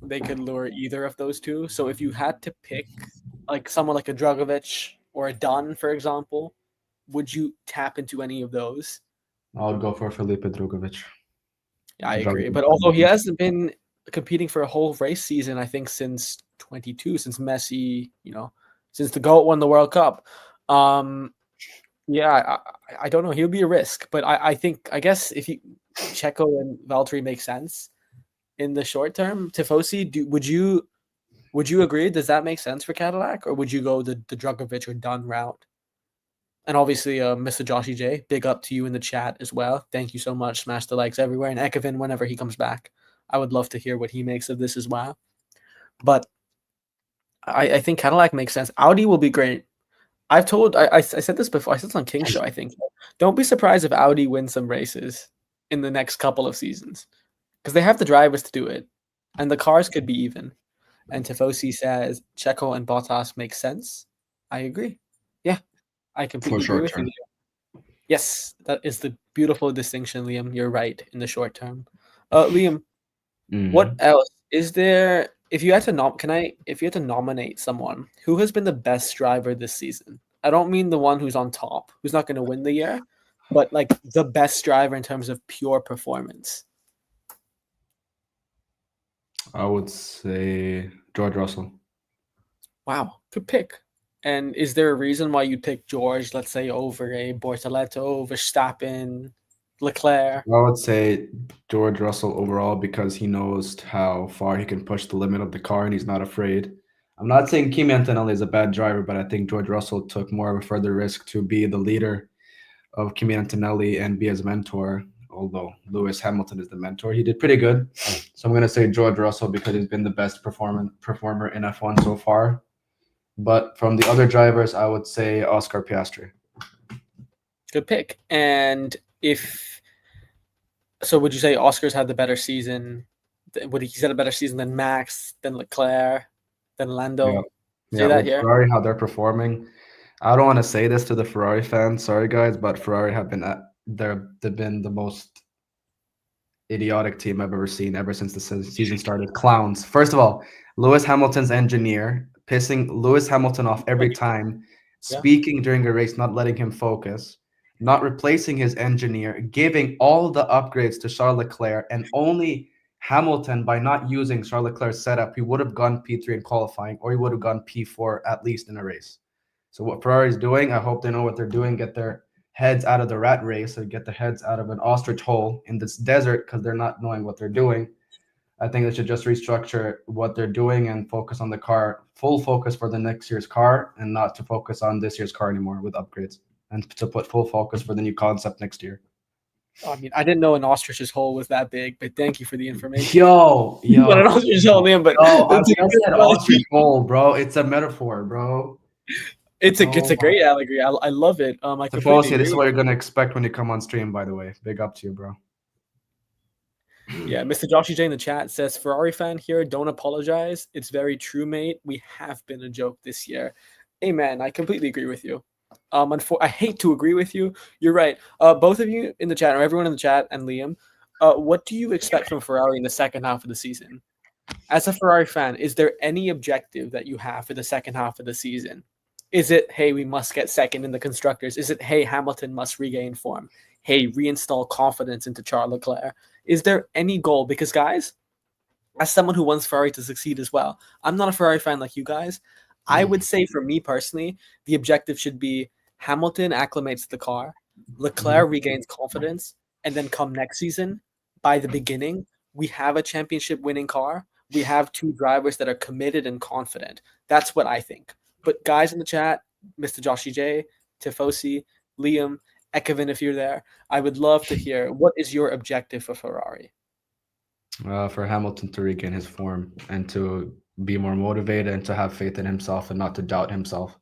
they could lure either of those two. So if you had to pick like someone like a Dragovic or a Dunn, for example, would you tap into any of those? I would go for Felipe Drugovich. Yeah, I agree. But although he hasn't been competing for a whole race season, I think since 22, since Messi, since the GOAT won the World Cup. Yeah, I don't know. He'll be a risk, but I guess if Checo and Valtteri make sense in the short term, Tifosi, would you agree? Does that make sense for Cadillac, or would you go the Drugovich or Dunn route? And obviously, Mr. Joshy J, big up to you in the chat as well. Thank you so much. Smash the likes everywhere. And Ekevin, whenever he comes back, I would love to hear what he makes of this as well. But I think Cadillac makes sense. Audi will be great. I said this before. I said this on King's Show, I think. Don't be surprised if Audi wins some races in the next couple of seasons, because they have the drivers to do it, and the cars could be even. And Tifosi says Checo and Bottas make sense. I agree. Yeah, I completely agree with you. Yes, that is the beautiful distinction, Liam. You're right in the short term. Liam, what else is there? If you had to nominate someone who has been the best driver this season, I don't mean the one who's on top, who's not going to win the year, but like the best driver in terms of pure performance. I would say George Russell. Wow, good pick. And is there a reason why you'd pick George, let's say, over a Bortoleto, Verstappen, Leclerc? I would say George Russell overall, because he knows how far he can push the limit of the car and he's not afraid. I'm not saying Kimi Antonelli is a bad driver, but I think George Russell took more of a further risk to be the leader of Kimi Antonelli and be his mentor. Although Lewis Hamilton is the mentor, he did pretty good. So I'm going to say George Russell because he's been the best performer in F1 so far. But from the other drivers, I would say Oscar Piastri. Good pick. And would you say Oscar's had the better season? Would he had a better season than Max, than Leclerc, than Lando? Yeah, that here? Ferrari, how they're performing. I don't want to say this to the Ferrari fans, sorry guys, but Ferrari have been they've been the most idiotic team I've ever seen ever since the season started. Clowns. First of all, Lewis Hamilton's engineer pissing Lewis Hamilton off every time, speaking during a race, not letting him focus, not replacing his engineer, giving all the upgrades to Charles Leclerc, and only Hamilton, by not using Charles Leclerc's setup, he would have gone P3 in qualifying, or he would have gone P4 at least in a race. So what Ferrari is doing, I hope they know what they're doing, get their heads out of the rat race and get their heads out of an ostrich hole in this desert, because they're not knowing what they're doing. I think they should just restructure what they're doing and focus on the car, full focus for the next year's car, and not to focus on this year's car anymore with upgrades, and to put full focus for the new concept next year. I mean, I didn't know an ostrich's hole was that big, but thank you for the information. Yo. Not an ostrich's hole, Liam, but I said ostrich hole, bro. It's a metaphor, bro. It's a great allegory. I love it. This is what you're gonna expect when you come on stream. By the way, big up to you, bro. Yeah, Mr. Joshy J in the chat says, Ferrari fan here, don't apologize. It's very true, mate. We have been a joke this year. Amen. I completely agree with you. I hate to agree with you. You're right. Both of you in the chat, or everyone in the chat, and Liam, what do you expect from Ferrari in the second half of the season? As a Ferrari fan, is there any objective that you have for the second half of the season? Is it, hey, we must get second in the constructors? Is it, hey, Hamilton must regain form? Hey, reinstall confidence into Charles Leclerc? Is there any goal? Because, guys, as someone who wants Ferrari to succeed as well, I'm not a Ferrari fan like you guys. I would say, for me personally, the objective should be Hamilton acclimates to the car, Leclerc regains confidence, and then come next season, by the beginning, we have a championship-winning car. We have two drivers that are committed and confident. That's what I think. But guys in the chat, Mr. Joshy J, Tifosi, Liam, Ekevin, if you're there, I would love to hear, what is your objective for Ferrari? For Hamilton to regain his form and to be more motivated and to have faith in himself and not to doubt himself.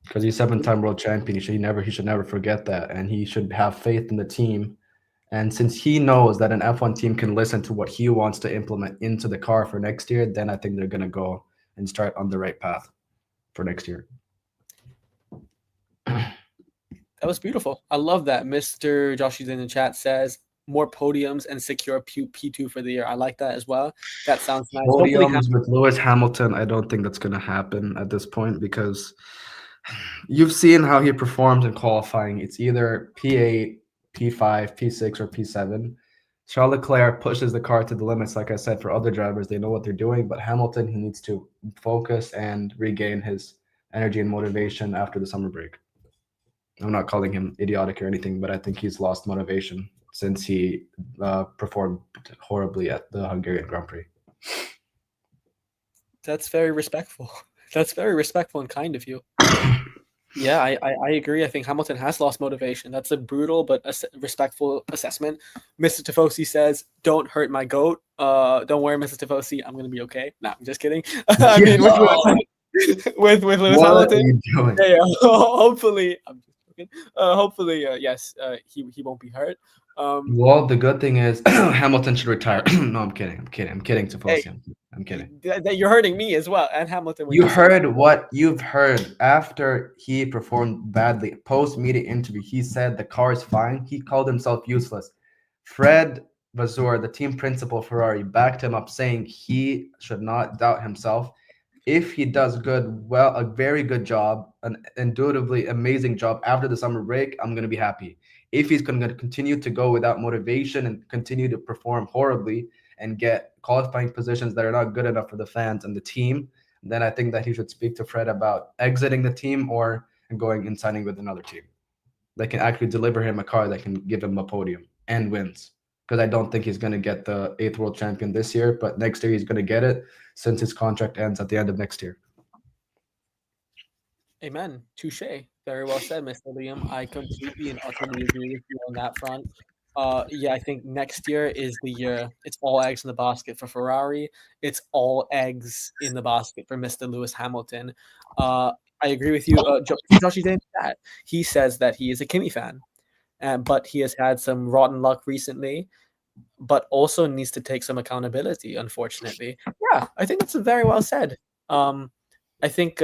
because he's 7-time world champion. He should never forget that, and he should have faith in the team. And since he knows that an F1 team can listen to what he wants to implement into the car for next year, then I think they're gonna go and start on the right path for next year. That was beautiful. I love that. Mr. Joshy's in the chat says more podiums and secure P2 for the year. I like that as well. That sounds nice. Podiums with Lewis Hamilton, I don't think that's going to happen at this point because you've seen how he performs in qualifying. It's either P8, P5, P6, or P7. Charles Leclerc pushes the car to the limits. Like I said, for other drivers, they know what they're doing. But Hamilton, he needs to focus and regain his energy and motivation after the summer break. I'm not calling him idiotic or anything, but I think he's lost motivation since he performed horribly at the Hungarian Grand Prix. That's very respectful. That's very respectful and kind of you. Yeah, I agree. I think Hamilton has lost motivation. That's a brutal but respectful assessment. Mr. Tifosi says, "Don't hurt my goat." Don't worry, Mr. Tifosi. I'm gonna be okay. Nah, I'm just kidding. I mean, with Lewis Hamilton. Yeah, hopefully, I'm just joking. Hopefully, yes, he won't be hurt. Well, the good thing is Hamilton should retire. No, I'm kidding. I'm kidding, Tifosi. Hey, I'm kidding. You're hurting me as well, and Hamilton. You heard what you've heard after he performed badly. Post-media interview, he said the car is fine. He called himself useless. Fred Vasseur, the team principal Ferrari, backed him up, saying he should not doubt himself. If he does a very good job, an intuitively amazing job after the summer break, I'm going to be happy. If he's going to continue to go without motivation and continue to perform horribly and get qualifying positions that are not good enough for the fans and the team, then I think that he should speak to Fred about exiting the team or going and signing with another team that can actually deliver him a car that can give him a podium and wins. Because I don't think he's going to get the 8th world champion this year, but next year he's going to get it since his contract ends at the end of next year. Amen. Touche. Very well said, Mr. Liam. I completely and utterly agree with you on that front. Yeah, I think next year is the year. It's all eggs in the basket for Ferrari. It's all eggs in the basket for Mr. Lewis Hamilton. I agree with you. Josh is in that. He says that he is a Kimi fan, but he has had some rotten luck recently, but also needs to take some accountability, unfortunately. Yeah, I think that's very well said. I think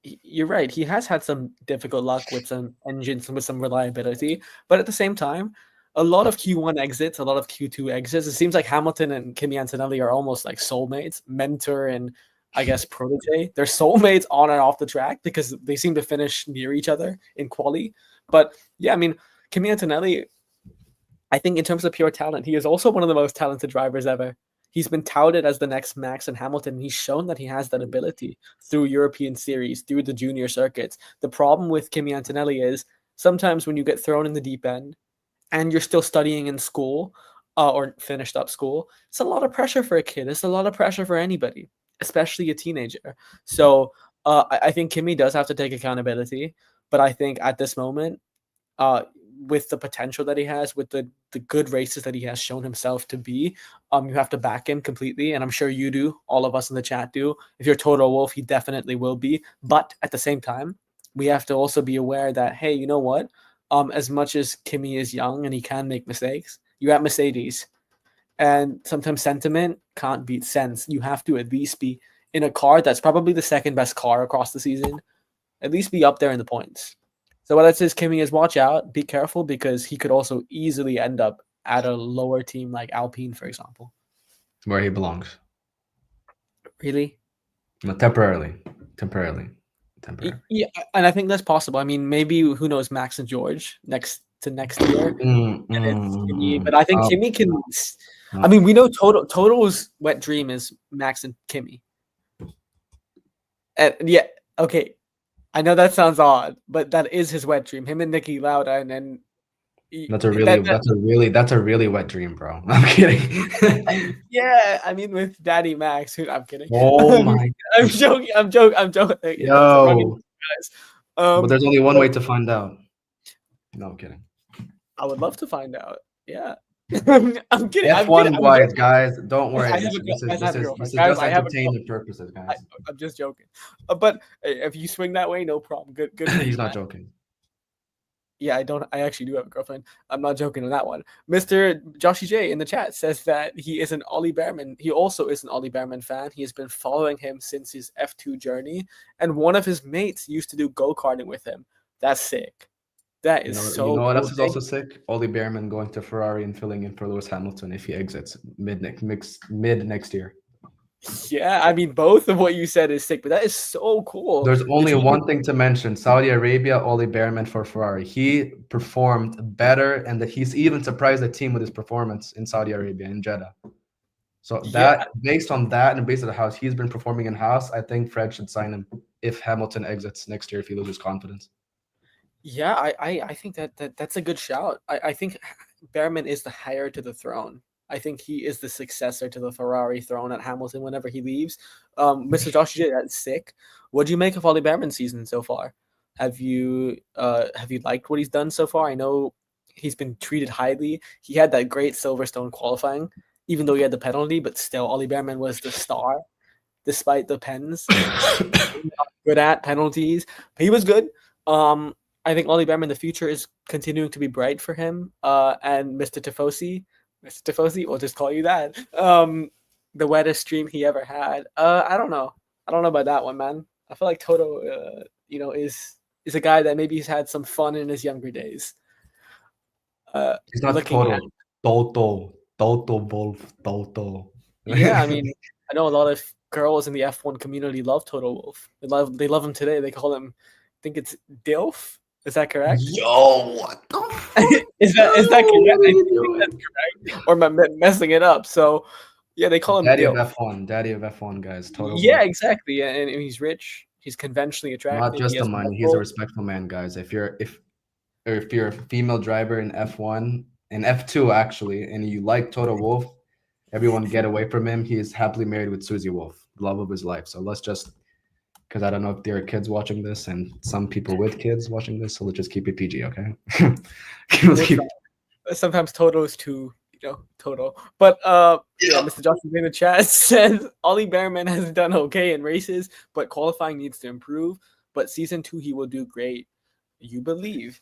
you're right. He has had some difficult luck with some engines, with some reliability, but at the same time, a lot of Q1 exits, a lot of Q2 exits. It seems like Hamilton and Kimi Antonelli are almost like soulmates, mentor and I guess protege. They're soulmates on and off the track because they seem to finish near each other in quali. But yeah, I mean, Kimi Antonelli, I think in terms of pure talent, he is also one of the most talented drivers ever. He's been touted as the next Max and Hamilton. He's shown that he has that ability through European series, through the junior circuits. The problem with Kimi Antonelli is sometimes when you get thrown in the deep end and you're still studying in school or finished up school, it's a lot of pressure for a kid. It's a lot of pressure for anybody, especially a teenager. So I think Kimi does have to take accountability. But I think at this moment, with the potential that he has, with the good races that he has shown himself to be, you have to back him completely. And I'm sure you do. All of us in the chat do. If you're Toto Wolff, he definitely will be. But at the same time, we have to also be aware that, hey, you know what? As much as Kimi is young and he can make mistakes, you're at Mercedes. And sometimes sentiment can't beat sense. You have to at least be in a car that's probably the second best car across the season. At least be up there in the points. So what that says, Kimi, is watch out, be careful, because he could also easily end up at a lower team like Alpine, for example. Where he belongs. Really? No, temporarily. Yeah, and I think that's possible. I mean, maybe, who knows, Max and George next year. But I think Kimi can... I mean, we know Toto's wet dream is Max and Kimi. And yeah, okay. I know that sounds odd, but that is his wet dream. Him and Niki Lauda, and then that's a really wet dream, bro. I'm kidding. Yeah, I mean with Daddy Max. I'm kidding. Oh my God. I'm joking. Yo, but there's only one way to find out. No, I'm kidding. I would love to find out. Yeah. I'm kidding. I'm F1 kidding. I'm wise, joking. guys, don't I worry. have a girl. Guys, I have a girlfriend. This is Guys, just I have a girl. entertainment purposes, I, guys. I'm just joking. But if you swing that way, no problem. Good for He's you, not man. joking. Yeah, I don't. I actually do have a girlfriend. I'm not joking on that one. Mr. Joshy J in the chat says that he is an Ollie Behrman. He also is an Ollie Behrman fan. He has been following him since his F2 journey, and one of his mates used to do go-karting with him. That's sick. That is You know what cool. else is also sick? Ollie Behrman going to Ferrari and filling in for Lewis Hamilton if he exits mid next year. Yeah, I mean, both of what you said is sick, but that is so cool. There's only one thing to mention: Saudi Arabia, Ollie Behrman for Ferrari. He performed better, and that he's even surprised the team with his performance in Saudi Arabia in Jeddah. So that, based on that, and based on how he's been performing in house, I think Fred should sign him if Hamilton exits next year if he loses confidence. Yeah, I think that's a good shout. I think Behrman is the heir to the throne. I think he is the successor to the Ferrari throne at Hamilton whenever he leaves. Mr. Josh J, that's sick. What do you make of Ollie Behrman's season so far? Have you liked what he's done so far? I know he's been treated highly. He had that great Silverstone qualifying, even though he had the penalty, but still Ollie Behrman was the star, despite the pens. Not good at penalties. He was good. I think Ollie Behrman, the future is continuing to be bright for him. And Mr. Tifosi, we'll just call you that. The wettest stream he ever had. I don't know. I don't know about that one, man. I feel like Toto, is a guy that maybe he's had some fun in his younger days. He's not Toto Wolff, Toto. Yeah, I mean, I know a lot of girls in the F1 community love Toto Wolff. They love him today. They call him, I think it's Dilf. Is that correct? Yo, what the fuck? is that correct? I think that's correct. Or am I messing it up? So, yeah, they call him Daddy Dilf. of F1. Daddy of F1, guys. Total. Yeah, exactly. And he's rich. He's conventionally attractive. Not just the money. He's a respectful man, guys. If you're a female driver in F1, in F2 actually, and you like Toto Wolff, everyone get away from him. He is happily married with Susie Wolff, the love of his life. So let's just, because I don't know if there are kids watching this and some people with kids watching this, so let's just keep it PG, okay? Sometimes Toto's too, Toto. But yeah, Mr. Johnson in the chat says Ollie Behrman has done okay in races, but qualifying needs to improve. But season 2 he will do great. You believe?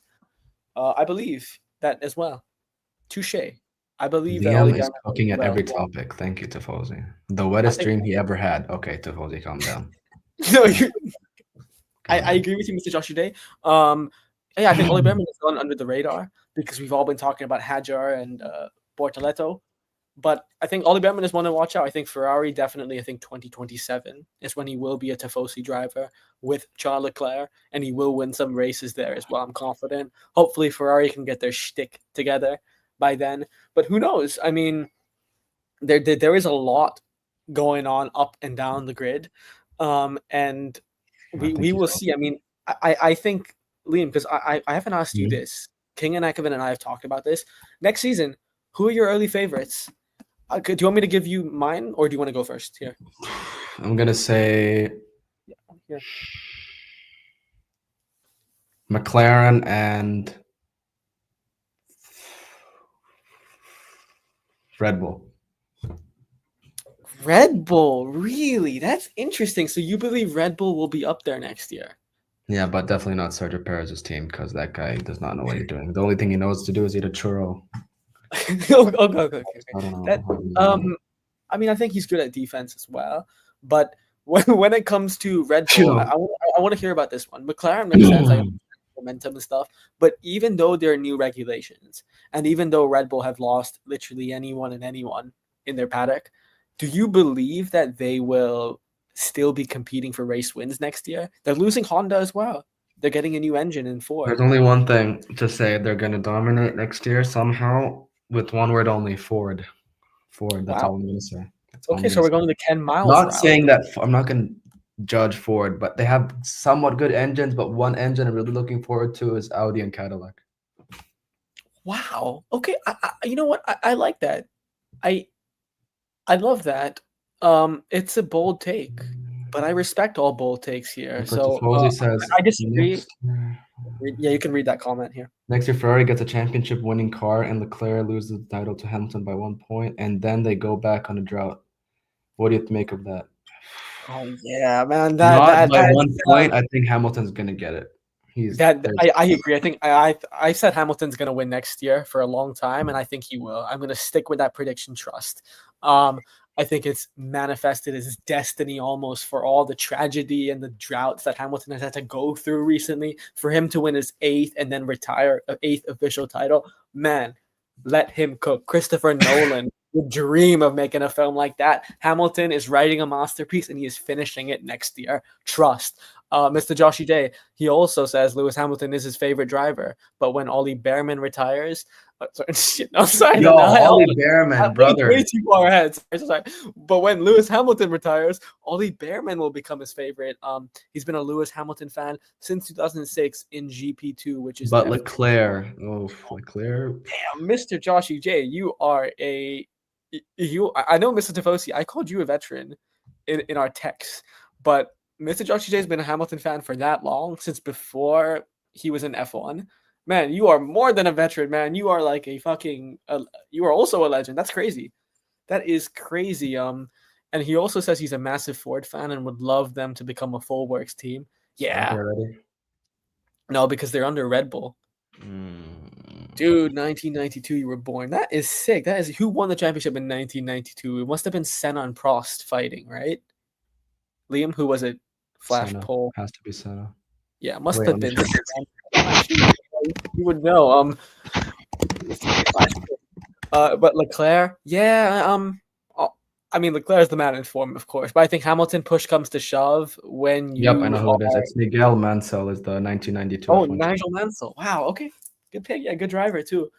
I believe that as well. Touche. I believe that Ollie is looking at every topic. Thank you, Tifosi. The wettest dream he ever had. Okay, Tifosi, calm down. No, I agree with you, Mr. Joshua Day. Yeah, I think Ollie Behrman has gone under the radar because we've all been talking about Hadjar and Bortoleto. But I think Ollie Behrman is one to watch out. I think Ferrari definitely, 2027 is when he will be a Tifosi driver with Charles Leclerc, and he will win some races there as well. I'm confident. Hopefully Ferrari can get their shtick together by then. But who knows? I mean, there is a lot going on up and down the grid. And we will see. I mean, I think, Liam, because I haven't asked you this. King and Ekevin and I have talked about this. Next season, who are your early favorites? Do you want me to give you mine, or do you want to go first here? I'm going to say McLaren and Red Bull. Red Bull, really? That's interesting. So you believe Red Bull will be up there next year? Yeah, but definitely not Sergio Perez's team because that guy does not know what he's doing. The only thing he knows to do is eat a churro. Okay. I mean, I think he's good at defense as well. But when it comes to Red Bull, I want to hear about this one. McLaren makes sense. I momentum and stuff. But even though there are new regulations, and even though Red Bull have lost literally anyone in their paddock, do you believe that they will still be competing for race wins next year? They're losing Honda as well. They're getting a new engine in Ford. There's only one thing to say: they're going to dominate next year somehow with one word only: Ford. That's all I'm going to say. Okay, so we're going to 10 miles. Not saying that I'm not going to judge Ford, but they have somewhat good engines. But one engine I'm really looking forward to is Audi and Cadillac. Wow. Okay. You know what? I like that. I love that. It's a bold take. but I respect all bold takes here. So Tifosi says I disagree. next, Yeah, you can read that comment here. next year Ferrari gets a championship-winning car and Leclerc loses the title to Hamilton by 1 point, and then they go back on a drought. What do you make of that? Oh yeah, man. Not That by that 1 point. I think Hamilton's gonna get it. I agree. I think I said Hamilton's gonna win next year for a long time, and I think he will. I'm gonna stick with that prediction. Trust. I think it's manifested as destiny almost for all the tragedy and the droughts that Hamilton has had to go through recently. For him to win his 8th and then retire, 8th official title, man, let him cook. Christopher Nolan would dream of making a film like that. Hamilton is writing a masterpiece and he is finishing it next year. Trust. Mr. Joshy Day, he also says Lewis Hamilton is his favorite driver, but when Ollie Behrman retires, sorry, Yo, Ollie Behrman, brother. Way too far ahead. Sorry. But when Lewis Hamilton retires, Ollie Behrman will become his favorite. He's been a Lewis Hamilton fan since 2006 in GP2, which is. But Leclerc, Leclerc. Damn, Mr. Joshy J, you are a. I know, Mr. Tifosi, I called you a veteran in our text, but Mr. Joshy J has been a Hamilton fan for that long, since before he was in F1. Man, you are more than a veteran, man. You are like a fucking. You are also a legend. That's crazy. That is crazy. And he also says he's a massive Ford fan and would love them to become a full works team. Yeah. No, because they're under Red Bull. Dude, 1992, you were born. That is sick. That is who won the championship in 1992. It must have been Senna and Prost fighting, right? Liam, who was it? Flash Senna. poll. Has to be Senna. Yeah, must have been. You would know. But Leclerc, yeah. I mean, Leclerc is the man in form, of course, but I think Hamilton, push comes to shove when you. Yep, I know who it is. It's Miguel Mansell. Is the 1992. Oh, Nigel Mansell. Wow. Okay, good pick. Yeah, good driver too.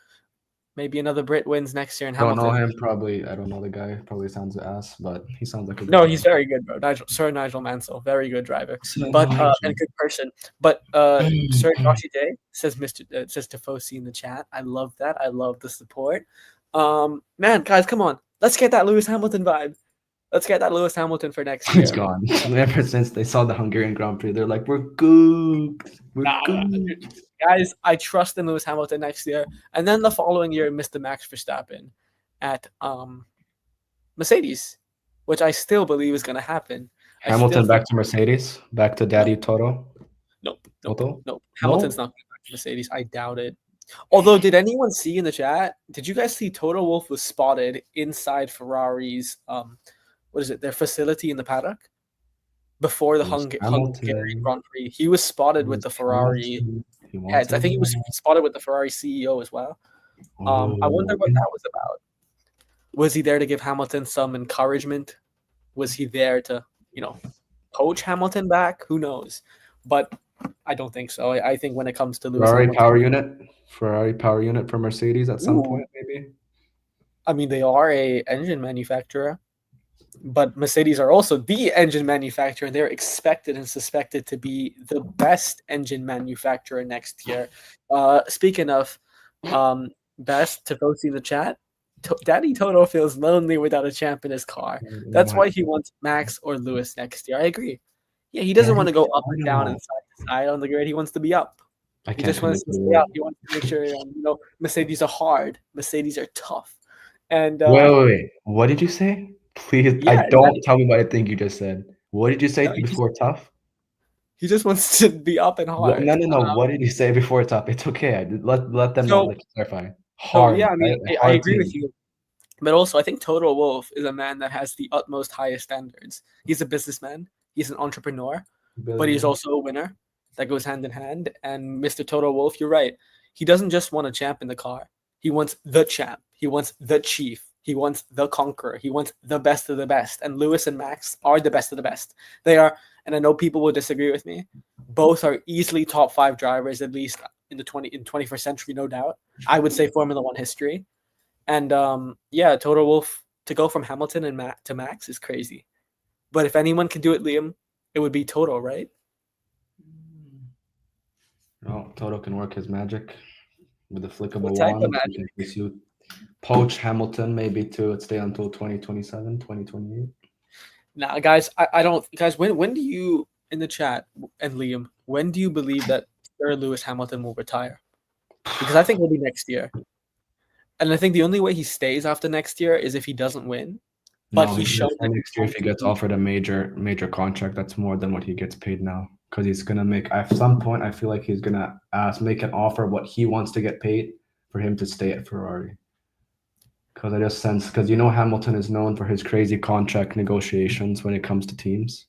Maybe another Brit wins next year in Hamilton. Don't know him. Probably, I don't know the guy. Probably sounds ass, but he sounds like a good no. guy. He's very good, bro. Nigel Mansell, very good driver, but and a good person. But Sir Joshy Day says says Tifosi in the chat. I love that. I love the support. Man, guys, come on. Let's get that Lewis Hamilton vibe. Let's get that Lewis Hamilton for next year. It's gone. Ever since they saw the Hungarian Grand Prix, they're like, we're good. We're good. Guys, I trust in Lewis Hamilton next year. And then the following year, Mr. Max Verstappen at Mercedes, which I still believe is going to happen. Hamilton back to Mercedes? Back to Daddy Toto? Nope. Hamilton's not going back to Mercedes. I doubt it. Although, did anyone see in the chat? Did you guys see Toto Wolff was spotted inside Ferrari's their facility in the paddock before the Hungarian Grand Prix? He was spotted with the Ferrari heads. I think he was spotted with the Ferrari CEO as well. I wonder what that was about. Was he there to give Hamilton some encouragement? Was he there to, coach Hamilton back? Who knows? But I don't think so. I think when it comes to Lewis Ferrari power unit for Mercedes at some point, maybe. I mean, they are a engine manufacturer, but Mercedes are also the engine manufacturer, and they're expected and suspected to be the best engine manufacturer next year. Speaking of best, Tifosi in the chat, Daddy Toto feels lonely without a champ in his car. That's why he wants Max or Lewis next year. I agree. Yeah, he doesn't want to go up and down and side to side on the grid. He wants to be up. He just wants to stay up. He wants to make sure, Mercedes are hard. Mercedes are tough. And wait. What did you say? Please, tell me what I think you just said. What did you say before tough? He just wants to be up and hard. No. What did you say before tough? It's okay. Let them know. Clarify. Hard. Yeah, I mean, I agree with you. But also, I think Toto Wolff is a man that has the utmost highest standards. He's a businessman. He's an entrepreneur, but he's also a winner. That goes hand in hand. And Mr. Toto Wolff, you're right. He doesn't just want a champ in the car. He wants the champ. He wants the chief. He wants the conqueror. He wants the best of the best. And Lewis and Max are the best of the best. They are, and I know people will disagree with me, both are easily top 5 drivers, at least in the 21st century, no doubt. I would say Formula One history. And Toto Wolff, to go from Hamilton to Max is crazy. But if anyone can do it, Liam, it would be Toto, right? No, Toto can work his magic with the flick of a wand. You poach Hamilton maybe to stay until 2027, 2028. Nah, guys, I don't. Guys, when do you in the chat and Liam? When do you believe that Sir Lewis Hamilton will retire? Because I think it'll be next year, and I think the only way he stays after next year is if he doesn't win. But No, he showed that next year if he gets offered a major contract, that's more than what he gets paid now. Because he's gonna make at some point, I feel like he's gonna make an offer what he wants to get paid for him to stay at Ferrari. Because I just sense, because Hamilton is known for his crazy contract negotiations when it comes to teams.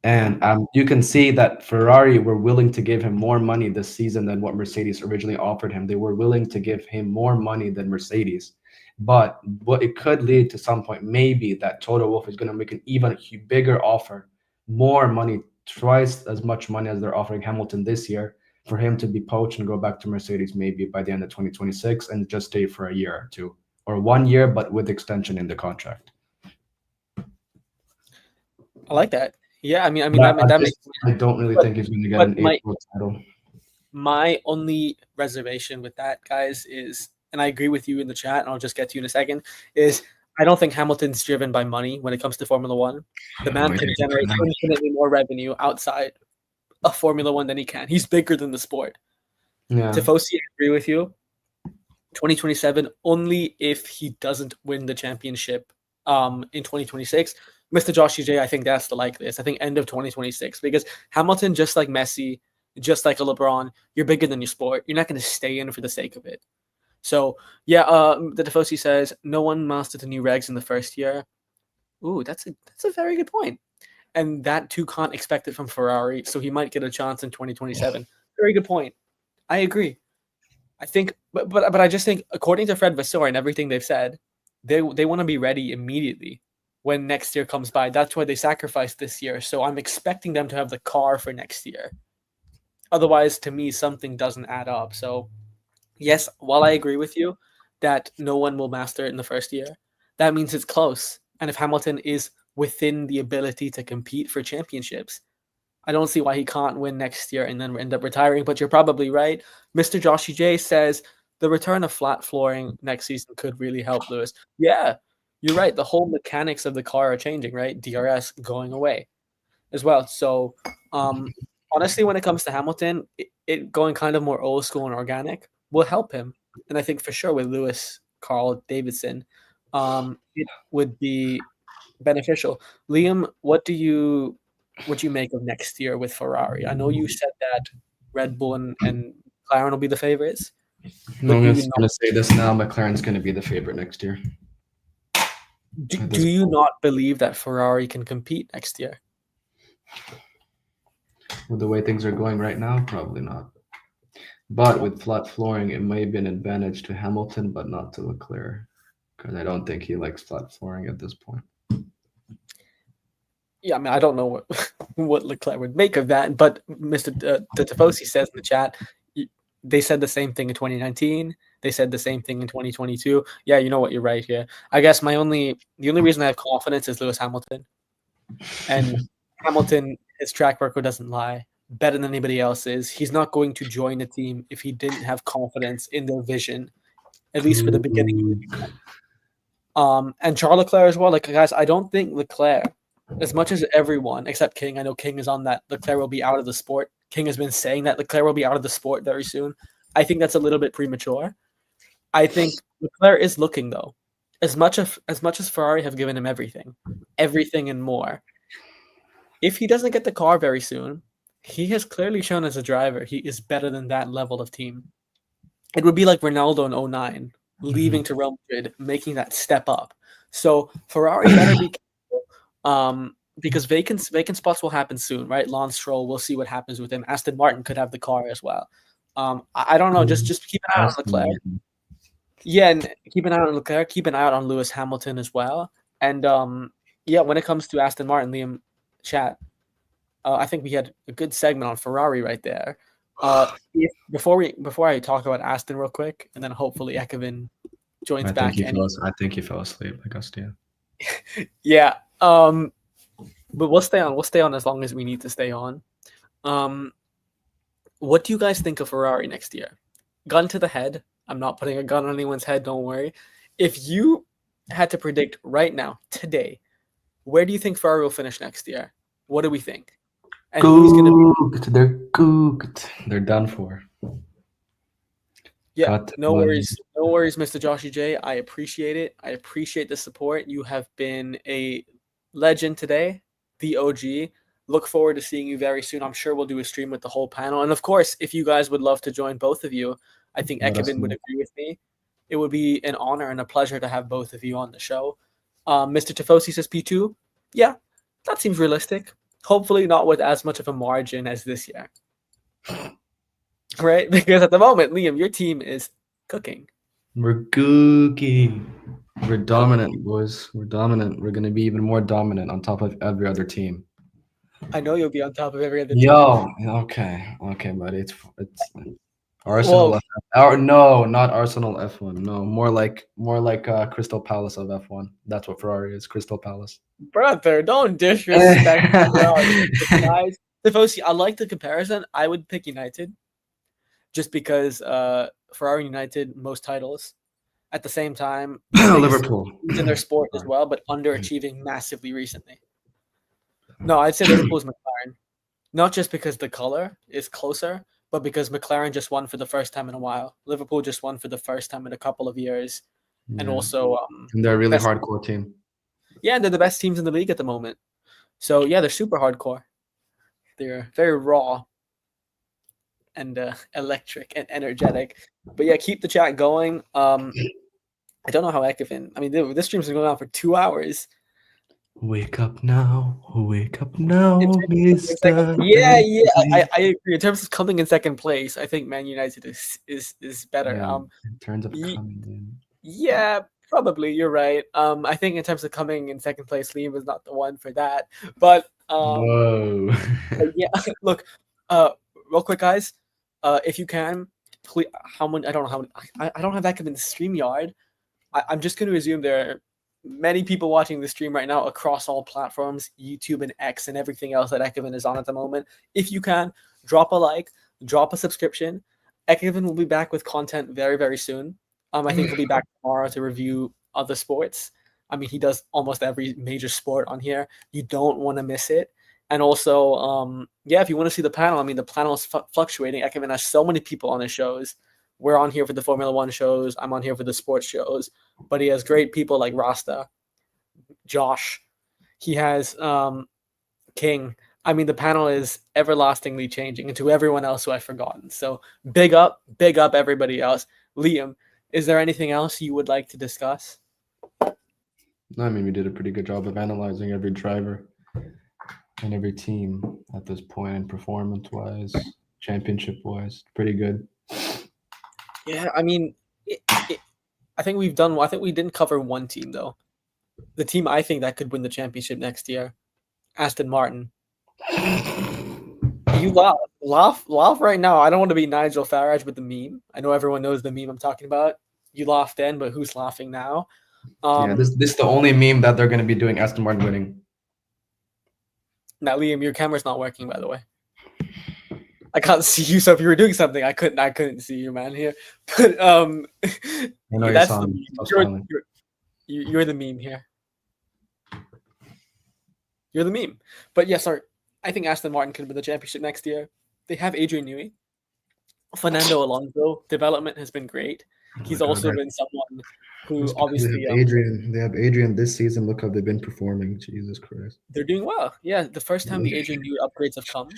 And you can see that Ferrari were willing to give him more money this season than what Mercedes originally offered him. They were willing to give him more money than Mercedes. But what it could lead to some point, maybe that Toto Wolff is going to make an even bigger offer, more money, twice as much money as they're offering Hamilton this year, for him to be poached and go back to Mercedes maybe by the end of 2026 and just stay for a year or two, or 1 year, but with extension in the contract. I like that. Yeah, I mean, I don't really think he's going to get an April title. My only reservation with that, guys, is, and I agree with you in the chat, and I'll just get to you in a second, is I don't think Hamilton's driven by money when it comes to Formula One. The man can generate infinitely more revenue outside of Formula One than he can. He's bigger than the sport. Yeah. Tifosi, I agree with you. 2027, only if he doesn't win the championship in 2026. Mr. Josh J, I think that's the likeliest. I think end of 2026, because Hamilton, just like Messi, just like a LeBron, you're bigger than your sport. You're not going to stay in for the sake of it. So, yeah, the Tifosi says, no one mastered the new regs in the first year. Ooh, that's a very good point. And that too can't expect it from Ferrari, so he might get a chance in 2027. Very good point. I agree. I think, but I just think, according to Fred Vasseur and everything they've said, they want to be ready immediately when next year comes by. That's why they sacrificed this year. So I'm expecting them to have the car for next year. Otherwise, to me, something doesn't add up. So, yes, while I agree with you that no one will master it in the first year, that means it's close. And if Hamilton is within the ability to compete for championships, I don't see why he can't win next year and then end up retiring. But you're probably right. Mr. Joshy J says the return of flat flooring next season could really help Lewis. Yeah, you're right. The whole mechanics of the car are changing, right? DRS going away as well. So, honestly, when it comes to Hamilton, it going kind of more old school and organic will help him. And I think for sure with Lewis Carl Davidson, it would be beneficial. Liam, what do you make of next year with Ferrari? I know you said that Red Bull and McLaren will be the favorites. I'm going to say this now. McLaren's going to be the favorite next year. Do you not believe that Ferrari can compete next year? With the way things are going right now, probably not. But with flat flooring, it may be an advantage to Hamilton, but not to Leclerc, because I don't think he likes flat flooring at this point. Yeah, I mean, I don't know what Leclerc would make of that, but Mr. Tifosi says in the chat, they said the same thing in 2019. They said the same thing in 2022. Yeah, you know what? You're right here. I guess the only reason I have confidence is Lewis Hamilton. And Hamilton, his track record doesn't lie. Better than anybody else's. He's not going to join a team if he didn't have confidence in their vision, at least for the beginning. And Charles Leclerc as well. Like, guys, I don't think Leclerc, as much as everyone except King, I know King is on that Leclerc will be out of the sport. King has been saying that Leclerc will be out of the sport very soon. I think that's a little bit premature. I think Leclerc is looking, though. As much as Ferrari have given him everything and more, if he doesn't get the car very soon, he has clearly shown as a driver he is better than that level of team. It would be like Ronaldo in 2009, leaving to Real Madrid, making that step up. So Ferrari better be careful, because vacant spots will happen soon, right? Lance Stroll, we'll see what happens with him. Aston Martin could have the car as well. I don't know. Just keep an eye on Leclerc. Yeah, and keep an eye on Leclerc. Keep an eye out on Lewis Hamilton as well. And yeah, when it comes to Aston Martin, Liam, chat. I think we had a good segment on Ferrari right there. Before I talk about Aston real quick, and then hopefully Ekevin joins back. I think he fell asleep, like us, yeah. Yeah. But we'll stay on as long as we need to stay on. What do you guys think of Ferrari next year? Gun to the head. I'm not putting a gun on anyone's head, don't worry. If you had to predict right now, today, Where do you think Ferrari will finish next year? What do we think? And who's going to Cooked. They're cooked. They're done for. Yeah, Cut no money. worries. No worries, Mr. Joshy J. I appreciate it. I appreciate the support. You have been a legend today, the OG. Look forward to seeing you very soon. I'm sure we'll do a stream with the whole panel. And of course, if you guys would love to join both of you, I think Let us Ekevin would know. agree with me. It would be an honor and a pleasure to have both of you on the show. Mr. Tifosi says P2. Yeah, that seems realistic. Hopefully not with as much of a margin as this year. Right? Because at the moment, Liam, your team is cooking. We're cooking. We're dominant, boys. We're dominant. We're gonna be even more dominant on top of every other team. I know you'll be on top of every other team. Yo, okay, buddy. It's Arsenal. No, not Arsenal F1. No, more like Crystal Palace of F1. That's what Ferrari is. Crystal Palace. Brother, don't disrespect guys. Tifosi, I like the comparison. I would pick United. Just because Ferrari United most titles at the same time Liverpool in their sport as well, but underachieving massively recently. No, I'd say Liverpool's McLaren. Not just because the color is closer, but because McLaren just won for the first time in a while. Liverpool just won for the first time in a couple of years. And also and they're a really hardcore team. Yeah, and they're the best teams in the league at the moment. So yeah, they're super hardcore. They're very raw and electric and energetic. But yeah, keep the chat going. I don't know how Ekevin. I mean, this stream's been going on for 2 hours. Wake up now, Mister. Yeah. I agree. In terms of coming in second place, I think Man United is better. Yeah, in terms of coming in. Yeah, probably. You're right. I think in terms of coming in second place, Liam is not the one for that. But whoa. Yeah, look. Real quick, guys. If you can, please. How many? I don't know how many. I don't have that in the StreamYard. I'm just going to assume there are many people watching the stream right now across all platforms, YouTube and X and everything else that Ekevin is on at the moment. If you can, drop a like, drop a subscription. Ekevin will be back with content very, very soon. I think he'll be back tomorrow to review other sports. I mean, he does almost every major sport on here. You don't want to miss it. And also, if you want to see the panel, I mean, the panel is fluctuating. Ekevin has so many people on his shows. We're on here for the Formula One shows. I'm on here for the sports shows. But he has great people like Rasta, Josh. He has King. I mean, the panel is everlastingly changing, and to everyone else who I've forgotten. So big up everybody else. Liam, is there anything else you would like to discuss? No, I mean, we did a pretty good job of analyzing every driver and every team at this point, and performance-wise, championship-wise, pretty good. Yeah, I mean, I think we didn't cover one team though. The team I think that could win the championship next year, Aston Martin. You laugh right now. I don't want to be Nigel Farage with the meme. I know everyone knows the meme I'm talking about. You laughed then, but who's laughing now? This is the only meme that they're going to be doing Aston Martin winning. Now, Liam, your camera's not working, by the way. I can't see you, so if you were doing something, I couldn't see you, man. Here, but I know that's you're the meme here. You're the meme. But yeah, sorry. I think Aston Martin could win the championship next year. They have Adrian Newey. Fernando Alonso development has been great. He's also been someone who obviously they have Adrian this season. Look how they've been performing. Jesus Christ. They're doing well. Yeah, the first time the Adrian Newey upgrades have come,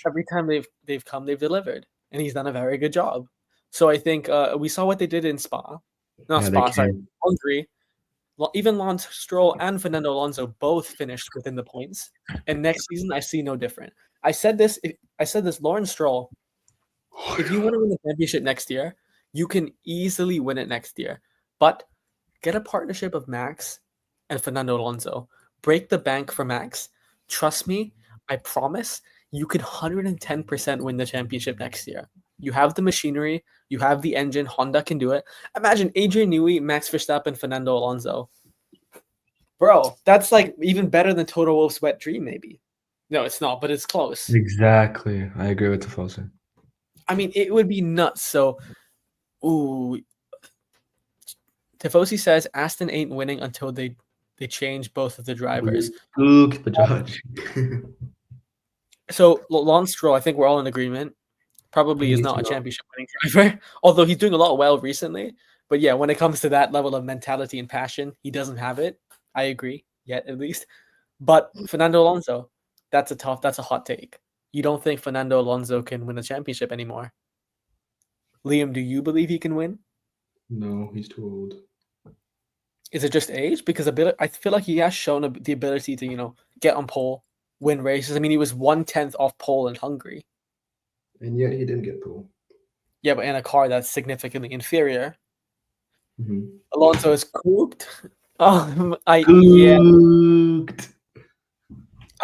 every time they've come, they've delivered. And he's done a very good job. So I think we saw what they did in Hungary. Even Lance Stroll and Fernando Alonso both finished within the points. And next season, I see no different. I said this, Lawrence Stroll, if you want to win the championship next year, you can easily win it next year. But get a partnership of Max and Fernando Alonso. Break the bank for Max. Trust me, I promise, you could 110% win the championship next year. You have the machinery, you have the engine, Honda can do it. Imagine Adrian Newey, Max Verstappen, Fernando Alonso. Bro, that's like even better than Toto Wolff's wet dream, maybe. No, it's not, but it's close. Exactly. I agree with Tifosi. I mean, it would be nuts. So, Tifosi says Aston ain't winning until they They changed both of the drivers. Luke Bajaj. So Lance Stroll, I think we're all in agreement, probably is not a championship winning driver, although he's doing a lot well recently. But yeah, when it comes to that level of mentality and passion, he doesn't have it. I agree, yet at least. But Fernando Alonso, that's a hot take. You don't think Fernando Alonso can win a championship anymore? Liam, do you believe he can win? No, he's too old. Is it just age? Because I feel like he has shown the ability to, get on pole, win races. I mean, he was 1/10 off pole in Hungary. And yet he didn't get pole. Yeah, but in a car that's significantly inferior. Mm-hmm. Alonso is cooked. Cooked. I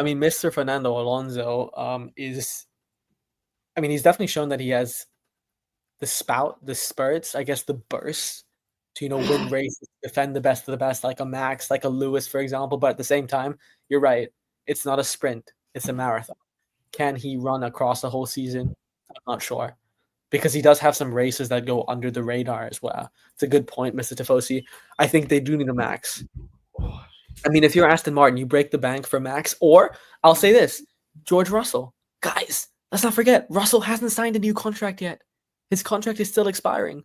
mean, Mr. Fernando Alonso he's definitely shown that he has the spurts, I guess the bursts to, win races, defend the best of the best, like a Max, like a Lewis, for example. But at the same time, you're right. It's not a sprint. It's a marathon. Can he run across the whole season? I'm not sure. Because he does have some races that go under the radar as well. It's a good point, Mr. Tifosi. I think they do need a Max. I mean, if you're Aston Martin, you break the bank for Max. Or, I'll say this, George Russell. Guys, let's not forget, Russell hasn't signed a new contract yet. His contract is still expiring.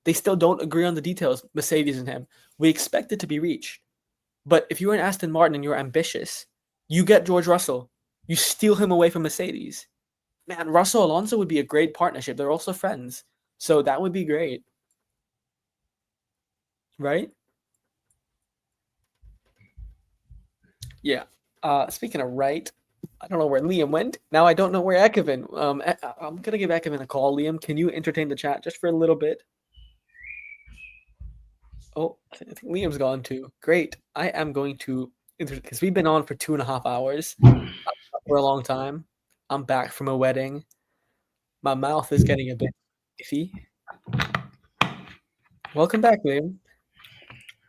They still don't agree on the details, Mercedes and him. We expect it to be reached. But if you're an Aston Martin and you're ambitious, you get George Russell. You steal him away from Mercedes. Man, Russell Alonso would be a great partnership. They're also friends. So that would be great. Right? Yeah. Speaking of right, I don't know where Liam went. Now I don't know where Ekevin. I'm going to give Ekevin a call. Liam, can you entertain the chat just for a little bit? Oh, I think Liam's gone too. Great. I am going to, because we've been on for 2.5 hours for a long time. I'm back from a wedding. My mouth is getting a bit iffy. Welcome back, Liam.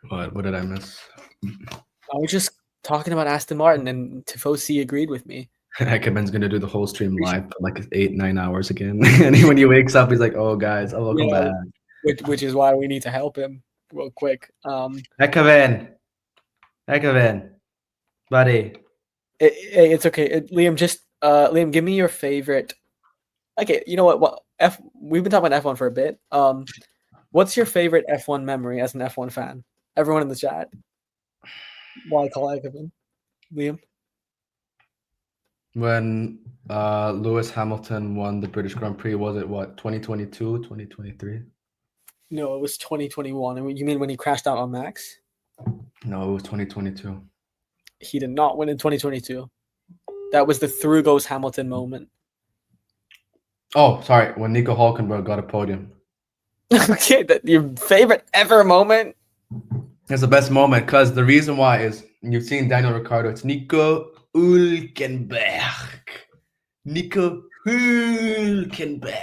What did I miss? I was just talking about Aston Martin, and Tifosi agreed with me. Ekeben's gonna do the whole stream live for like 8-9 hours again. And when he wakes up, he's like, "Oh, guys, welcome back." Which is why we need to help him real quick. Ekeben, buddy. It's okay. Liam, give me your favorite. Okay, you know what? We've been talking about F1 for a bit. What's your favorite F1 memory as an F1 fan? Everyone in the chat. Why call Ekevin? Liam? When Lewis Hamilton won the British Grand Prix, was it 2022, 2023? No, it was 2021. You mean when he crashed out on Max? No, it was 2022. He did not win in 2022. That was the through goes Hamilton moment. Oh, sorry. When Nico Hulkenberg got a podium. Okay, your favorite ever moment? It's the best moment because the reason why is you've seen Daniel Ricciardo. It's Nico Hulkenberg. Nico Hulkenberg.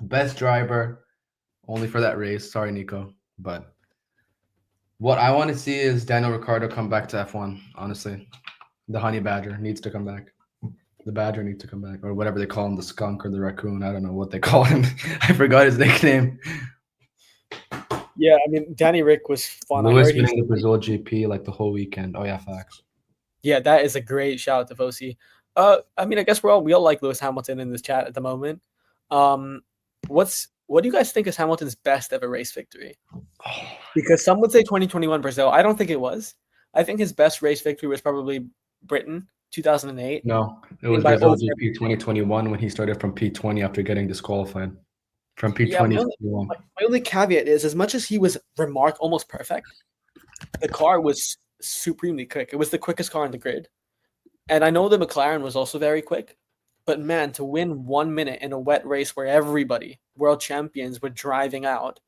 Best driver only for that race. Sorry, Nico. But what I want to see is Daniel Ricciardo come back to F1, honestly. The honey badger needs to come back. The badger needs to come back, or whatever they call him, the skunk or the raccoon. I don't know what they call him. I forgot his nickname. Yeah, I mean, Danny Rick was fun. Lewis winning the Brazil GP like the whole weekend. Oh yeah, facts. Yeah, that is a great shout to Fosi. I mean, I guess we all like Lewis Hamilton in this chat at the moment. What do you guys think is Hamilton's best ever race victory? Because some would say 2021 Brazil. I don't think it was. I think his best race victory was probably Britain, 2008. No, it was Brazil GP 2021 when he started from P20 after getting disqualified. From P20 to P1. My only caveat is, as much as he was almost perfect, the car was supremely quick. It was the quickest car on the grid. And I know the McLaren was also very quick, but man, to win 1 minute in a wet race where everybody, world champions, were driving out.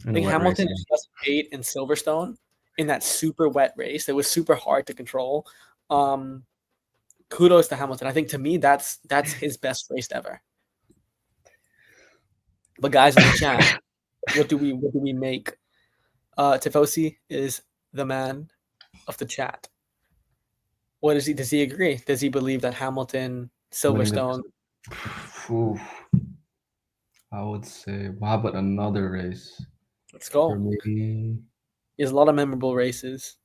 I think Hamilton just 8 in Silverstone in that super wet race. It was super hard to control. Kudos to Hamilton. I think to me that's his best race ever. But guys in the chat, what do we make? Tifosi is the man of the chat. What is he? Does he agree? Does he believe that Hamilton, Silverstone? I would say, how about another race? Let's go. For me, There's a lot of memorable races.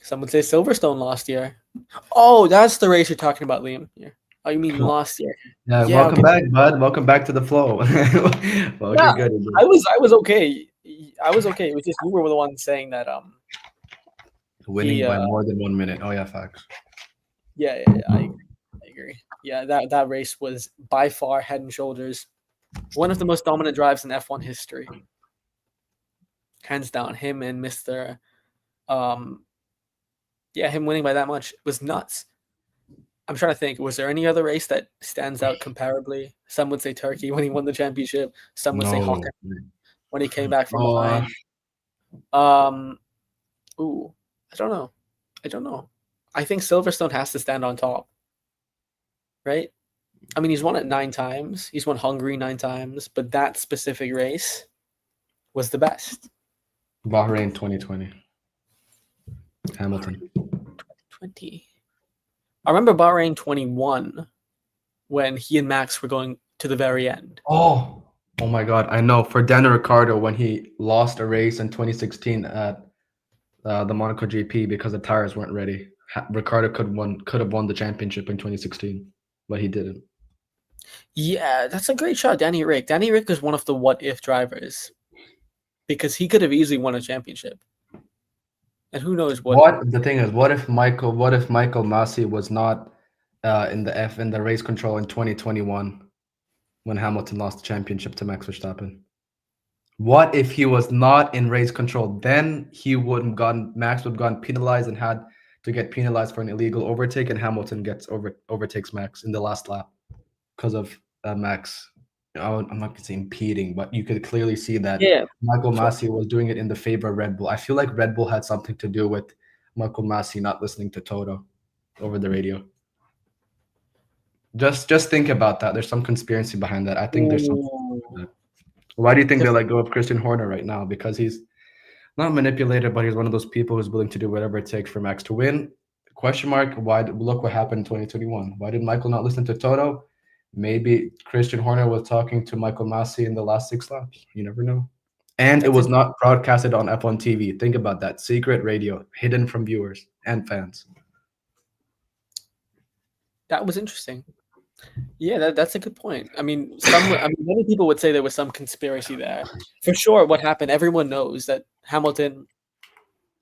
Some would say Silverstone last year. Oh, that's the race you're talking about, Liam. Yeah. Oh, you mean last year? Yeah, Yeah, welcome okay. back, bud. Welcome back to the flow. Well, Yeah, you're good. I was okay. I was okay. It was just you were the one saying that Winning by more than 1 minute. Oh yeah, facts. yeah, I agree. Yeah, that race was by far head and shoulders one of the most dominant drives in F1 history. Hands down, him and Mr. Him winning by that much was nuts. I'm trying to think, was there any other race that stands out comparably? Some would say Turkey when he won the championship. Some would say Hockenheim when he came back from behind. Ooh, I don't know. I think Silverstone has to stand on top, right? I mean, he's won it 9 times. He's won Hungary 9 times, but that specific race was the best. Bahrain 2020. Hamilton. 2020. I remember Bahrain 21 when he and Max were going to the very end. Oh my God! I know. For Daniel Ricciardo when he lost a race in 2016 at the Monaco GP because the tires weren't ready. Ricciardo could have won the championship in 2016, but he didn't. Yeah, that's a great shot, Danny Rick. Danny Rick is one of the what-if drivers because he could have easily won a championship. And who knows what the thing is, what if Michael Masi was not in the race control in 2021 when Hamilton lost the championship to Max Verstappen? What if he was not in race control? Then Max would have gotten penalized and had to get penalized for an illegal overtake, and Hamilton overtakes Max in the last lap because of Max. I'm not saying impeding, but you could clearly see that Michael Masi was doing it in the favor of Red Bull. I feel like Red Bull had something to do with Michael Masi not listening to Toto over the radio. Just think about that. There's some conspiracy behind that. I think there's something. Why do you think they let go of Christian Horner right now? Because he's not manipulated, but he's one of those people who's willing to do whatever it takes for Max to win. Question mark. Why? Look what happened in 2021. Why did Michael not listen to Toto? Maybe Christian Horner was talking to Michael Masi in the last 6 laps. You never know. And it was not broadcasted on F1 TV. Think about that. Secret radio, hidden from viewers and fans. That was interesting. Yeah, that's a good point. I mean, many people would say there was some conspiracy there. For sure, what happened, everyone knows that Hamilton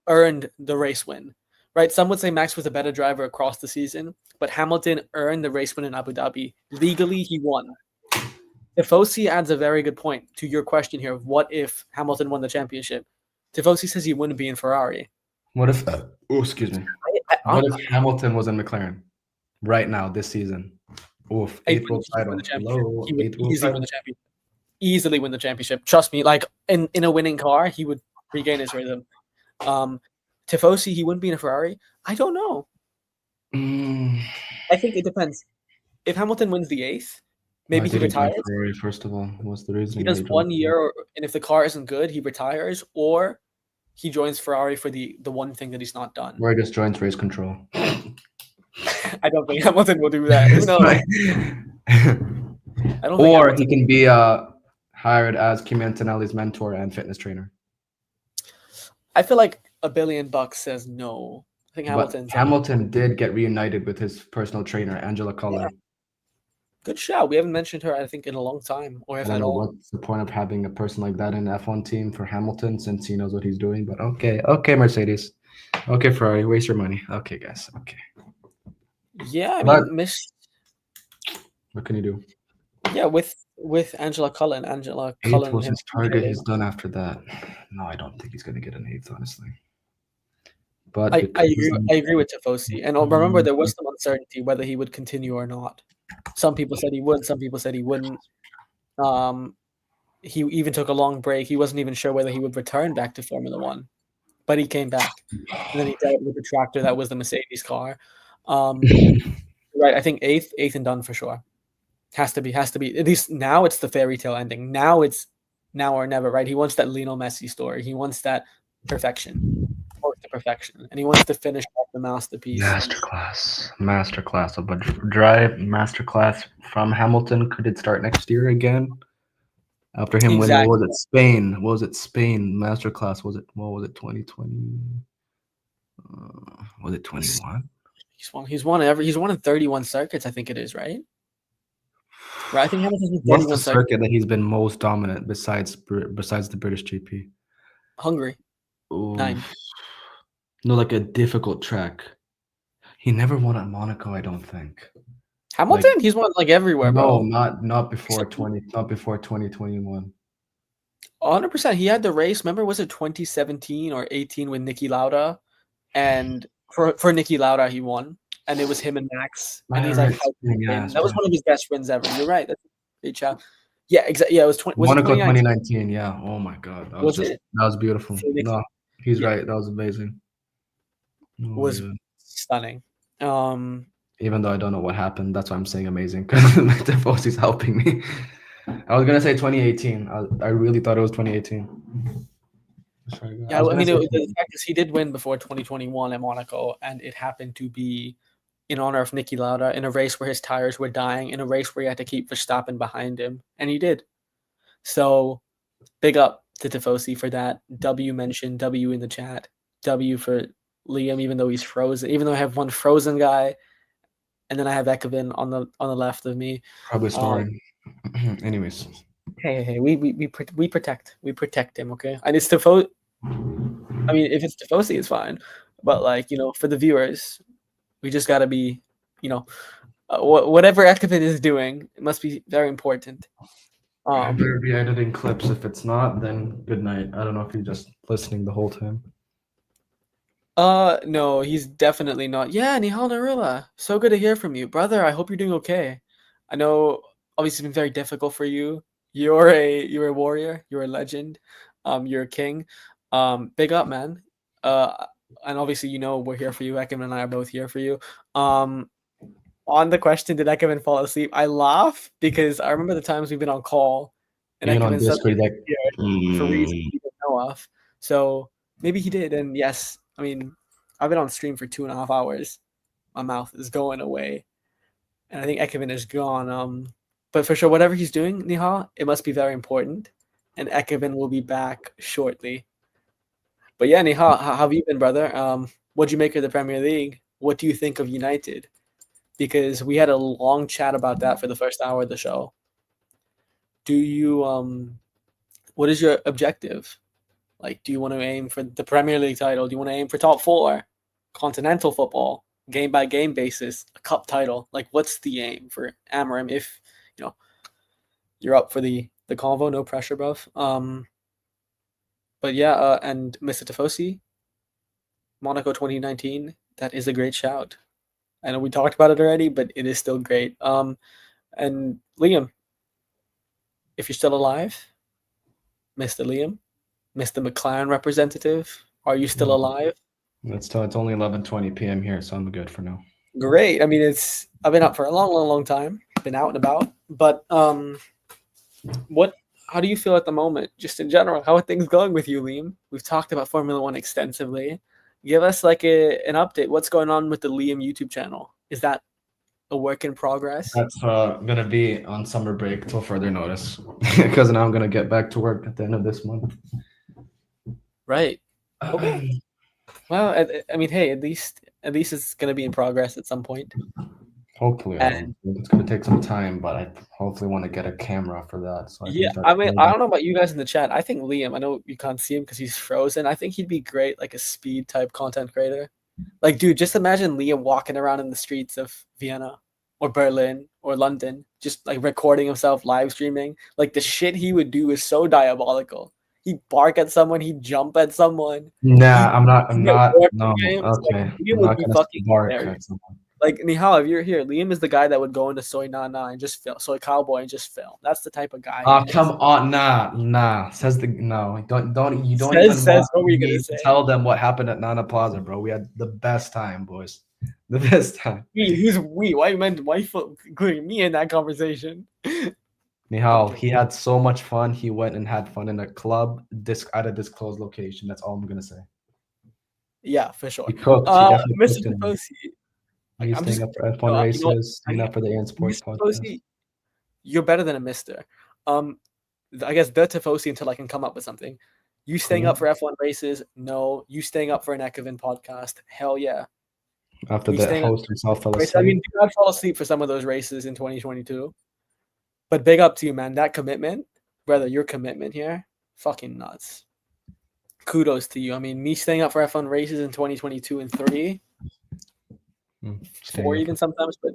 earned the race win, right? Some would say Max was a better driver across the season, but Hamilton earned the race win in Abu Dhabi. Legally, he won. Tifosi adds a very good point to your question here of what if Hamilton won the championship. Tifosi says he wouldn't be in Ferrari. What if, excuse me. What if Hamilton was in McLaren right now this season? Oof, He would easily win the championship. Trust me, like in a winning car, he would regain his rhythm. Tifosi, he wouldn't be in a Ferrari. I don't know. I think it depends. If Hamilton wins the 8th, maybe he retires. Ferrari, first of all, what's the reason? He does 1 year, and if the car isn't good, he retires, or he joins Ferrari for the one thing that he's not done. Or he just joins race control. I don't think Hamilton will do that. Who knows? Or he can be hired as Kimi Antonelli's mentor and fitness trainer. I feel like $1 billion says no. I think Hamilton did get reunited with his personal trainer, Angela Cullen. Yeah. Good shout. We haven't mentioned her, I think, in a long time, or if at all. What's the point of having a person like that in an F1 team for Hamilton, since he knows what he's doing? But okay, Mercedes. Okay, Ferrari, waste your money. Okay, guys. Okay. Yeah, I mean, what can you do? Yeah, with Angela Cullen. Eighth was his target. He's done after that. No, I don't think he's going to get an 8th, honestly. But I agree with Tifosi. And remember, there was some uncertainty whether he would continue or not. Some people said he would. Some people said he wouldn't. He even took a long break. He wasn't even sure whether he would return back to Formula One, but he came back. And then he dealt with the tractor that was the Mercedes car. Right, I think 8th and done for sure. Has to be. At least now it's the fairy tale ending. Now it's now or never, right? He wants that Lionel Messi story. He wants that perfection. And he wants to finish off the masterpiece. Masterclass of a drive. Masterclass from Hamilton. Could it start next year again? After him winning, what was it, Spain? Masterclass, what was it 2020? Was it 21? He's won in 31 circuits, I think it is, right? Right, I think Hamilton's been What's 31 the circuits. circuit that he's been most dominant besides the British GP? Hungary. Ooh. 9. No, like a difficult track. He never won at Monaco, I don't think. Hamilton? He's won like everywhere, No, bro. not before 2021. 100%. He had the race. Remember, was it 2017 or 18 with Niki Lauda? And for Niki Lauda, he won. And it was him and Max. And he's like, how can you win? That was one of his best wins ever. You're right. That's a great shout. Yeah, exactly. Yeah, it was Monaco 2019? 2019. Yeah. Oh my God. That Was was it? That was beautiful. No, he's Yeah. right. That was amazing. Was stunning. Even though I don't know what happened, that's why I'm saying amazing, because Tifosi's helping me. I was gonna say 2018. I really thought it was 2018. Yeah, I mean, the fact is he did win before 2021 at Monaco, and it happened to be in honor of Niki Lauda in a race where his tires were dying, in a race where he had to keep Verstappen behind him, and he did. So, big up to Tifosi for that. W mentioned, W in the chat. W for Liam, even though he's frozen, even though I have one frozen guy, and then I have Ekevin on the left of me. Probably snoring. Anyways. Hey, we protect him, okay? And it's Tifosi. I mean, if it's Tifosi, it's fine. But like, for the viewers, we just gotta be, whatever Ekevin is doing, it must be very important. I better be editing clips. If it's not, then good night. I don't know if you're just listening the whole time. No, he's definitely not. Yeah, Nihal Narula. So good to hear from you, brother. I hope you're doing okay. I know, obviously, it's been very difficult for you. You're a warrior. You're a legend. You're a king. Big up, man. And obviously, we're here for you. Ekevin and I are both here for you. On the question, did Ekevin fall asleep? I laugh because I remember the times we've been on call and Ekevin said for reasons he didn't know of. So maybe he did. And yes, I mean, I've been on stream for 2.5 hours. My mouth is going away. And I think Ekevin is gone. But for sure, whatever he's doing, Nihal, it must be very important. And Ekevin will be back shortly. But yeah, Nihal, how have you been, brother? What'd you make of the Premier League? What do you think of United? Because we had a long chat about that for the first hour of the show. Do you what is your objective? Like, do you want to aim for the Premier League title? Do you want to aim for top 4, continental football, game by game basis, a cup title? Like, what's the aim for Amorim if you're up for the convo? No pressure, bruv. But yeah, and Mr. Tifosi, Monaco 2019, that is a great shout. I know we talked about it already, but it is still great. And Liam, if you're still alive, Mr. Liam, Mr. McLaren representative, are you still alive? It's only 11:20 p.m. here, so I'm good for now. Great. I mean, I've been up for a long time. Been out and about. But how do you feel at the moment, just in general? How are things going with you, Liam? We've talked about Formula One extensively. Give us like an update. What's going on with the Liam YouTube channel? Is that a work in progress? That's gonna be on summer break till further notice, because now I'm gonna get back to work at the end of this month. Right. Okay. Well, I mean, hey, at least it's gonna be in progress at some point. Hopefully, it's gonna take some time, but I hopefully want to get a camera for that. So I mean, I don't know about you guys in the chat. I think Liam, I know you can't see him because he's frozen. I think he'd be great, like a speed type content creator. Like, dude, just imagine Liam walking around in the streets of Vienna or Berlin or London, just like recording himself, live streaming. Like, the shit he would do is so diabolical. He'd bark at someone, he'd jump at someone. Nah, I'm not. No, okay. Liam would be fucking hilarious. Like, Nihal, if you're here, Liam is the guy that would go into Soy Nana and just film, Soy Cowboy and just film. That's the type of guy. Oh, come on, nah. Says you don't what were you gonna say? Tell them what happened at Nana Plaza, bro. We had the best time, boys. The best time. Who's we? Why you including me in that conversation? Nihal, he had so much fun. He went and had fun in a club at a disclosed location. That's all I'm gonna say. Yeah, for sure. He cooked. Mr. Tifosi, he's staying up for F1 races, staying up for the N Sports podcast. You're better than a mister. I guess the Tifosi until I can come up with something. You staying up for F1 races? No. You staying up for an Ekavin podcast? Hell yeah. After You the staying up host himself fell race? I asleep. mean, do not fall asleep for some of those races in 2022. But big up to you, man. That commitment, brother, your commitment here, fucking nuts. Kudos to you. I mean, me staying up for F1 races in 2022 and 3, Staying 4 up even for- sometimes, but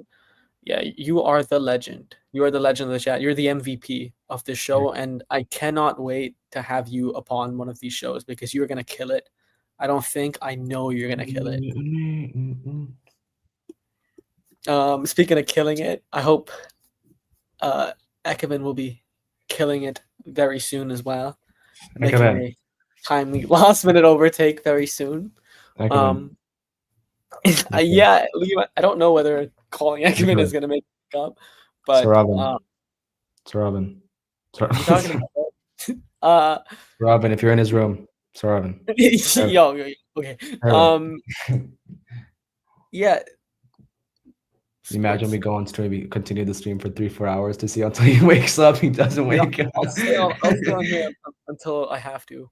yeah, you are the legend. You are the legend of the chat. You're the MVP of this show, and I cannot wait to have you upon one of these shows because you're gonna kill it. I don't think I know you're gonna kill it. Speaking of killing it, I hope Ekman will be killing it very soon as well, making Ekman. a timely last minute overtake very soon. Ekman. Yeah, Liam, I don't know whether calling Ekman is gonna make it up, but Sir Robin. you talking about Robin, if you're in his room, Sir Robin. yo, okay. Yeah. Imagine we go on stream, we continue the stream for 3-4 hours to see until he wakes up. He doesn't wake up. I'll stay on here until I have to.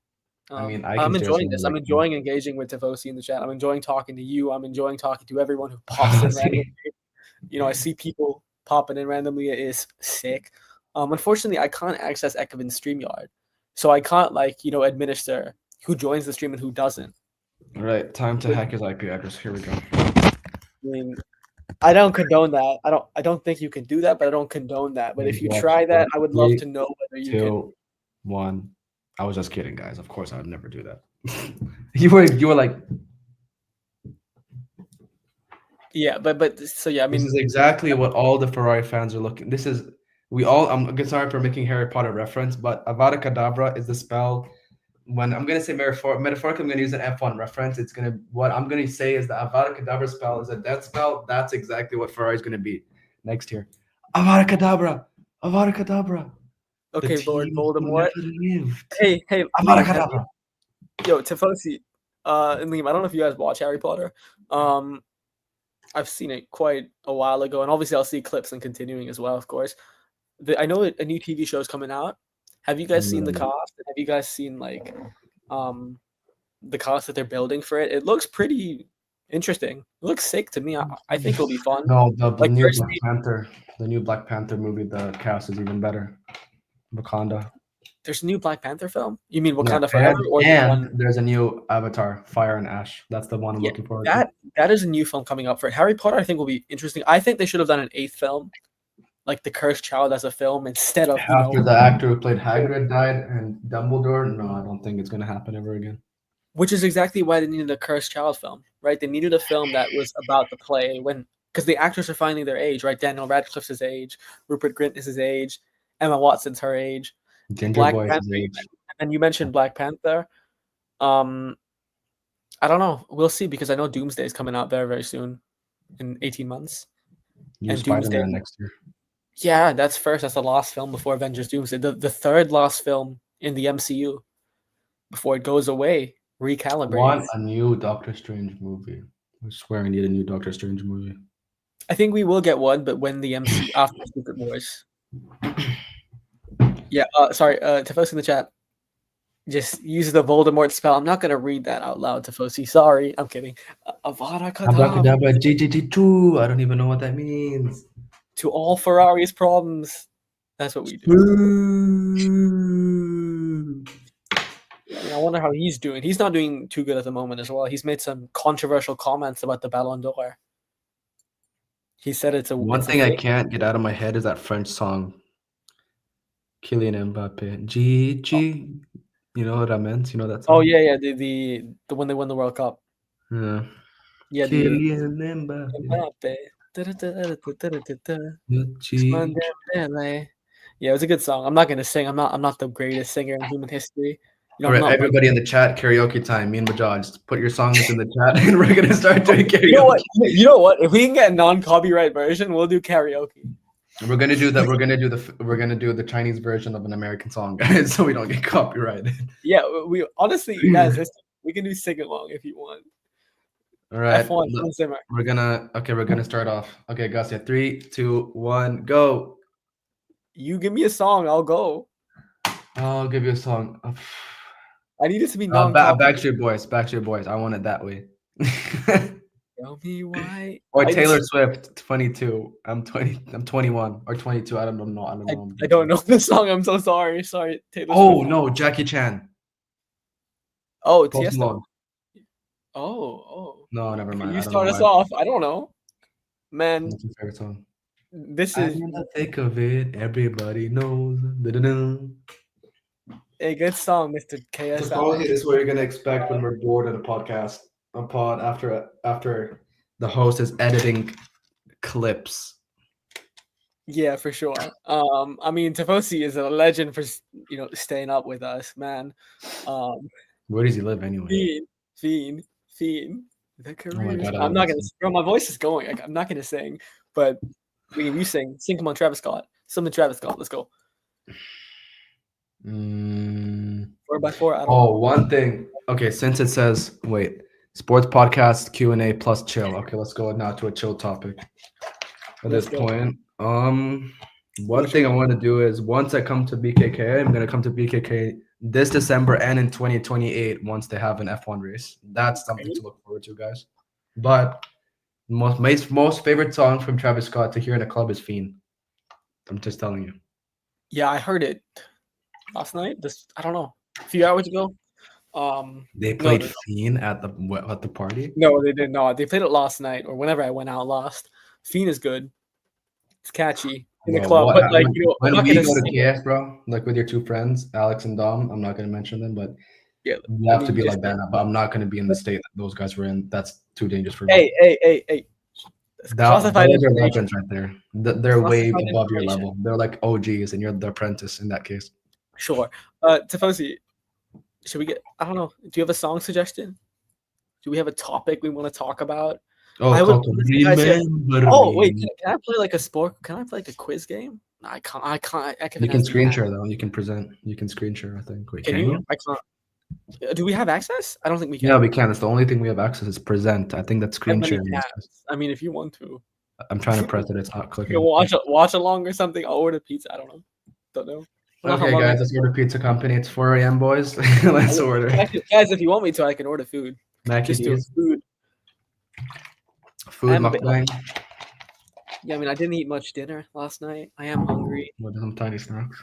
I mean, I'm enjoying this. I'm enjoying engaging with Tifosi in the chat. I'm enjoying talking to you. I'm enjoying talking to everyone who pops in randomly. I see people popping in randomly. It is sick. Unfortunately, I can't access Ekavin's StreamYard, so I can't administer who joins the stream and who doesn't. All right, time to hack his IP address. Here we go. I mean, I don't condone that. I don't think you can do that, but I don't condone that. But if you try that, I would love to know whether you can. 1. I was just kidding, guys. Of course, I would never do that. you were like, yeah, but so yeah, I mean, this is exactly what all the Ferrari fans are looking. This is I'm sorry for making Harry Potter reference, but Avada Kedavra is the spell. When I'm gonna say metaphorically, I'm gonna use an F1 reference. What I'm gonna say is the Avada Kedavra spell is a death spell. That's exactly what Ferrari is gonna be next year. Avada Kedavra, Avada Kedavra. Okay, Lord Voldemort. Hey, Avada Kedavra. Yo, Tifosi, and Liam, I don't know if you guys watch Harry Potter. I've seen it quite a while ago, and obviously I'll see clips and continuing as well, of course. I know a new TV show is coming out. Have you guys seen the cast? Have you guys seen the cast that they're building for it? It looks pretty interesting. It looks sick to me. I think it'll be fun. No, the new Black Panther. The new Black Panther movie, the cast is even better. Wakanda. There's a new Black Panther film? You mean Wakanda Forever? And there's a new Avatar, Fire and Ash. That's the one I'm looking forward to. That is a new film coming up for it. Harry Potter, I think, will be interesting. I think they should have done an 8th film, like The Cursed Child as a film, instead of after the actor who played Hagrid died and Dumbledore. No, I don't think it's going to happen ever again. Which is exactly why they needed a Cursed Child film, right? They needed a film that was about the play because the actors are finding their age, right? Daniel Radcliffe's his age, Rupert Grint is his age, Emma Watson's her age. Ginger Boy's his age. And you mentioned Black Panther. I don't know. We'll see because I know Doomsday is coming out very, very soon, in 18 months. And Spider-Man next year. Yeah, that's first. That's the last film before Avengers Doomsday. The third last film in the MCU before it goes away, recalibrates. Want a new Doctor Strange movie. I swear I need a new Doctor Strange movie. I think we will get one, but when the MCU after Secret Wars. Yeah, sorry, Tifosi in the chat. Just use the Voldemort spell. I'm not going to read that out loud, Tifosi. Sorry, I'm kidding. Avada Kedavra, GGG2. I don't even know what that means. To all Ferrari's problems. That's what we do. I wonder how he's doing. He's not doing too good at the moment as well. He's made some controversial comments about the Ballon d'Or. He said it's a... One thing I can't get out of my head is that French song. Kylian Mbappe. GG. You know what I meant? You know that song? Oh, yeah. The when they won the World Cup. Yeah. Yeah. Kylian Mbappe. Yeah, it was a good song. I'm not gonna sing. I'm not the greatest singer in human history. All right, everybody in the chat, karaoke time. Me and Majaj, just put your songs in the chat, and we're gonna start doing karaoke. You know what? If we can get a non-copyright version, we'll do karaoke. We're gonna do that. We're gonna do the Chinese version of an American song, guys, so we don't get copyrighted. Yeah, we honestly, guys, we can do sing along if you want. All right, F1, we're gonna start off. Okay, guys, 3, 2, 1, go. You give me a song, I'll go. I'll give you a song. I need it to be non-topical. Backstreet Boys. I want it that way. Tell me why. Or Taylor Swift, 22. I'm 20. I'm 21 or 22. I don't know. I don't know the song. I'm so sorry. Sorry, Taylor Oh Swift. no, Jackie Chan. Oh, Post Tiesto. Malone. Oh. No, never mind. You I don't start know us why. off. I don't know, man. That's my favorite song. This I'm is in the thick of it. Everybody knows. Da-da-da. a good song, Mr. KSL. Supposedly, this is what you're gonna expect when we're bored at a podcast. A pod after the host is editing clips. Yeah, for sure. I mean, Tifosi is a legend for staying up with us, man. Where does he live anyway? Fiend. The Oh my career. God, I'm not gonna. Bro, my voice is going. Like, I'm not gonna sing, but you sing. Come on, Travis Scott. Something Travis Scott. Let's go. 4x4. I don't know. One thing. Okay, since it says sports podcast Q&A plus chill. Okay, let's go now to a chill topic. At this point, one thing I want to do is once I come to BKK, I'm gonna come to BKK this December and in 2028 once they have an F1 race. That's something to look forward to, guys. But most favorite song from Travis Scott to hear in a club is Fiend. I'm just telling you. Yeah, I heard it last night. I don't know, a few hours ago. They played Fiend at the party. No, they did not. They played it last night or whenever I went out last. Fiend is good. It's catchy in the club, but like when we go to KS, bro, like with your two friends, Alex and Dom. I'm not gonna mention them, but yeah, you have to be like that. But I'm not gonna be in the state that those guys were in. That's too dangerous for me. Hey. Those are legends right there. They're way above your level. They're like OGs, and you're the apprentice in that case. Sure. Tifosi, should we get? I don't know. Do you have a song suggestion? Do we have a topic we want to talk about? Oh, wait, can I play like a sport? Can I play like a quiz game? I can't. You can screen share though. You can present. You can screen share. I think. Wait, can you? I can't. Do we have access? I don't think we can. Yeah, we can. It's the only thing we have access is present. I think that's screen sharing. I mean, if you want to. I'm trying to press it. It's not clicking. Watch along or something. I'll order pizza. I don't know. Okay, guys, let's order Pizza Company. It's 4 a.m., boys. Let's order. Guys, if you want me to, I can order food. Just do food. Food mukbang. Yeah, I mean, I didn't eat much dinner last night. I am hungry. What are some tiny snacks?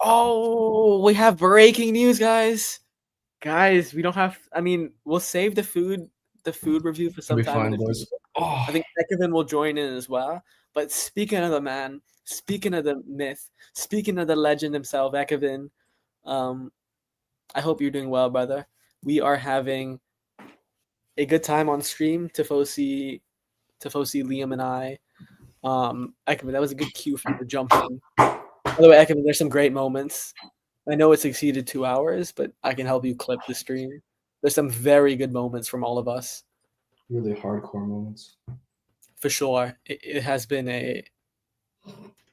Oh, we have breaking news, guys. Guys, we don't have. I mean, we'll save the food review for some time. I think Ekevin will join in as well. But speaking of the man, speaking of the myth, speaking of the legend himself, Ekevin, I hope you're doing well, brother. We are having a good time on stream. Tifosi, Liam, and I. Ekevin, that was a good cue for you to jump in. By the way, Ekevin, there's some great moments. I know it's exceeded 2 hours, but I can help you clip the stream. There's some very good moments from all of us. Really hardcore moments. For sure. It has been a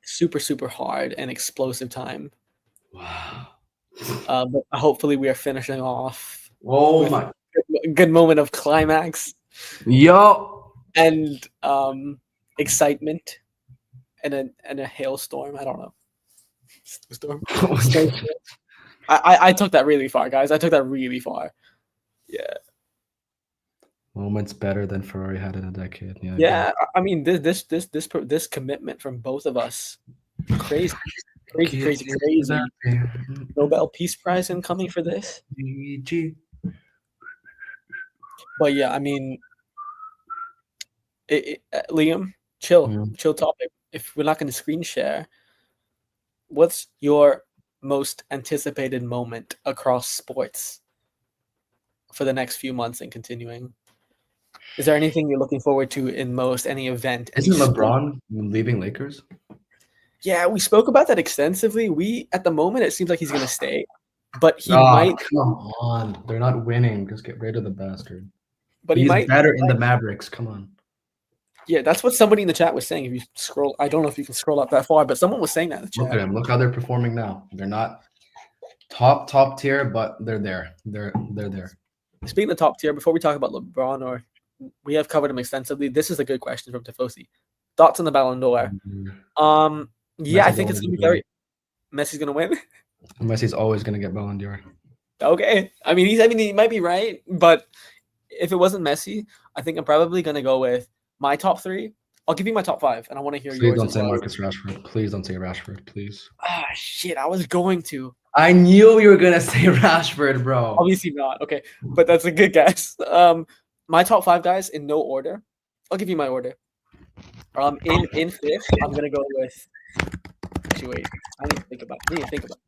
super, super hard and explosive time. Wow. But hopefully we are finishing off. Oh my. Good moment of climax. Yo. And excitement and a hailstorm. I don't know. Storm. I took that really far, guys. I took that really far. Yeah. Moments better than Ferrari had in a decade. Yeah. I mean, this commitment from both of us, crazy. Nobel Peace Prize incoming for this. But yeah, I mean, Liam, chill topic. If we're not going to screen share, what's your most anticipated moment across sports for the next few months and continuing? Is there anything you're looking forward to in most any event? Isn't LeBron leaving Lakers? Yeah, we spoke about that extensively. At the moment, it seems like he's going to stay, but he might. Come on, they're not winning. Just get rid of the bastard. But he's better in the Mavericks. Come on. Yeah, that's what somebody in the chat was saying. If you scroll, I don't know if you can scroll up that far, but someone was saying that in the chat. Look at them. Look how they're performing now. They're not top tier, but they're there. They're there. Speaking of top tier, before we talk about LeBron, we have covered him extensively. This is a good question from Tifosi. Thoughts on the Ballon d'Or? Yeah, I think it's going to be very. Messi's going to win. Messi's always going to get Ballon d'Or. Okay. I mean, he might be right, but if it wasn't Messi, I think I'm probably gonna go with my top 3. I'll give you my top 5, and I want to hear Please yours don't as say well. Marcus Rashford. Please don't say Rashford. Please. Ah, shit! I was going to. I knew you were gonna say Rashford, bro. Obviously not. Okay, but that's a good guess. My top 5 guys in no order. I'll give you my order. In fifth, I'm gonna go with. Actually, wait. I need to think about.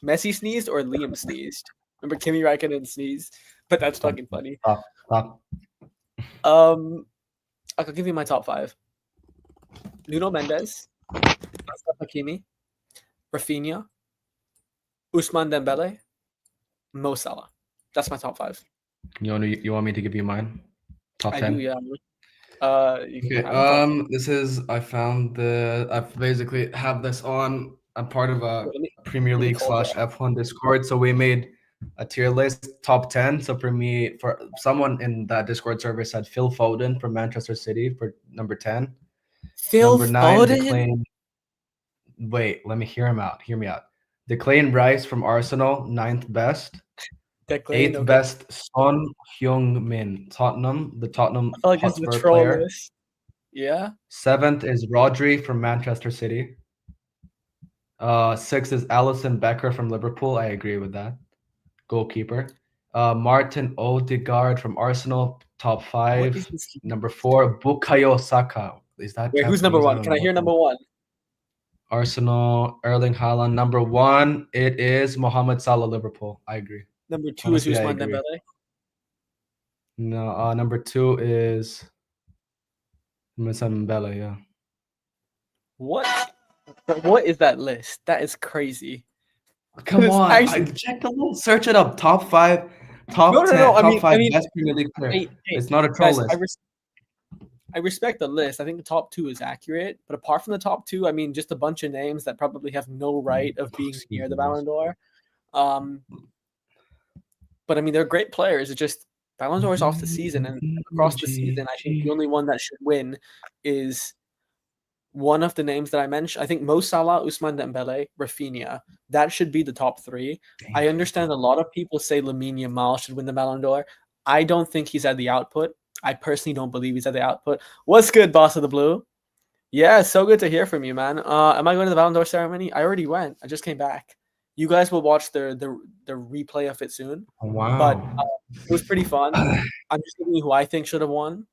Messi sneezed or Liam sneezed. Remember Kimi Räikkönen sneezed, but that's fucking funny. Stop. I'll give you my top 5. Nuno Mendes, Achraf Hakimi, Rafinha, Ousmane Dembele, Mo Salah. That's my top 5. You want me to give you mine? Top 10? I do, yeah. You can Okay. have the top 10. I basically have this on. I'm part of a Let me- Premier let me League call / F1 Discord, so we made a tier list top 10. So for someone in that Discord server said Phil Foden from Manchester City for number 10. Phil Number 9, Foden? Declan. Wait, let me hear him out. Hear me out. Declan Rice from Arsenal, 9th best. Declan, 8th okay. best, Son Heung-min, Tottenham, the Tottenham I feel like this is the Hotspur troll player. list. Yeah. 7th is Rodri from Manchester City. 6th is Alisson Becker from Liverpool. I agree with that. Goalkeeper. Martin Odegaard from Arsenal, top What 5. is this? Number 4, Bukayo Saka. Is that Wait, who's number Japanese? 1? don't Can I know. hear number 1? Arsenal, Erling Haaland. Number 1, it is Mohamed Salah, Liverpool. I agree. Number 2 Honestly, is I Ousmane agree. Dembele. No, number 2 is Mbele, yeah. What is that list? That is crazy. Come It's on, actually- check the list. Search it up. Top 5, top No, 10, no. top 5 best Premier League player. Hey, It's not a troll guys, list. I respect the list. I think the top 2 is accurate, but apart from the top 2, I mean, just a bunch of names that probably have no right of being Excuse near the me, guys. Ballon d'Or. But I mean, they're great players. It's just Ballon d'Or is off the season, and across the season, I think the only one that should win is one of the names that I mentioned. I think Mo Salah, Ousmane Dembele, Rafinha. That should be the top 3. I understand a lot of people say Lamine Yamal should win the Ballon d'Or. I don't think he's at the output. I personally don't believe he's at the output. What's good, boss of the blue? Yeah, so good to hear from you, man. Am I going to the Ballon d'Or ceremony? I already went. I just came back. You guys will watch the replay of it soon. Wow. But it was pretty fun. I'm just giving you who I think should have won.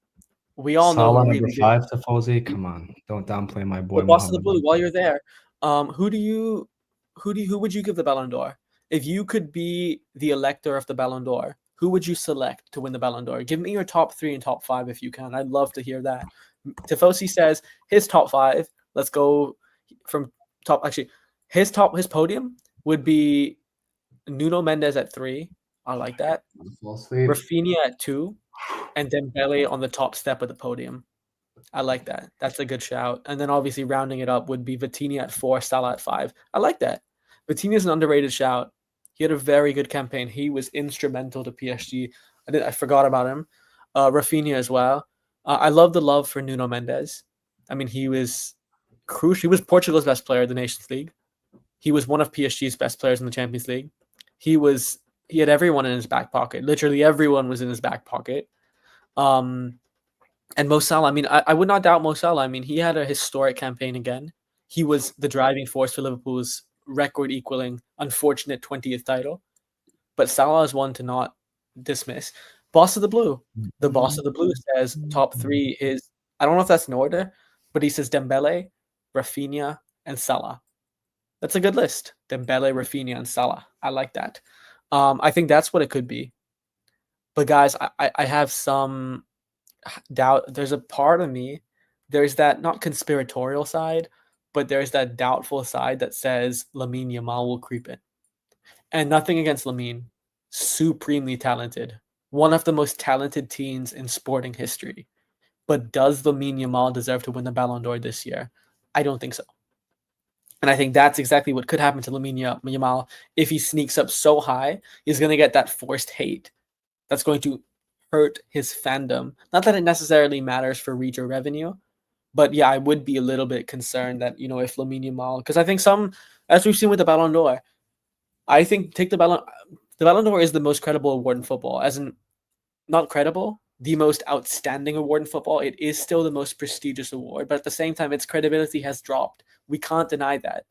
We all know Salah who number really did. 5, Tifosi. Come on, don't downplay my boy. But boss of the Mohamed. blue, while you're there, who would you give the Ballon d'Or? If you could be the elector of the Ballon d'Or, who would you select to win the Ballon d'Or? Give me your top 3 and top 5 if you can. I'd love to hear that. Tifosi says his top 5. Let's go from top. Actually, his podium would be Nuno Mendes at 3. I like that. Rafinha at 2, and Dembele on the top step of the podium. I like that. That's a good shout. And then obviously rounding it up would be Vitinha at 4, Salah at 5. I like that. Vitinha is an underrated shout. He had a very good campaign. He was instrumental to PSG. I forgot about him. Rafinha as well. I love the love for Nuno Mendes. I mean, he was crucial. He was Portugal's best player in the Nations League. He was one of PSG's best players in the Champions League. He had everyone in his back pocket. Literally everyone was in his back pocket. And Mo Salah, I mean, I would not doubt Mo Salah. I mean, he had a historic campaign again. He was the driving force for Liverpool's record-equaling, unfortunate 20th title. But Salah is one to not dismiss. Boss of the Blue. The Boss of the Blue says top 3 is, I don't know if that's in order, but he says Dembele, Rafinha, and Salah. That's a good list. Dembele, Rafinha, and Salah. I like that. I think that's what it could be. But guys, I have some doubt. There's a part of me, there's that not conspiratorial side, but there's that doubtful side that says Lamine Yamal will creep in. And nothing against Lamine. Supremely talented. One of the most talented teens in sporting history. But does Lamine Yamal deserve to win the Ballon d'Or this year? I don't think so. And I think that's exactly what could happen to Lamine Yamal. If he sneaks up so high, he's going to get that forced hate. That's going to hurt his fandom. Not that it necessarily matters for reach or revenue, but yeah, I would be a little bit concerned that, if Lamine Yamal, because I think as we've seen with the Ballon d'Or, I think take the Ballon d'Or is the most credible award in football, as in not credible, the most outstanding award in football. It is still the most prestigious award, but at the same time, its credibility has dropped. We can't deny that.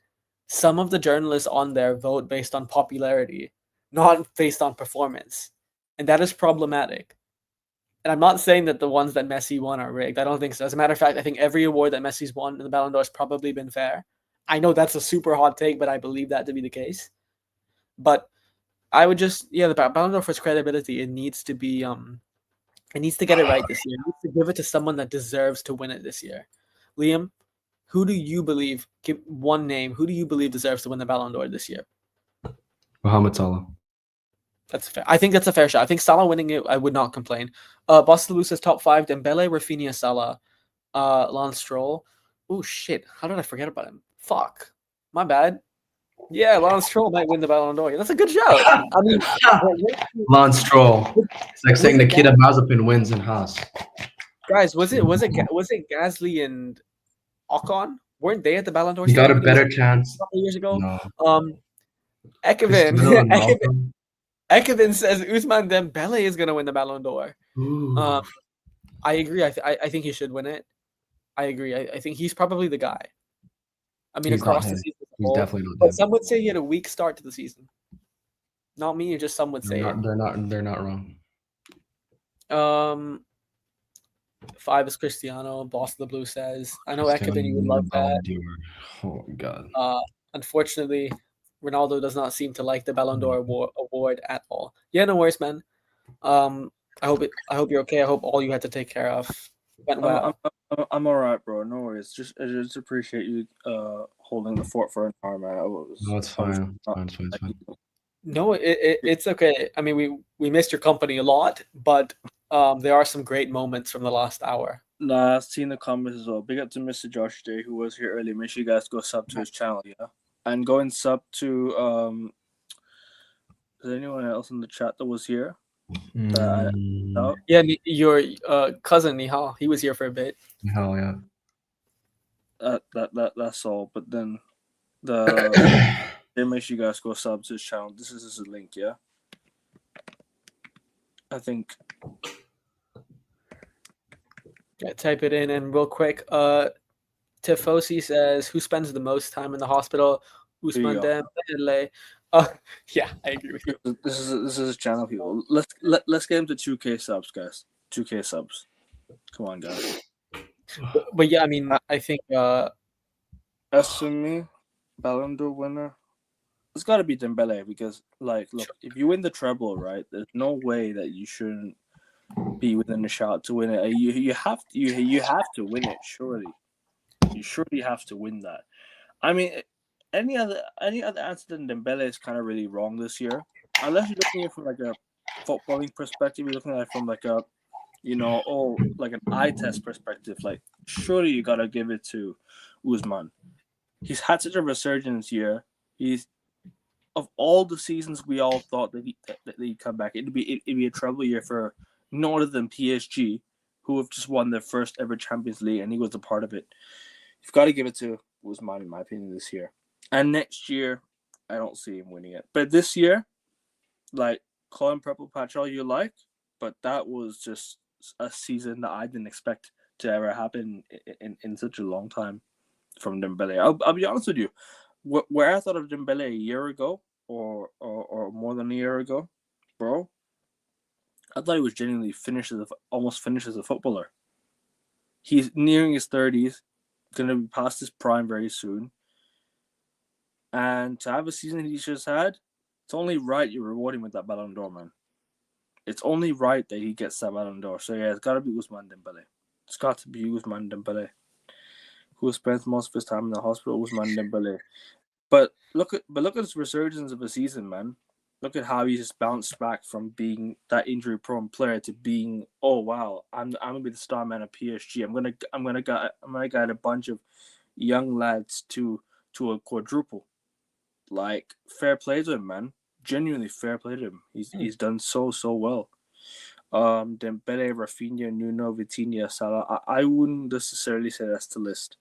Some of the journalists on there vote based on popularity, not based on performance, and that is problematic. And I'm not saying that the ones that Messi won are rigged. I don't think so. As a matter of fact, I think every award that Messi's won in the Ballon d'Or has probably been fair. I know that's a super hot take, but I believe that to be the case. But I would just, the Ballon d'Or for its credibility, it needs to be it needs to get it right this year. It needs to give it to someone that deserves to win it this year. Liam, who do you believe? Give one name. Who do you believe deserves to win the Ballon d'Or this year? Mohamed Salah. That's fair. I think that's a fair shot. I think Salah winning it, I would not complain. Bostalou says top 5: Dembele, Rafinha, Salah, Lance Stroll. Oh shit! How did I forget about him? Fuck, my bad. Yeah, Lance Stroll might win the Ballon d'Or. That's a good shout. I mean, Lance Stroll. It's like saying Nikita Mazepin wins in Haas. Guys, was it Gasly and Ocon? Weren't they at the Ballon d'Or? You got a ceremony better chance. a couple years ago. No. Ekevin says Ousmane Dembele is gonna win the Ballon d'Or. I agree. I think he should win it. I agree. I think he's probably the guy. I mean, He's across not the him. season, He's definitely not but him. some would say he had a weak start to the season. Not me, just some would say They're not wrong. it. 5 is Cristiano. Boss of the Blue says, I know Ekevin, you would love that. Oh my god. Unfortunately, Ronaldo does not seem to like the Ballon d'Or award at all. Yeah, no worries, man. I hope you're okay. I hope all you had to take care of went well. I'm all right, bro. No worries. I just appreciate you holding the fort for an hour, man. No, it's fine. It's fine. No, it's okay. I mean, we missed your company a lot, but there are some great moments from the last hour. Nah, I've seen the comments as well. Big up to Mr. Josh Day, who was here earlier. Make sure you guys go sub to his channel, yeah? And go and sub to is there anyone else in the chat that was here? Yeah, your cousin Nihal, he was here for a bit. Hell yeah. That's all. But then make sure you guys go sub to his channel. This is his link, yeah. I think. Yeah, type it in and real quick. Tifosi says, "Who spends the most time in the hospital?" Ousmane Dembele. Yeah, I agree with you. This is his channel, people. Let's get him to 2K subs, guys. 2K subs. Come on, guys. But yeah, I mean, I think as for me, Ballon d'Or winner, it's got to be Dembele because, look, if you win the treble, right, there's no way that you shouldn't be within a shot to win it. You have to win it. Surely, you surely have to win that. I mean, any other answer than Dembele is kind of really wrong this year. Unless you're looking at it from like a footballing perspective, you're looking at it from like a, like an eye test perspective. Like, surely you gotta give it to Ousmane. He's had such a resurgence year. He's of all the seasons we all thought that he'd come back. It'd be a trouble year for no other than PSG, who have just won their first ever Champions League, and he was a part of it. You've got to give it to Ousmane, in my opinion, this year. And next year, I don't see him winning it. But this year, like, call him Purple Patch all you like, but that was just a season that I didn't expect to ever happen in such a long time from Dembele. I'll be honest with you. Where I thought of Dembele a year ago, or more than a year ago, bro, I thought he was genuinely almost finished as a footballer. He's nearing his 30s, gonna be past his prime very soon. And to have a season he's just had, it's only right you reward him with that Ballon d'Or, man. It's only right that he gets that Ballon d'Or. So yeah, it's got to be Ousmane Dembele. It's got to be Ousmane Dembele. Who spends most of his time in the hospital? Ousmane Dembele. But look at his resurgence of a season, man. Look at how he just bounced back from being that injury-prone player to being, oh wow, I'm gonna be the star man of PSG. I'm gonna guide a bunch of young lads to a quadruple. Like, fair play to him, man. Genuinely fair play to him. He's done so well. Dembele, Rafinha, Nuno, Vitinha, Salah. I wouldn't necessarily say that's the list.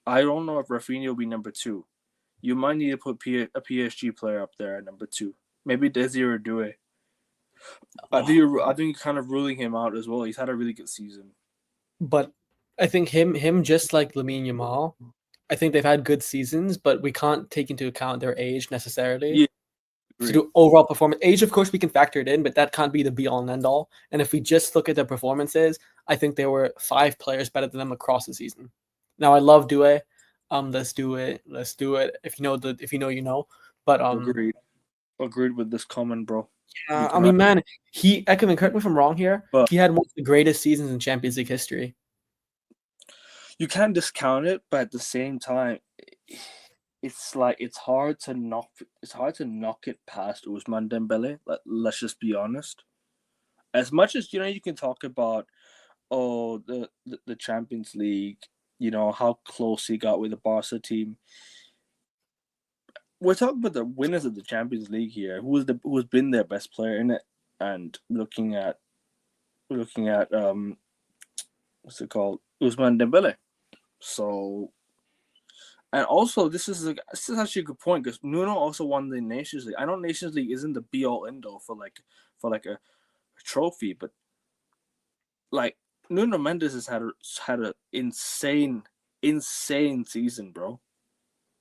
I don't know if Rafinha will be number 2. you might need to put a PSG player up there at number 2. Maybe Desiree Doué. I think you're kind of ruling him out as well. He's had a really good season. But I think him just like Lamine Yamal, I think they've had good seasons, but we can't take into account their age necessarily. Yeah, to do overall performance. Age, of course, we can factor it in, but that can't be the be all and end all. And if we just look at their performances, I think there were 5 players better than them across the season. Now I love Doué. Let's do it. If you know, you know. But agreed with this comment, bro. Yeah, I mean, man, Ekman, correct me if I'm wrong here, but he had one of the greatest seasons in Champions League history. You can't discount it, but at the same time, it's hard to knock it past Ousmane Dembele. Let's just be honest. As much as you can talk about the Champions League, how close he got with the Barca team. We're talking about the winners of the Champions League here. Who's been their best player in it, and looking at what's it called, Ousmane Dembele. So, and also this is actually a good point because Nuno also won the Nations League. I know Nations League isn't the be all end all for a trophy, but like Nuno Mendes has had an insane season, bro.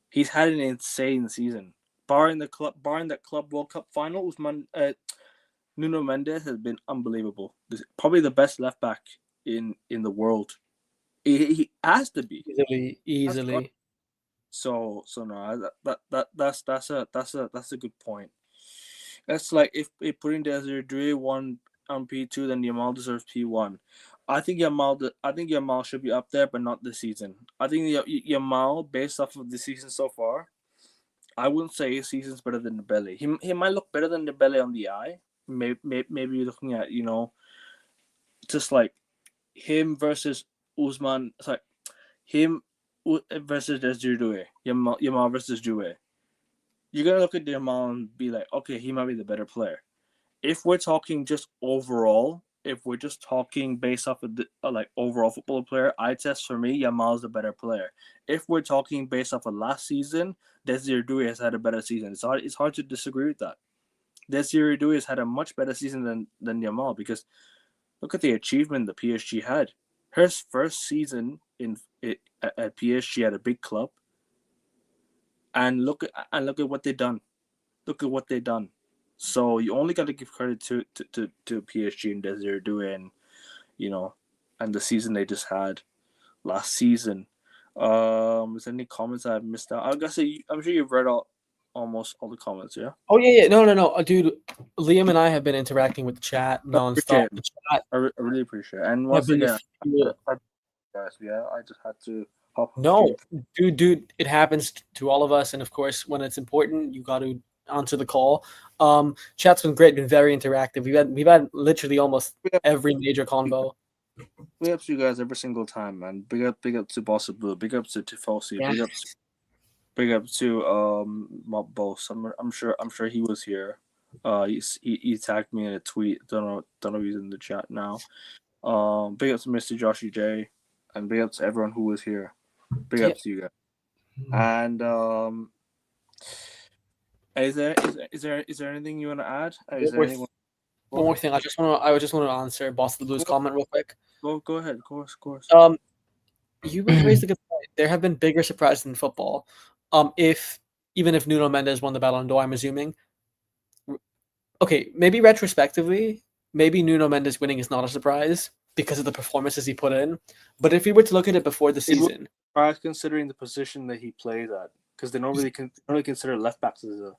He's had an insane season. Barring that Club World Cup final, Nuno Mendes has been unbelievable. Probably the best left back in the world. He has to be easily. So no, that's a good point. That's like if putting Desiree Doué 1 on P2, then Yamal deserves P1. I think Yamal should be up there, but not this season. I think Yamal, based off of the season so far, I wouldn't say his season's better than Dembele. He might look better than Dembele on the eye. Maybe looking at just like him versus Ousmane. Sorry, him versus Desiree Doué. Yamal versus Doué. You're gonna look at Yamal and be like, okay, he might be the better player. If we're talking just overall, if we're just talking based off of the overall football player, eye test for me, Yamal's the better player. If we're talking based off of last season, Desiree Doué has had a better season. It's hard to disagree with that. Desiree Doué has had a much better season than Yamal because look at the achievement the PSG had. Her first season at PSG at a big club, and look at what they've done. Look at what they've done. So you only got to give credit to PSG and Desiree Doué, and and the season they just had last season. Is there any comments I've missed out? I'm sure you've read almost all the comments, yeah? Oh yeah. No, dude. Liam and I have been interacting with the chat nonstop. I really appreciate it. And once again, I just had to hop. No, dude, it happens to all of us, and of course, when it's important, you got to answer the call. Chat's been great, been very interactive. We've had literally almost every major convo. Big ups to you guys every single time, man. Big up to Bossa Blue. Big up to Tifosi. Yeah. Big up to Mob Boss. I'm sure he was here. He tagged me in a tweet. Don't know if he's in the chat now. Big up to Mr. Joshy J, and big up to everyone who was here. Big up to you guys. And is there anything you want to add? One more thing. I just want to answer Boss the Blues comment real quick. Go ahead. Of course. You raised a good point. There have been bigger surprises in football. Even if Nuno Mendes won the Ballon d'Or, I'm assuming. Okay, maybe retrospectively, maybe Nuno Mendes winning is not a surprise because of the performances he put in. But if we were to look at it before the season, considering the position that he plays at, because they don't really consider left backs as a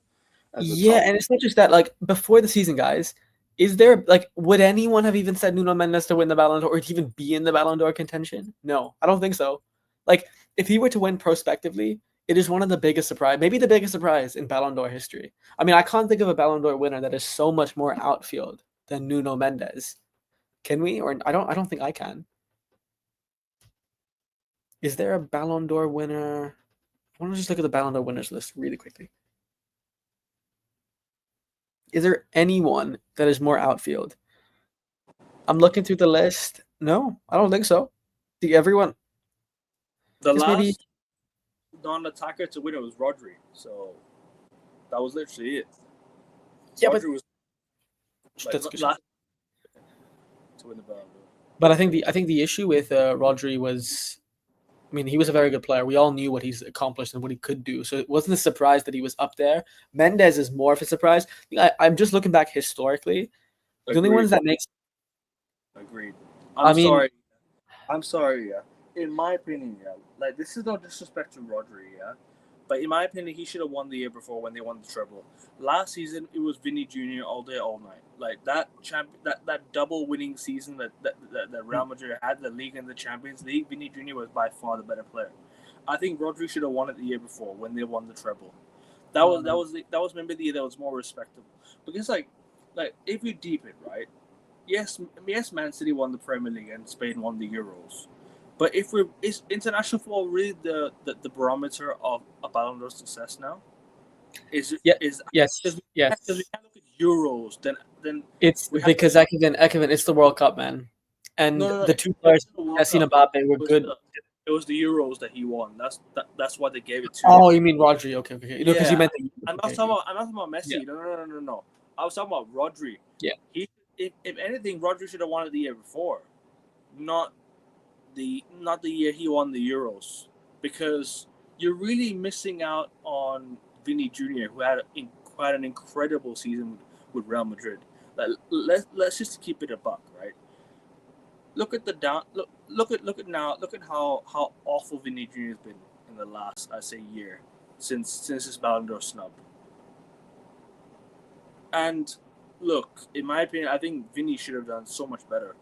yeah, top. And it's not just that. Like before the season, guys, is there would anyone have even said Nuno Mendes to win the Ballon d'Or or to even be in the Ballon d'Or contention? No, I don't think so. Like if he were to win prospectively, it is one of the biggest surprise, maybe the biggest surprise in Ballon d'Or history. I mean, I can't think of a Ballon d'Or winner that is so much more outfield than Nuno Mendes. Can we? Or I don't think I can. Is there a Ballon d'Or winner? I want to just look at the Ballon d'Or winners list really quickly. Is there anyone that is more outfield? I'm looking through the list. No, I don't think so. Everyone. The non-attacker to win it was Rodri. So that was literally it. Yeah, Rodri was that's good. last to win the Ballon d'Or. But I think the issue with Rodri was, I mean, he was a very good player. We all knew what he's accomplished and what he could do. So it wasn't a surprise that he was up there. Mendes is more of a surprise. I'm just looking back historically. The only ones that makes. Agreed. I mean, I'm sorry, yeah. In my opinion, yeah, like this is no disrespect to Rodri, yeah, but in my opinion, he should have won the year before when they won the treble. Last season, it was Vinny Jr. all day, all night. Like that double winning season that Real Madrid had, the league and the Champions League. Vinny Jr. was by far the better player. I think Rodri should have won it the year before when they won the treble. That was maybe the year that was more respectable because like if you deep it right. Yes, Man City won the Premier League and Spain won the Euros. But is international football really the barometer of a Ballon d'Or success now? Yes. Because we can't look at Euros, then it's because Ekevin, it's the World Cup, man. And the two players, Messi and Mbappe, were good. It was the Euros that he won. That's why they gave it to. Oh, you mean Rodri? Okay. No, because you meant. I'm not talking about Messi. Yeah. No. I was talking about Rodri. Yeah. If anything, Rodri should have won it the year before, not the year he won the Euros, because you're really missing out on Vinny Jr., who had quite an incredible season with Real Madrid. Like, let's just keep it a buck, right? Look at look at how awful Vinny Jr. has been in the last, I say, year since his Ballon d'Or snub. And look, in my opinion, I think Vinny should have done so much better.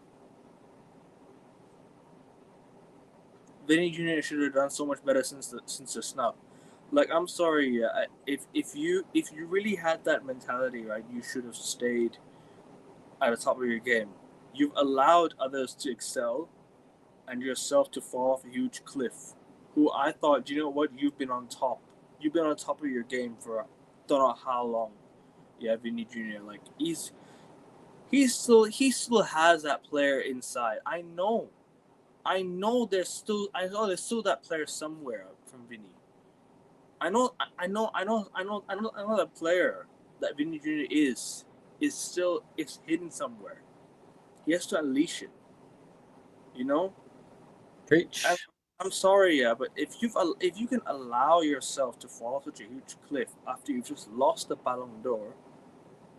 Vinny Jr. should have done so much better since the snub. Like, I'm sorry, if you really had that mentality, right, you should have stayed at the top of your game. You've allowed others to excel, and yourself to fall off a huge cliff. Who I thought, you know what, you've been on top. You've been on top of your game for don't know how long. Yeah, Vinny Jr. Like he still has that player inside. I know there's still that player somewhere from Vinny. I know that player that Vinny Jr. is hidden somewhere. He has to unleash it. You know? Preach. I'm sorry, yeah, but if you can allow yourself to fall off such a huge cliff after you've just lost the Ballon d'Or,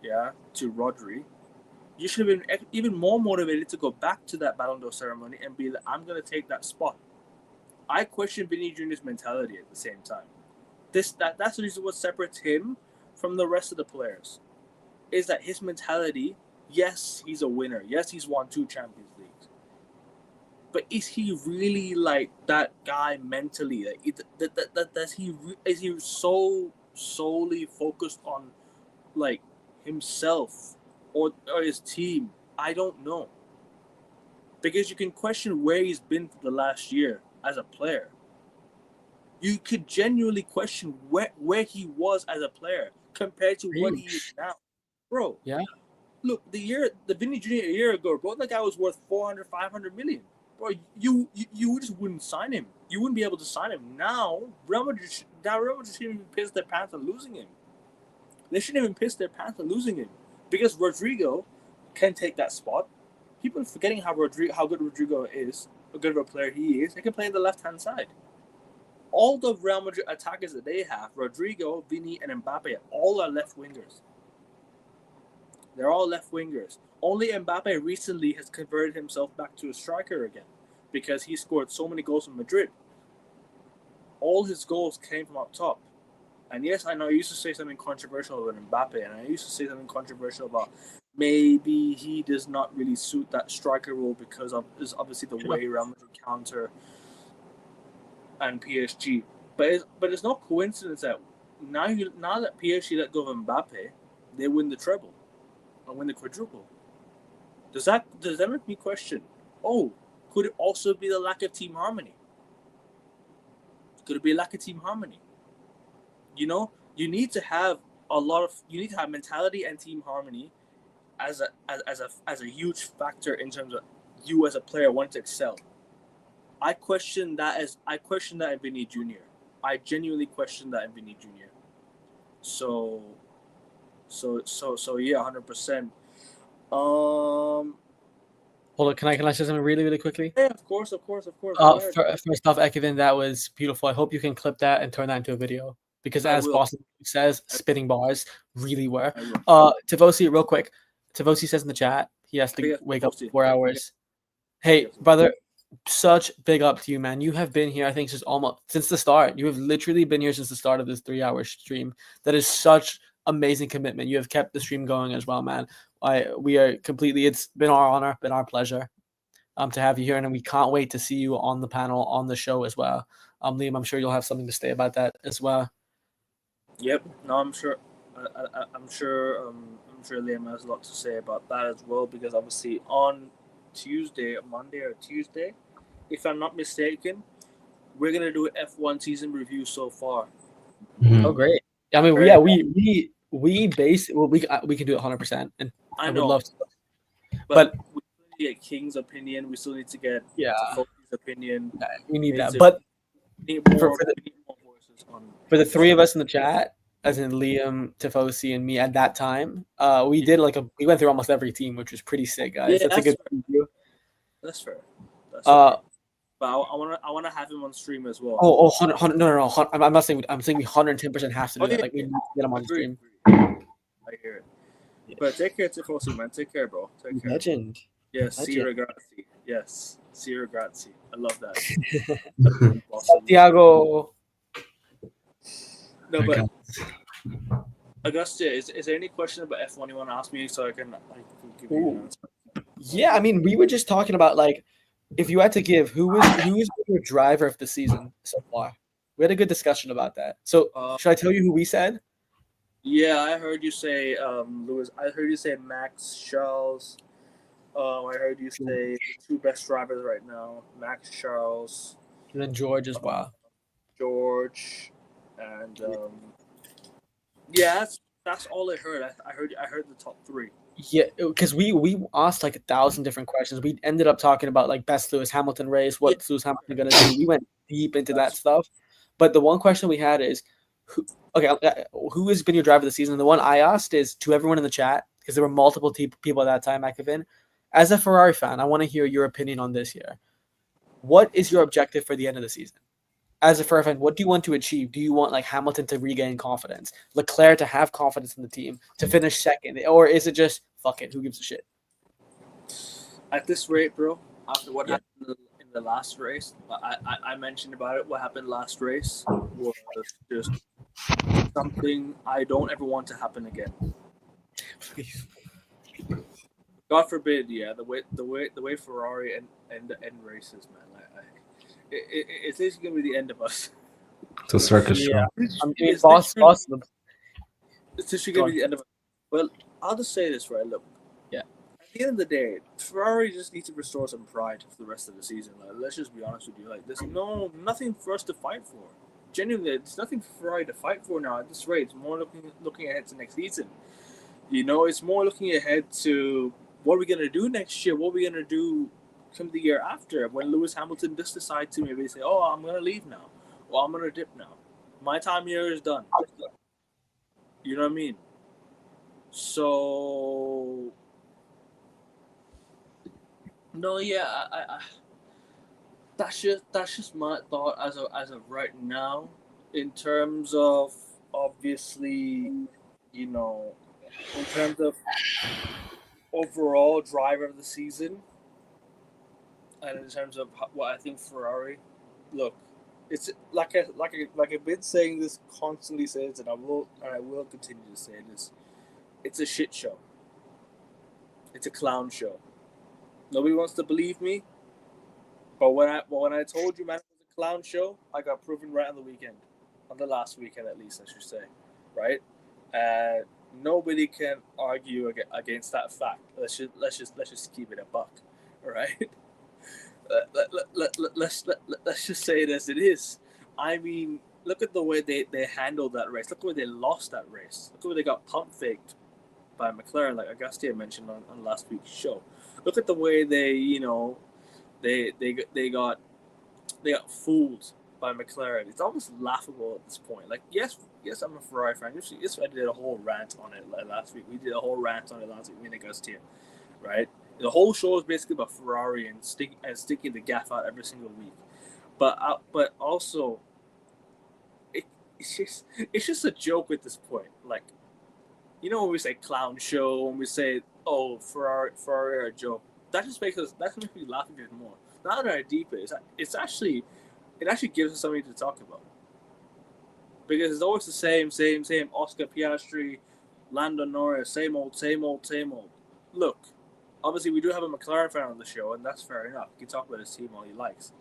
yeah, to Rodri, you should have been even more motivated to go back to that Ballon d'Or ceremony and be like, I'm going to take that spot. I question Vinny Jr.'s mentality at the same time. That's the reason what separates him from the rest of the players, is that his mentality, yes, he's a winner. Yes, he's won 2 Champions Leagues. But is he really like that guy mentally? Like, is he so solely focused on like himself or his team? I don't know. Because you can question where he's been for the last year as a player. You could genuinely question where he was as a player compared to what he is now. Bro. Yeah. Look, the Vinny Jr. a year ago, bro, that guy was worth 400, 500 million. Bro, you just wouldn't sign him. You wouldn't be able to sign him. Now, Real Madrid shouldn't even piss their pants on losing him. They shouldn't even piss their pants on losing him. Because Rodrigo can take that spot. People are forgetting how good Rodrigo is, how good of a player he is. He can play on the left-hand side. All the Real Madrid attackers that they have, Rodrigo, Vinny, and Mbappe, all are left wingers. They're all left wingers. Only Mbappe recently has converted himself back to a striker again because he scored so many goals in Madrid. All his goals came from up top. And yes, I know I used to say something controversial about Mbappe, and I used to say something controversial about maybe he does not really suit that striker role because of obviously the way Real Madrid counter and PSG. But it's no coincidence that now that PSG let go of Mbappe, they win the treble or win the quadruple. Does that make me question? Oh, could it also be the lack of team harmony? Could it be a lack of team harmony? You know, you need to have mentality and team harmony as a huge factor in terms of you as a player wanting to excel. I question that in Vinny Jr. I genuinely question that in Vinny Jr. So yeah, 100%. Hold on, can I say something really, really quickly? Yeah, of course. Go ahead. First off, Ekevin, that was beautiful. I hope you can clip that and turn that into a video because, I as will. Boston says, spitting bars really were. I will. Tavosi, real quick. Tavosi says in the chat he has to Big up wake up Tavosi. 4 hours. Hey, brother, such big up to you, man. You have been here, I think, since the start. You have literally been here since the start of this 3-hour stream. That is such amazing commitment. You have kept the stream going as well, man. We are completely. It's been our honor, been our pleasure, to have you here, and we can't wait to see you on the panel on the show as well. Liam, I'm sure you'll have something to say about that as well. Yep. No, I'm sure. I'm sure. I'm sure Liam has a lot to say about that as well, because obviously on Monday or Tuesday, if I'm not mistaken, we're gonna do an F1 season review so far. Oh, great! I mean, Very yeah, we can do it 100%, and I would love to. But we still need to get King's opinion. We still need to get Tifosi's opinion. We need that. But we need more voices on. For the three of us in the chat, as in Liam, Tifosi, and me at that time, we did we went through almost every team, which was pretty sick, guys. Yeah, that's a good review. That's fair. But I wanna have him on stream as well. No. I'm not saying. I'm saying we 110% have to do that. Like, we need to get him on stream. I hear it. Yeah. But take care, Tifosi, man. Take care, bro. Take care. Legend. Yes, Sierra Grazie. Yes, Sierra Grazie. I love that. Santiago. No, but Augustia, is there any question about F1 you want to ask me so I can give you an answer? Yeah, I mean, we were just talking about, like, if you had to give who's your driver of the season so far. We had a good discussion about that. So should I tell you who we said? Yeah, I heard you say Lewis. I heard you say Max Charles. I heard you say the two best drivers right now, Max Charles. And then George as well. George, and yeah, that's all I heard. I heard the top three. Yeah, because we asked like 1,000 different questions. We ended up talking about like best Lewis Hamilton race, what's Lewis Hamilton gonna do. We went deep into that stuff. But the one question we had is, who has been your driver of the season? And the one I asked is to everyone in the chat, because there were multiple people at that time, Ekevin. As a Ferrari fan, I want to hear your opinion on this here. What is your objective for the end of the season? As a Ferrari fan, what do you want to achieve? Do you want like Hamilton to regain confidence, Leclerc to have confidence in the team, to finish second, or is it just fuck it? Who gives a shit? At this rate, bro, after what happened in the last race, I mentioned about it. What happened last race was just something I don't ever want to happen again. Please. God forbid, yeah. The way Ferrari end races, man. It's gonna be the end of us. It's a circus show. It's literally gonna be the end of us. Well, I'll just say this, right? Look, at the end of the day, Ferrari just needs to restore some pride for the rest of the season. Like, let's just be honest with you. Like, there's nothing for us to fight for. Genuinely, there's nothing for Ferrari to fight for now at this rate. It's more looking ahead to next season. You know, it's more looking ahead to what are we gonna do next year? What are we gonna do come the year after, when Lewis Hamilton does decide to maybe say, "Oh, I'm gonna leave now," or "I'm gonna dip now. My time here is done." You know what I mean? So, no, yeah, I that's just my thought as of right now, in terms of obviously, you know, in terms of overall driver of the season. And in terms of what I think Ferrari, look, it's like I've been saying this constantly since, and I will continue to say this. It's a shit show. It's a clown show. Nobody wants to believe me, but when I told you, man, it was a clown show, I got proven right on the last weekend at least, I should say, right? Nobody can argue against that fact. Let's just keep it a buck, all right? Let's just say it as it is. I mean, look at the way they handled that race. Look at the way they lost that race. Look at the way they got pump faked by McLaren, like Augustia mentioned on last week's show. Look at the way they got fooled by McLaren. It's almost laughable at this point. Like, yes, I'm a Ferrari fan. Yes, I did a whole rant on it last week. We did a whole rant on it last week, me and Agustia, right? The whole show is basically about Ferrari and sticking the gaff out every single week. But also, it's just a joke at this point. Like, you know, when we say clown show, when we say, oh, Ferrari are a joke, that just makes me laugh a bit more. Not that I deep it actually gives us something to talk about, because it's always the same Oscar Piastri, Lando Norris, same old. Look, obviously we do have a McLaren fan on the show, and that's fair enough. He can talk about his team all he likes,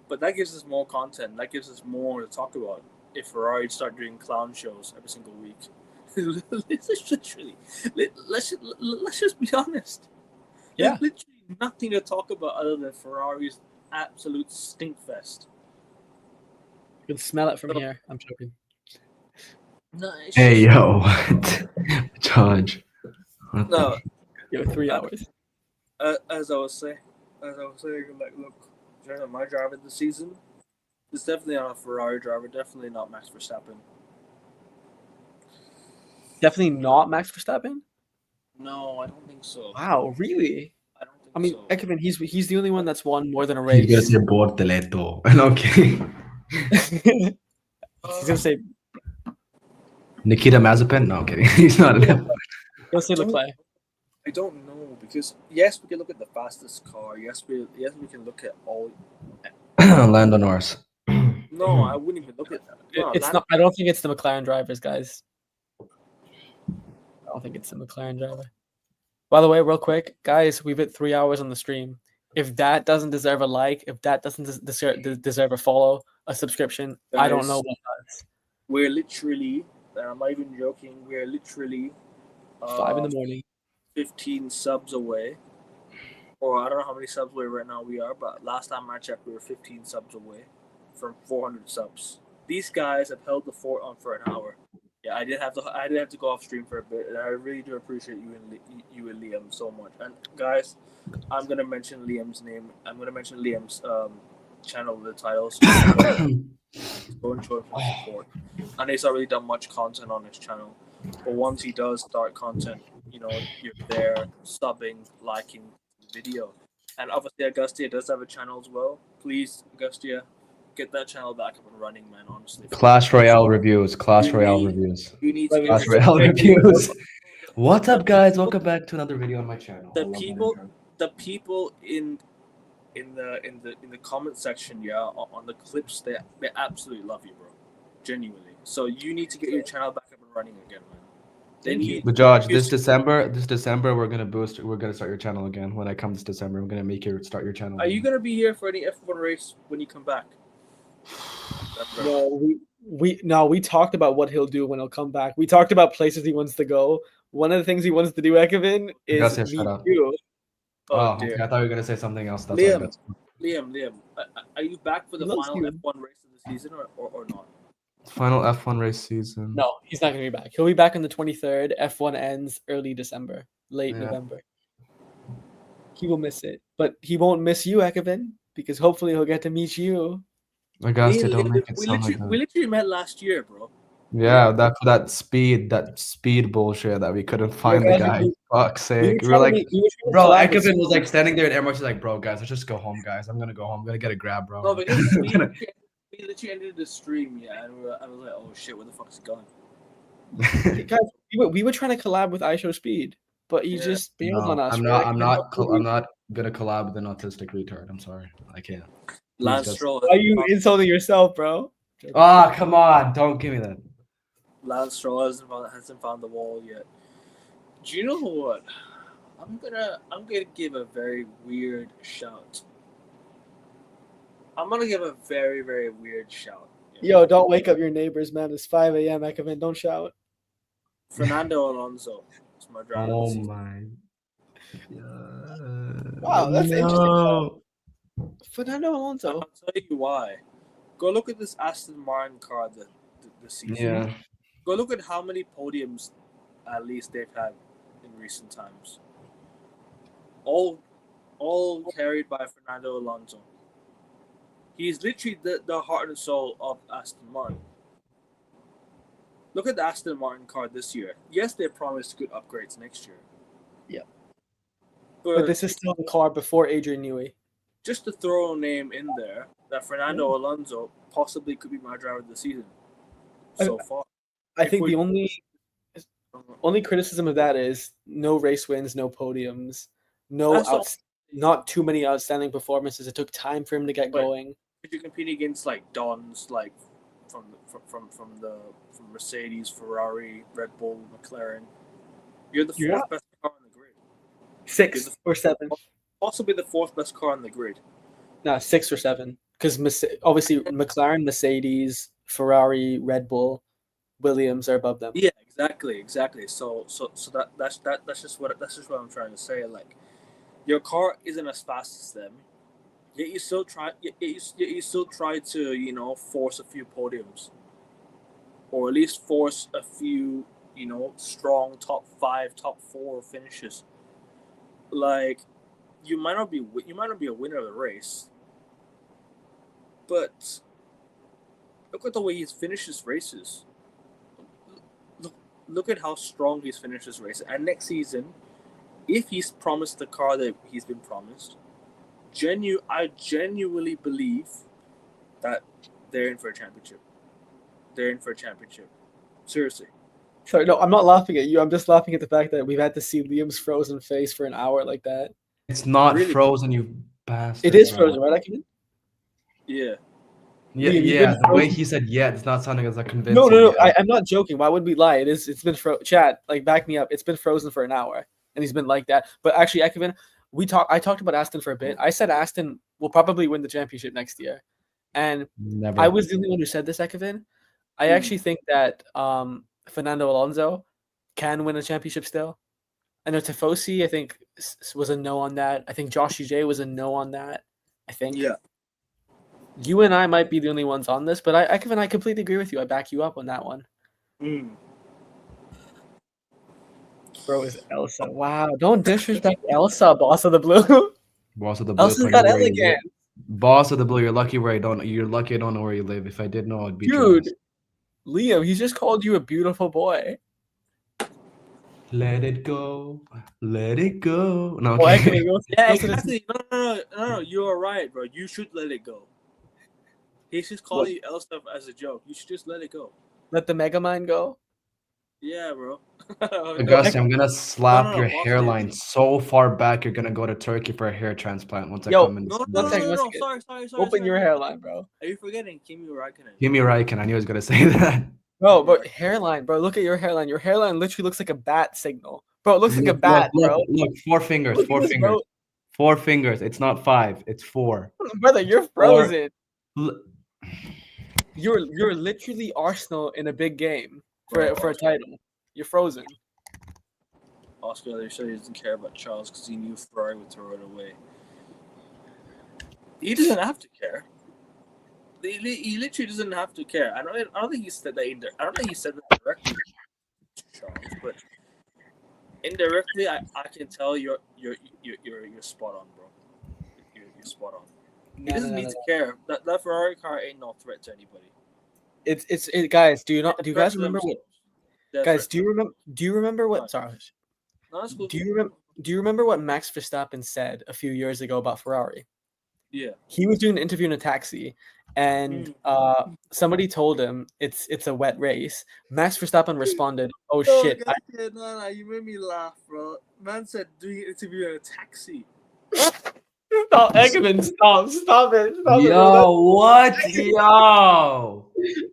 but that gives us more content. That gives us more to talk about if Ferrari start doing clown shows every single week. Let's just be honest. Yeah. There's literally nothing to talk about other than Ferrari's absolute stinkfest. You can smell it from here. I'm joking. No, Hey, yo, what? George. What the- No, Yo, 3 hours. as I was saying, like, look, my driver this season is definitely not a Ferrari driver. Definitely not Max Verstappen. Definitely not Max Verstappen. No, I don't think so. Wow, really? I don't think I mean, so. Ekman, he's the only one that's won more than a He's gonna race. say Bortoleto. Okay. He's gonna say Nikita Mazepin? No, I'm kidding. He's not. he'll say Leclerc. I don't know, because yes, we can look at the fastest car. Yes, we can look at all. Lando Norris. No, I wouldn't even look at that. No, It's not. I don't think it's the McLaren drivers, guys. I don't think it's the McLaren driver. By the way, real quick, guys, we've hit 3 hours on the stream. If that doesn't deserve a like, if that doesn't deserve a follow, a subscription, I don't know what does. We're literally, and I'm not even joking, we're literally 5 in the morning. 15 subs away. Or I don't know how many subs away right now we are, but last time I checked, we were 15 subs away from 400 subs. These guys have held the fort on for an hour. Yeah, I did have to go off stream for a bit, and I really do appreciate you and Liam so much. And guys, I'm gonna mention Liam's name. I'm gonna mention Liam's channel with the titles. Go and show him some support. And he's not really done much content on his channel, but once he does start content, you know, you're there subbing, liking the video. And obviously, Agustia does have a channel as well. Please, Agustia, get that channel back up and running, man. Honestly, Clash Royale reviews. Clash You Royale need- reviews. you need to Clash get Royale reviews. What's up, guys? Welcome back to another video on my channel. I The love that people- intro. the people in the comment section, yeah, on the clips, they absolutely love you, bro. Genuinely. So you need to get your channel back up and running again, man. Thank you. But George, this December, we're gonna start your channel again. When I come this December, I'm gonna make you start your channel. Are you gonna be here for any F1 race when you come back? No, we talked about what he'll do when he'll come back. We talked about places he wants to go. One of the things he wants to do, Ekevin, is Gussia, shut meet up. you. Oh, okay. dear. I thought you were gonna say something else. That's Liam. why that's Liam, are you back for the He loves final you. F1 race of the season or not? final F1 race season. No, he's not going to be back. He'll be back on the 23rd. F1 ends early December, late Yeah. November. He will miss it, but he won't miss you, Ekevin, because hopefully he'll get to meet you. I guess they Liam, don't make it we sound like literally met last year, bro. Yeah, that speed bullshit that we couldn't find the guys, guy. Fuck's sake. We were trying like, to meet- we were trying to bro, collab with Ekevin was like standing there and everyone's just like, bro, guys, let's just go home, guys. I'm gonna go home. I'm gonna get a grab, bro. No, because we literally ended the stream, yeah, and I was like, oh shit, where the fuck is it going? Guys, we were trying to collab with iShow Speed, but he Yeah. just bailed No, on us. I'm We're not. like, I'm "No, not. please." I'm not gonna collab with an autistic retard. I'm sorry. I can't. Lance just- Stroll. Why are you insulting yourself, bro? Ah, come on! Don't give me that. Lance Stroll hasn't found the wall yet. Do you know what? I'm gonna give a very weird shout. I'm gonna give a very, very weird shout. Yo, don't wake up your neighbors, man. It's 5 a.m. Ekevin, don't shout. Fernando Alonso is my driver. Oh this season. my. Wow, that's interesting. Fernando Alonso. I'll tell you why. Go look at this Aston Martin car this season. Yeah. Go look at how many podiums at least they've had in recent times. All carried by Fernando Alonso. He's literally the heart and soul of Aston Martin. Look at the Aston Martin car this year. Yes, they promised good upgrades next year. Yeah. But this is still the car before Adrian Newey. just to throw a name in there, that Fernando Alonso possibly could be my driver of the season so far. I think the only criticism of that is no race wins, no podiums, not too many outstanding performances. It took time for him to get going. If you compete against like Dons, like from Mercedes, Ferrari, Red Bull, McLaren, you're the fourth best car on the grid. 6th or 7th. Possibly the fourth best car on the grid. No, 6 or 7. Because obviously McLaren, Mercedes, Ferrari, Red Bull, Williams are above them. Yeah, exactly. So that's just what I'm trying to say. Like, your car isn't as fast as them, yet you still try. You still try to force a few podiums, or at least force a few strong top 5, top 4 finishes. Like, you might not be a winner of the race, but look at the way he's finished his races. Look at how strong he's finished his races. And next season, if he's promised the car that he's been promised, I genuinely believe that they're in for a championship. Seriously. Sorry, no, I'm not laughing at you. I'm just laughing at the fact that we've had to see Liam's frozen face for an hour like that. It's not really frozen, you bastard. It is frozen, right, Akin? Yeah. Yeah. The way he said it's not sounding as convincing. No. I'm not joking. Why would we lie? It's been Chad, like, back me up. It's been frozen for an hour, and he's been like that. But actually, Ekevin, I talked about Aston for a bit. I said Aston will probably win the championship next year, and I was the only one who said this, Ekevin. I actually think that Fernando Alonso can win a championship still. I know Tifosi, I think, was a no on that. I think Josh J was a no on that. I think. Yeah. You and I might be the only ones on this, but I completely agree with you. I back you up on that one. Bro, is Elsa. Wow, don't disrespect Elsa, boss of the blue. Boss of the blue. Elsa's got elegant. Boss of the blue, you're lucky I don't know where you live. If I did know, I'd be Dude, Liam, he just called you a beautiful boy. Let it go. Let it go. No, okay. Yeah, exactly. No, you are right, bro. You should let it go. He's just calling you Elsa as a joke. You should just let it go. Let the Megamind go? Yeah, bro. Augustin, I'm gonna slap your hairline so far back you're gonna go to Turkey for a hair transplant once I come in. No, sorry. Open your hairline, bro. Are you forgetting Kimi Räikkönen? Kimi Räikkönen, I knew he was gonna say that. Bro, but hairline, bro. Look at your hairline. Your hairline literally looks like a bat signal. Bro, it looks like a bat, bro. Look, 4 fingers, 4 fingers. Bro. 4 fingers. It's not 5, it's 4. Brother, you're frozen. You're literally Arsenal in a big game for a title. You're frozen. Oscar, they said he doesn't care about Charles because he knew Ferrari would throw it away. He doesn't have to care. He literally doesn't have to care. I don't think he said that. I don't think he said that directly to Charles, but indirectly, I can tell you're spot on, bro. You're spot on. He doesn't need to care. That Ferrari car ain't no threat to anybody. It's guys. Do you guys remember what? Guys, do you remember what? Sorry. Do you remember what Max Verstappen said a few years ago about Ferrari? Yeah. He was doing an interview in a taxi, and somebody told him it's a wet race. Max Verstappen responded, "Oh shit!" No, you made me laugh, bro. Man said doing an interview in a taxi. Stop, Eggman, stop it. Yo, what? Yo.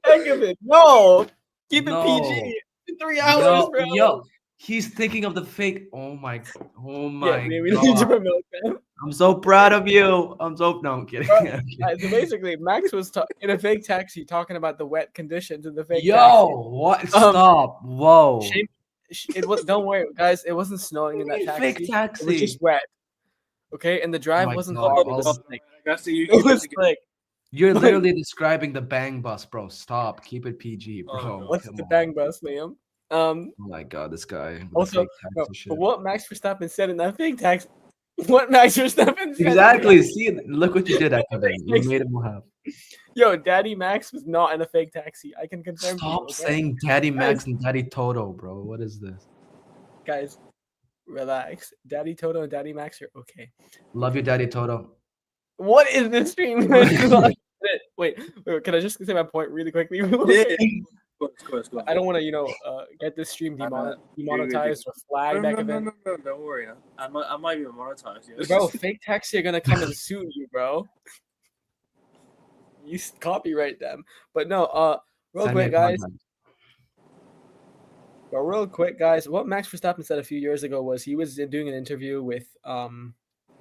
Eggman, no. Keep it PG. 3 hours, bro. Yo, he's thinking of the fake. Oh my yeah, we need to promote that. I'm so proud of you. No, I'm kidding. So basically, Max was in a fake taxi talking about the wet conditions in the fake taxi. What? Stop. Whoa. It was. Don't worry, guys. It wasn't snowing in that taxi. Fake taxi. It was just wet. Okay, and the drive wasn't hard. It was slick. You're literally describing the bang bus, bro. Stop. Keep it PG, bro. What's the bang bus, Liam? Oh my god, this guy. Also, but what Max Verstappen said in that fake taxi What Max Verstappen said. Exactly. See, look what you did, Ekavin. You made him laugh. Yo, Daddy Max was not in a fake taxi. I can confirm to you. Stop Okay? saying Daddy Max and Daddy Toto, bro. What is this? Guys, relax. Daddy Toto and Daddy Max are okay. Love you, Daddy Toto. What is this stream? Wait, can I just say my point really quickly? Yeah. Of course. I don't want to, get this stream demonetized or flagged. No, don't worry. I might be monetized. Yes. Bro, fake taxi are gonna come and sue you, bro. You copyright them. But no, real quick, guys. What Max Verstappen said a few years ago was he was doing an interview with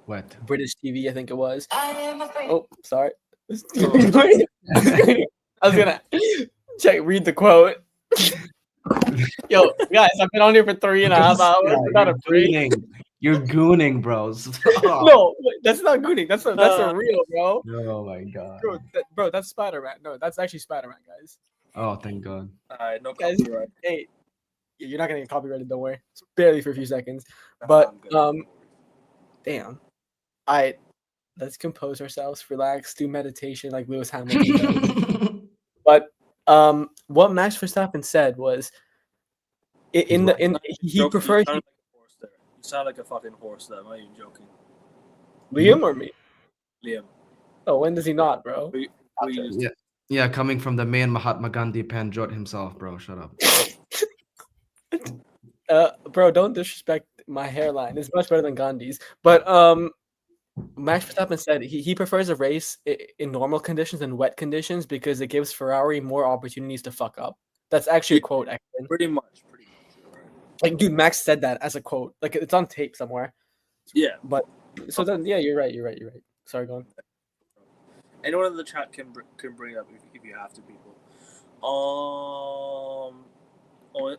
What? British TV, I think it was. Oh, sorry. I was gonna read the quote. Yo, guys, I've been on here for 3.5 hours without a break. You're gooning, bros. No, that's not gooning. That's a real, bro. Oh my god, bro, that's Spider-Man. No, that's actually Spider-Man, guys. Oh, thank God. No Guys, copyright. hey, you're not gonna get copyrighted. Don't worry. It's barely for a few seconds. But damn. Let's compose ourselves, relax, do meditation like Lewis Hamilton. But what Max Verstappen said was he prefers. You sound like a fucking horse there. I'm not even joking. Liam or me? Liam. Oh, when does he not, bro? Yeah, coming from the main Mahatma Gandhi Panjot himself, bro. Shut up. Bro, don't disrespect my hairline. It's much better than Gandhi's. But Max Verstappen said he prefers a race in normal conditions than wet conditions because it gives Ferrari more opportunities to fuck up. That's actually a quote, actually. Pretty much. Right. Like, dude, Max said that as a quote. Like, it's on tape somewhere. Yeah. But so then, yeah, you're right. Sorry, go on. Anyone in the chat can bring it up if you have to, people.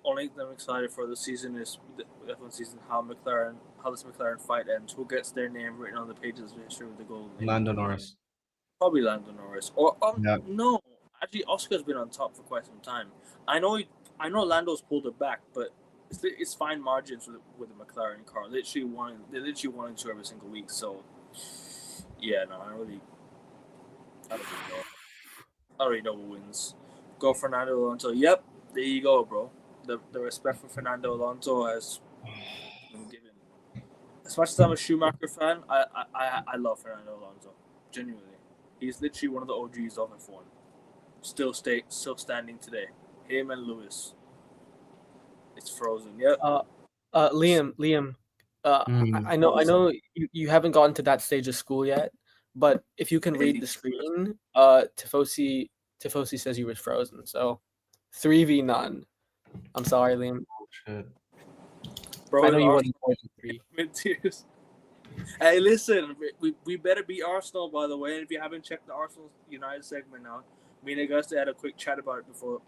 Only thing I'm excited for the season is the F1 season. How this McLaren fight ends. Who gets their name written on the pages of history with the golden? Lando Norris. Probably Lando Norris. Or yeah. No, actually Oscar's been on top for quite some time. I know Lando's pulled it back, but it's fine margins with the McLaren car. They literally won and two every single week. So yeah, no, I don't really know who wins. Go Fernando Alonso. Yep, there you go, bro. The respect for Fernando Alonso has been given. As much as I'm a Schumacher fan, I love Fernando Alonso. Genuinely, he's literally one of the OGs of F1. Still standing today. Him and Lewis. It's frozen. Yep. Liam. I know you haven't gotten to that stage of school yet, but if you can read the screen, Tifosi says you were frozen. So 3v none. I'm sorry, Liam. Oh, shit. Bro, I know you wasn't three. Mid-tiers. Hey, listen, we better beat Arsenal, by the way. And if you haven't checked the Arsenal United segment out, me and Augusta had a quick chat about it before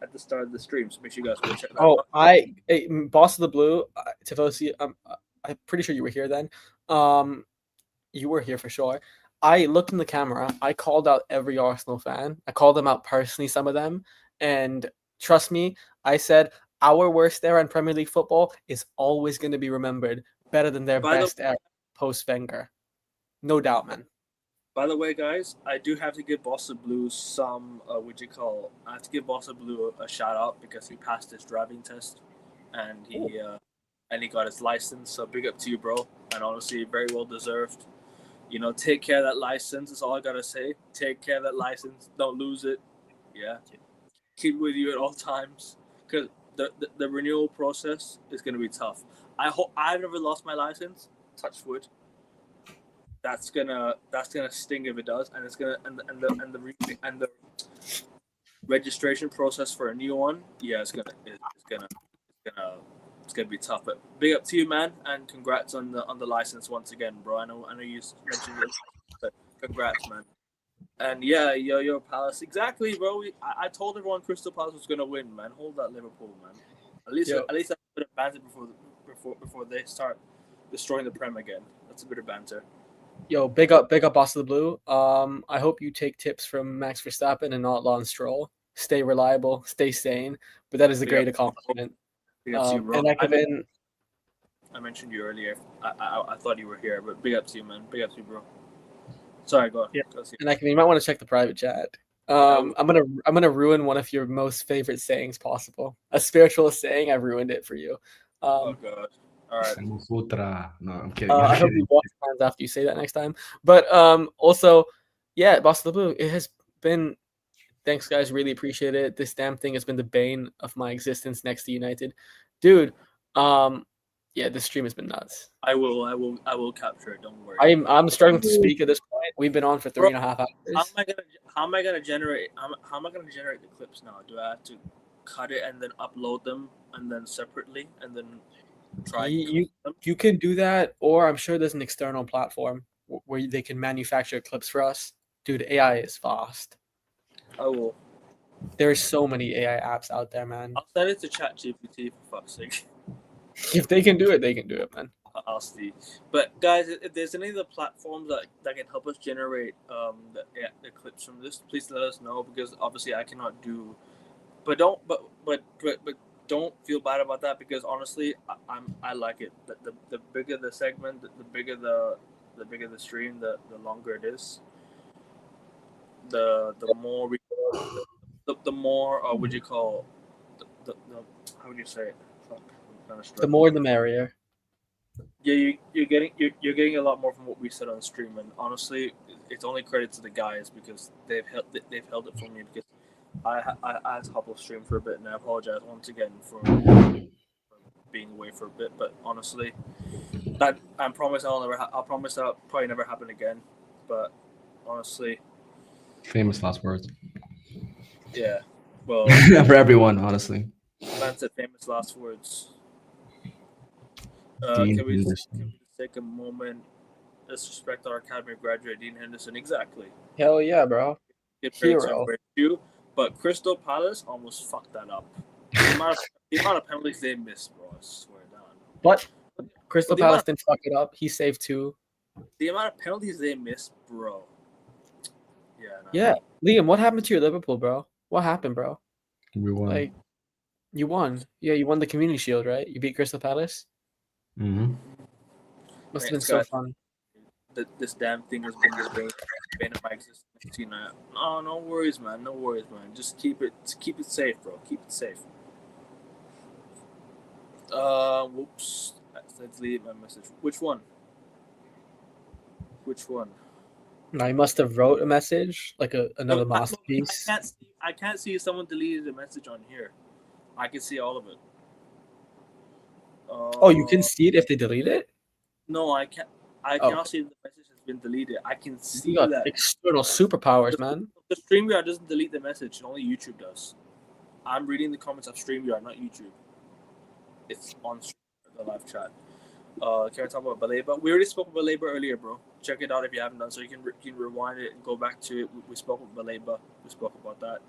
at the start of the stream. So make sure you guys go check that out. Boss of the Blue, Tifosi. I'm pretty sure you were here then. You were here for sure. I looked in the camera. I called out every Arsenal fan. I called them out personally, some of them, and trust me, I said our worst era in Premier League football is always going to be remembered better than their best era post-Wenger. No doubt, man. By the way, guys, I do have to give Boss of Blue some, I have to give Boss of Blue a shout out because he passed his driving test and he got his license. So big up to you, bro. And honestly, very well deserved. Take care of that license. That's all I got to say. Take care of that license. Don't lose it. Yeah. Keep it with you at all times because the renewal process is going to be tough. I've never lost my license. Touch wood. That's gonna sting if it does, and it's gonna and the registration process for a new one. Yeah, it's gonna be tough. But big up to you, man, and congrats on the license once again, bro. I know you mentioned it, but congrats, man. And yeah, Yo Palace, exactly, bro. I told everyone Crystal Palace was gonna win, man. Hold that Liverpool, man. At least that's a bit of banter before they start destroying the Prem again. That's a bit of banter. Yo, big up Boss of the Blue. I hope you take tips from Max Verstappen and not Lance Stroll. Stay reliable, stay sane. But that is a great accomplishment. And I mentioned you earlier. I thought you were here, but big up to you, man. Big up to you, bro. Sorry, go on. Yeah. Go see. And you might want to check the private chat. I'm gonna ruin one of your most favorite sayings possible. A spiritual saying. I've ruined it for you. Oh god. All right. Kama Sutra. No, I'm kidding. I hope you wash your hands after you say that next time. But also, yeah, Boss of the Blue. It has been. Thanks, guys. Really appreciate it. This damn thing has been the bane of my existence next to United, dude. Yeah, this stream has been nuts. I will capture it. Don't worry. I'm struggling to speak at this point. We've been on for 3.5 hours. How am I gonna generate the clips now? Do I have to cut it and then upload them and then separately and then try? You can do that, or I'm sure there's an external platform where they can manufacture clips for us. Dude, AI is fast. I will. There's so many AI apps out there, man. I'll send it to ChatGPT for fuck's sake. If they can do it, they can do it, man. I'll see. But guys, if there's any of the platforms that can help us generate the clips from this, please let us know, because obviously I cannot do. But don't don't feel bad about that, because honestly, I like it. The bigger the segment, the bigger the stream, the longer it is. The more we the more would you call the how would you say it? Fuck, the more the merrier. Yeah, you're getting a lot more from what we said on stream, and honestly, it's only credit to the guys, because they've held it for me, because I had to hop off stream for a bit, and I apologize once again for being away for a bit. But honestly, that I promise I'll promise that'll probably never happen again. But honestly, famous last words. Yeah, well, for everyone, honestly. Man said famous last words. Dean can we Henderson. take a moment? Let's respect our academy graduate, Dean Henderson. Exactly. Hell yeah, bro. Hero. But Crystal Palace almost fucked that up. The amount of penalties they missed, bro, I swear down. But Crystal Palace didn't fuck it up. He saved 2. The amount of penalties they missed, bro. Yeah. No. Yeah. Liam, what happened to your Liverpool, bro? What happened, bro? We won. Like, you won. Yeah, you won the Community Shield, right? You beat Crystal Palace? Mm-hmm. Must have been so fun. This damn thing has been the bane of my existence. No worries, man. No worries, man. Just keep it safe, bro. Keep it safe. Whoops. Let's delete my message. Which one? No, I must have wrote a message, like another masterpiece. I can't see if someone deleted a message on here. I can see all of it. Oh, you can see it if they delete it? No, I can't. I cannot see if the message has been deleted. I can see that. External superpowers, man. The StreamYard doesn't delete the message. Only YouTube does. I'm reading the comments of StreamYard, not YouTube. It's on the live chat. Can I talk about Baleba? We already spoke about Baleba earlier, bro. Check it out if you haven't done so. You can rewind it and go back to it. We spoke about Baleba. We spoke about that.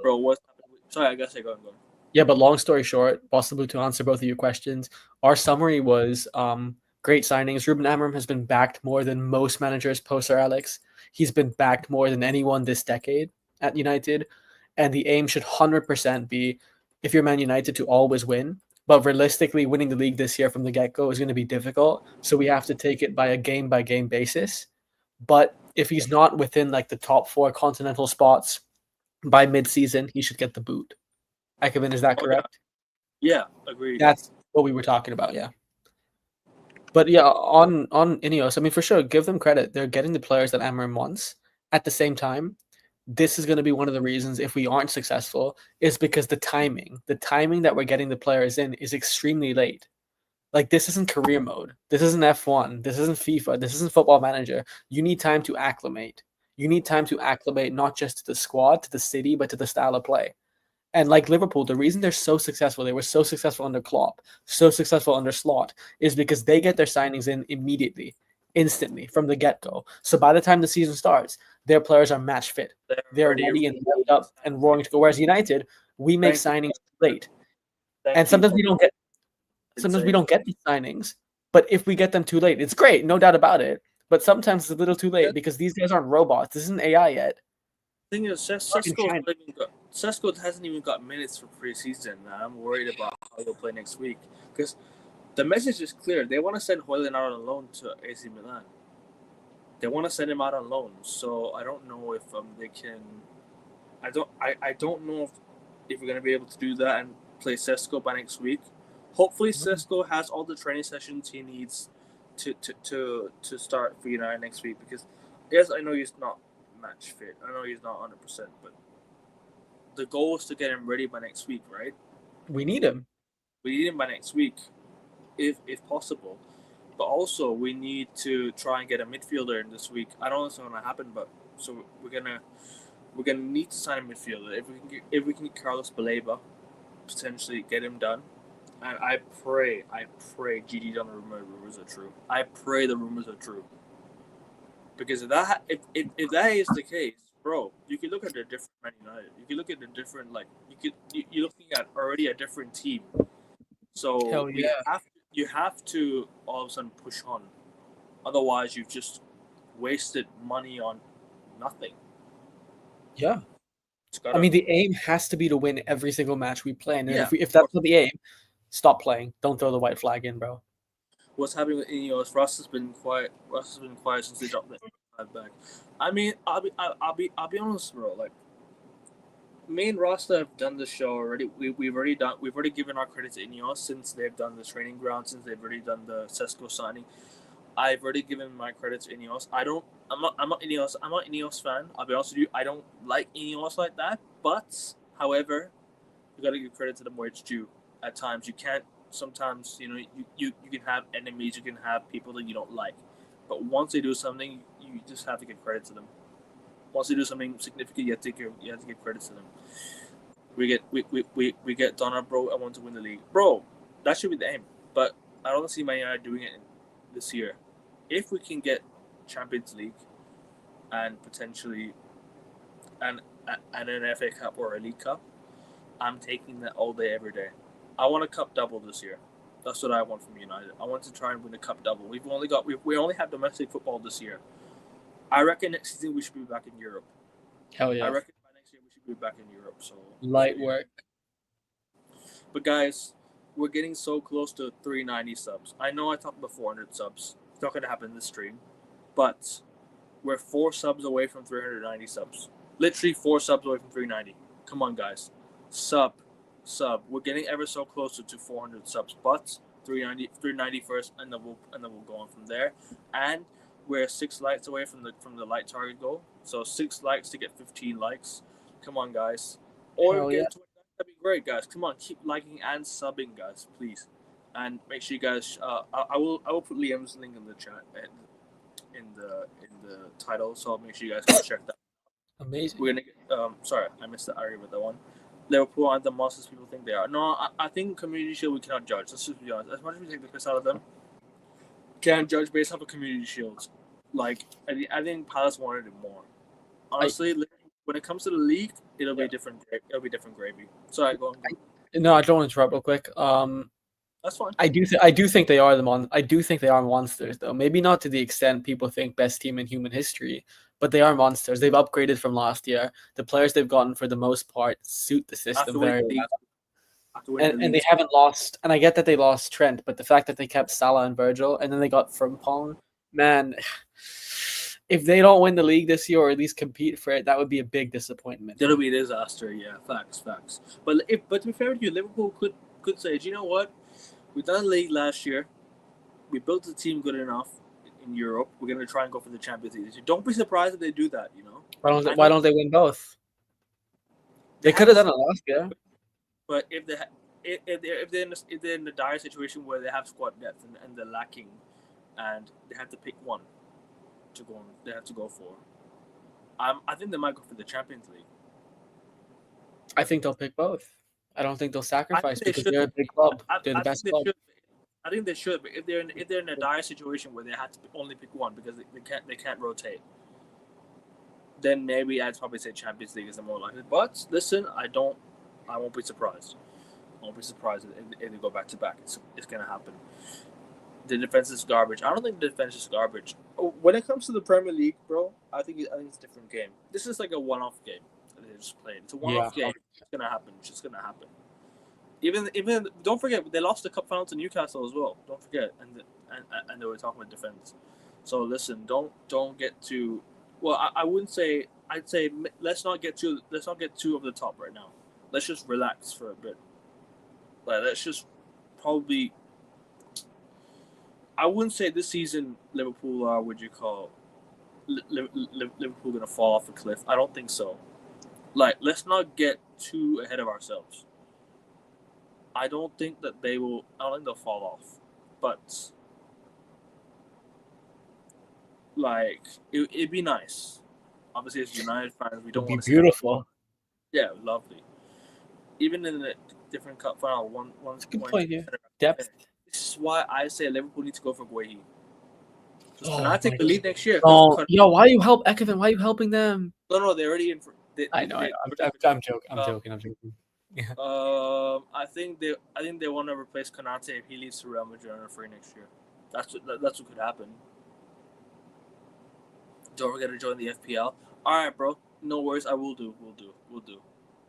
Bro, what's happening? Sorry, I guess I go. Yeah, but long story short, possibly to answer both of your questions, our summary was great signings. Ruben Amorim has been backed more than most managers post Sir Alex. He's been backed more than anyone this decade at United. And the aim should 100% be, if you're Man United, to always win. But realistically, winning the league this year from the get-go is going to be difficult. So we have to take it by a game-by-game basis. But if he's not within like the top 4 continental spots by mid-season, he should get the boot. Ekevin, is that correct? Yeah, agreed. That's what we were talking about, yeah. But yeah, on Ineos, I mean, for sure, give them credit. They're getting the players that Amorim wants. At the same time, this is going to be one of the reasons if we aren't successful is because the timing that we're getting the players in is extremely late. Like, this isn't career mode. This isn't F1. This isn't FIFA. This isn't Football Manager. You need time to acclimate. You need time to acclimate not just to the squad, to the city, but to the style of play. And like Liverpool, the reason they're so successful, they were so successful under Klopp, so successful under Slot, is because they get their signings in immediately, instantly, from the get-go. So by the time the season starts, their players are match fit. They're ready and revved up and roaring to go. Whereas United, we make signings late. And sometimes we don't get these signings. But if we get them too late, it's great, no doubt about it. But sometimes it's a little too late because these guys aren't robots. This isn't AI yet. The thing is, Sesko hasn't even got minutes for preseason. I'm worried about how he'll play next week because The message is clear. They want to send Højlund out on loan to AC Milan. They want to send him out on loan. So I don't know if they can. I don't know if we're gonna be able to do that and play Sesko by next week. Hopefully, Sesko has all the training sessions he needs to start for United next week. Because yes, I know he's not match fit. I know he's not 100%, but the goal is to get him ready by next week, right? We need him. We need him by next week, if possible. But also, we need to try and get a midfielder in this week. I don't know if it's going to happen, but so we're gonna need to sign a midfielder. If we can get Carlos Baleba, potentially get him done. And I pray Gigi Donnarumma rumors are true. I pray the rumors are true. Because if that is the case, bro, you can look at the different Man United. You can look at the different you're looking at already a different team. So Hell yeah. you have to all of a sudden push on. Otherwise, you've just wasted money on nothing. Yeah. I mean, the aim has to be to win every single match we play. And if that's not the aim, stop playing. Don't throw the white flag in, bro. What's happening with Ineos? Russ has been quiet. Since they dropped that back. I mean, I'll be honest, bro. Like, me and Rasta have done this show already. We've already given our credit to Ineos since they've done the training ground, since they've already done the Sesko signing. I've already given my credit to Ineos. I'm not Ineos fan. I'll be honest with you. I don't like Ineos like that. But however, you gotta give credit to them where it's due. At times, you can't. Sometimes, you can have enemies. You can have people that you don't like. But once they do something, you just have to give credit to them. Once they do something significant, you have to give credit to them. We get Donna, bro. I want to win the league, bro. That should be the aim. But I don't see Man United doing it this year. If we can get Champions League and potentially and an FA Cup or a League Cup, I'm taking that all day, every day. I want a cup double this year. That's what I want from United. I want to try and win a cup double. We only have domestic football this year. I reckon next season we should be back in Europe. Hell yeah. I reckon by next year we should be back in Europe. So light work. But guys, we're getting so close to 390 subs. I know I talked about 400 subs. It's not going to happen in this stream. But we're 4 subs away from 390 subs. Literally 4 subs away from 390. Come on, guys. Sub. We're getting ever so closer to 400 subs, but 390 first, and then we'll go on from there. And we're 6 likes away from the like target goal. So 6 likes to get 15 likes. Come on, guys. Or get 20 likes. That'd be great, guys. Come on, keep liking and subbing, guys, please. And make sure you guys. I will put Liam's link in the chat in the title. So make sure you guys go check that. Amazing. We're gonna get. Sorry, I missed the area with that one. Liverpool aren't the monsters people think they are. No, I think Community Shield we cannot judge. Let's just be honest. As much as we take the piss out of them, can't judge based off of Community Shields. Like, I think Palace wanted it more. Honestly, when it comes to the league, it'll be different. It'll be different gravy. Sorry, go on. No, I don't want to interrupt real quick. That's fine. I do think they are I do think they are monsters, though. Maybe not to the extent people think best team in human history, but they are monsters. They've upgraded from last year. The players they've gotten, for the most part, suit the system very well. And they haven't lost. And I get that they lost Trent, but the fact that they kept Salah and Virgil, and then they got Frimpong, man, if they don't win the league this year or at least compete for it, that would be a big disappointment. That'll be a disaster. Yeah, facts. But to be fair with you, Liverpool could say, do you know what? We've done the league last year. We built the team good enough in Europe. We're going to try and go for the Champions League. So don't be surprised if they do that, you know? Why don't they win both? They could have done it last year. But if they're in a dire situation where they have squad depth and they're lacking, and they have to pick one to go on, they have to go for. I think they might go for the Champions League. I think they'll pick both. I don't think they'll sacrifice because they're a big club. They're the best club. I think they should, but if they're in a dire situation where they have to only pick one because they can't rotate, then maybe I'd probably say Champions League is the more likely. But listen, I won't be surprised. I won't be surprised if they go back to back. It's gonna happen. The defense is garbage. I don't think the defense is garbage. When it comes to the Premier League, bro, I think it's a different game. This is like a one-off game that they just played. It's a one-off game. It's gonna happen. It's just gonna happen. Even don't forget they lost the cup final to Newcastle as well. Don't forget, and they were talking about defense. So listen, don't get too. Well, I wouldn't say. I'd say let's not get too over the top right now. Let's just relax for a bit. Like let's just probably. I wouldn't say this season Liverpool are what you call Liverpool gonna fall off a cliff. I don't think so. Like let's not get too ahead of ourselves. I don't think that they will. I don't think they'll fall off, but like it'd be nice. Obviously, as United fans, we don't want to see beautiful. Yeah, lovely. Even in a different cup final, one good point here. Depth. This is why I say Liverpool need to go for Guehi. Can I take the lead next year? Yo, why you help Ekavin? Why are you helping them? No, they're already in. I know. I'm joking. Yeah. I think they want to replace Konate if he leaves to Real Madrid on a free next year. That's what could happen. Don't forget to join the FPL. All right, bro. No worries. I will do. We'll do.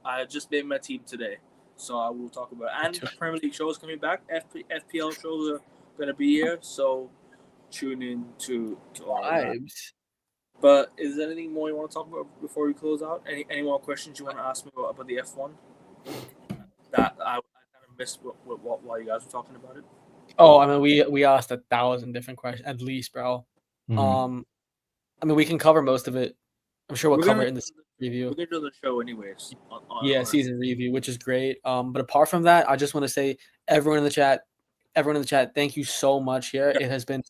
I just made my team today, so I will talk about it. And Premier League shows coming back. FPL shows are gonna be here, so tune in to all vibes. But is there anything more you want to talk about before we close out? Any more questions you want to ask me about the F1? That I kind of missed while you guys were talking about it. Oh, I mean, we asked 1,000 different questions at least, bro. I mean, we can cover most of it. I'm sure we'll cover it in the review. We're gonna do the show anyways. Season review, which is great. But apart from that, I just want to say, everyone in the chat, thank you so much here. Yeah. It has been